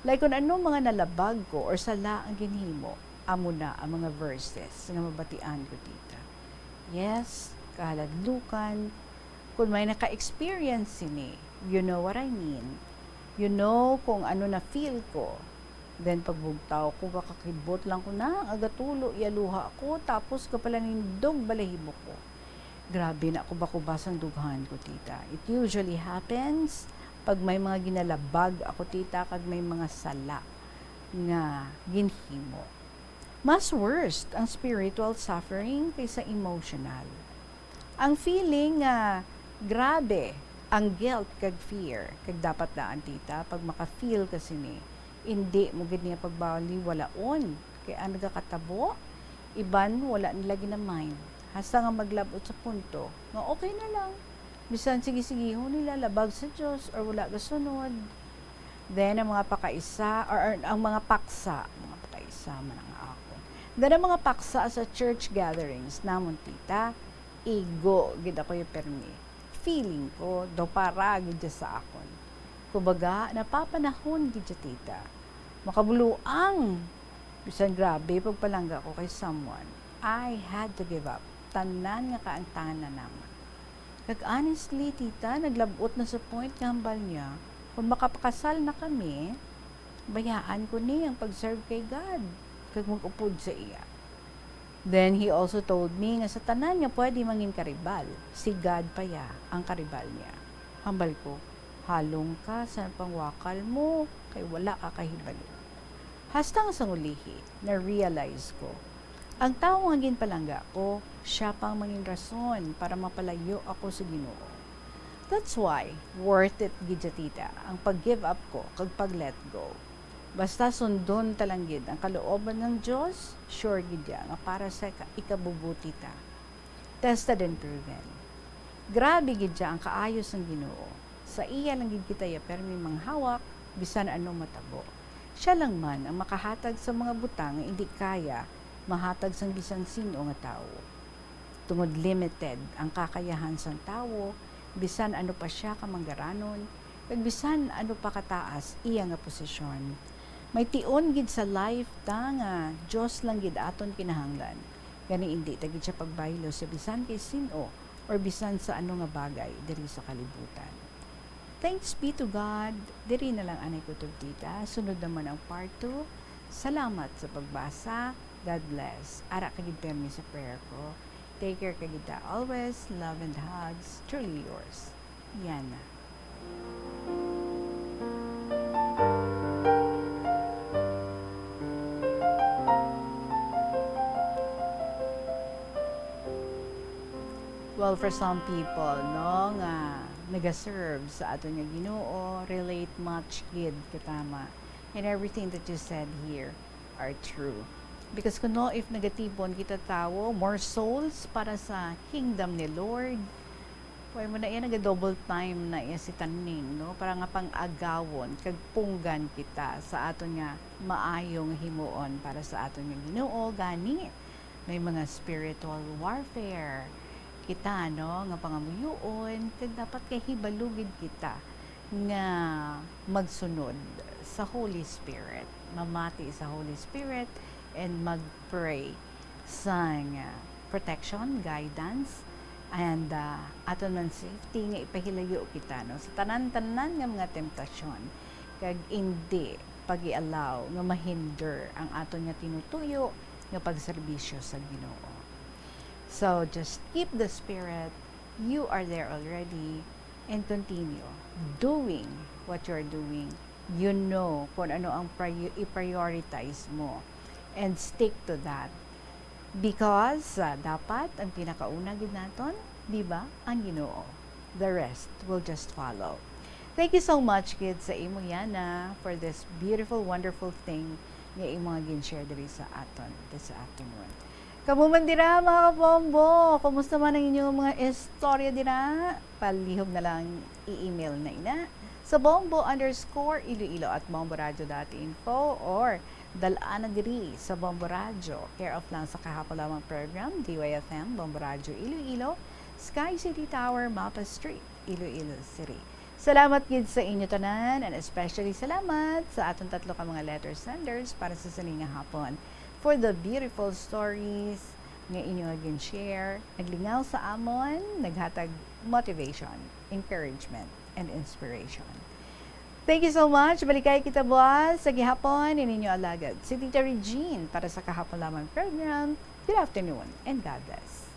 [SPEAKER 3] Like kung ano mga nalabag ko or sala ang ginhimo, amo na ang mga verses nga mabatian ko tita. Yes, kahaladlukan, kung may naka-experience sini, you know what I mean. You know kung ano na feel ko. Then pagbugtaw ko, kakakibot lang ko na, agatulo, yaluha ko, tapos kapalanindog balahibo ko. Grabe na ako bakubasang dughan ko, tita. It usually happens pag may mga ginalabag ako, tita, kag may mga sala nga ginhimo. Mas worst ang spiritual suffering kaysa emotional. Ang feeling nga grabe ang guilt kag fear kag dapat daan, tita, pag maka-feel kasi ni hindi mo gid niya pagbali walaon kay ang nagakatabo iban wala nila ginamind hasta nga maglabot sa punto nga okay na lang bisan sige nila labag sa Dios or wala gasunod. Then ang mga pakaisa or ang mga paksa man ang ako. Then ang mga paksa sa church gatherings namon, tita, ego gid ako yung permi. Feeling ko do para gid sa akon. Kumbaga napapanahon gid tita. Makabuluang bisan grabe pagpalangga ko kay someone. I had to give up. Tanan nga kaangtangan na naman. Kag honestly, tita, naglabot na sa point nga hambal niya. Kung makapakasal na kami, bayaan ko ni ang pag-serve kay God. Kag mag-upod sa iya. Then he also told me nga sa tanan niya pwede mangin karibal. Si God pa ya ang karibal niya. Hambal ko, halong ka sa pangwakal mo kay wala ka kahibalo. Hasta nga sa ulihi, na-realize ko, ang tao nga ginpalangga ko, siya pang mangin rason para mapalayo ako sa Ginoo. That's why, worth it gid tita, ang pag-give up ko kag pag-let go. Basta sundon talanggid ang kalooban ng Diyos, sure gid nga para sa ikabubuti ta. Tested and proven. Grabe gid ang kaayos ng Ginoo. Sa iya lang gid kita ya permi manghawak bisan ano matabo. Siya lang man ang makahatag sa mga butang nga hindi kaya mahatag sang bisan sino nga tao. Tungod limited ang kakayahan sang tao, bisan ano pa siya kamanggaranon, kag bisan ano pa kataas iya nga posisyon. May tion gid sa life ta nga Dios lang gid aton kinahanglan. Gani hindi ta gid siya pagbaylo sa bisan kay sino or bisan sa ano nga bagay diri sa kalibutan. Thanks be to God. Diri na lang anay ko tita. Sunod naman ang part 2. Salamat sa pagbasa. God bless. Ara kagid permi sa prayer ko. Take care kagita always. Love and hugs. Truly yours, Yana. Well, for some people, no, nga nagaserve sa ato nga Ginoo, relate much gid katama. And everything that you said here are true. Because kuno if negatibon kita tawo, more souls para sa kingdom ni Lord. Pwede mo na yan double time na iya si taning, no? Para nga pang-agawon, kag punggan kita sa ato nga maayong himuon para sa ato nga Ginoo. Gani, may mga spiritual warfare kita, no, nga pangamuyoon, kag dapat kay hibalugid kita nga magsunod sa Holy Spirit, mamati sa Holy Spirit, and mag-pray sa protection, guidance, and aton man safety nga ipahilayo kita, no, sa tanan-tanan nga mga temptasyon, kag hindi pag-i-allow nga mahinder ang aton nga tinutuyo nga pagserbisyo sa Ginoo. So, just keep the spirit. You are there already. And continue doing what you're doing. You know kung ano ang i-prioritize mo. And stick to that. Because dapat, ang pinakauna gid naton, di ba? Ang Ginoo. The rest will just follow. Thank you so much, kids, sa imo Yana, for this beautiful, wonderful thing nga imo nga gin-share diri sa aton this afternoon. Kamuman dira mga kabombo, kumusta man ang inyong mga istorya dira? Palihog na lang i-email na ina sa bombo_Iloilo@bomboradio.info or dalaan na diri sa Bombo Radio, care of lang sa kahapon lamang program, DYFM, Bombo Radio Iloilo, Sky City Tower, Mapa Street, Iloilo City. Salamat gid sa inyo tanan, and especially salamat sa atong tatlo ka mga letter senders para sa saning nga hapon for the beautiful stories nga inyo again share, naglingaw sa amon, naghatag motivation, encouragement, and inspiration. Thank you so much. Balikay kita buwas sa gihapon ininyo alagad si Tita Regine para sa kahapon lamang program. Good afternoon and God bless.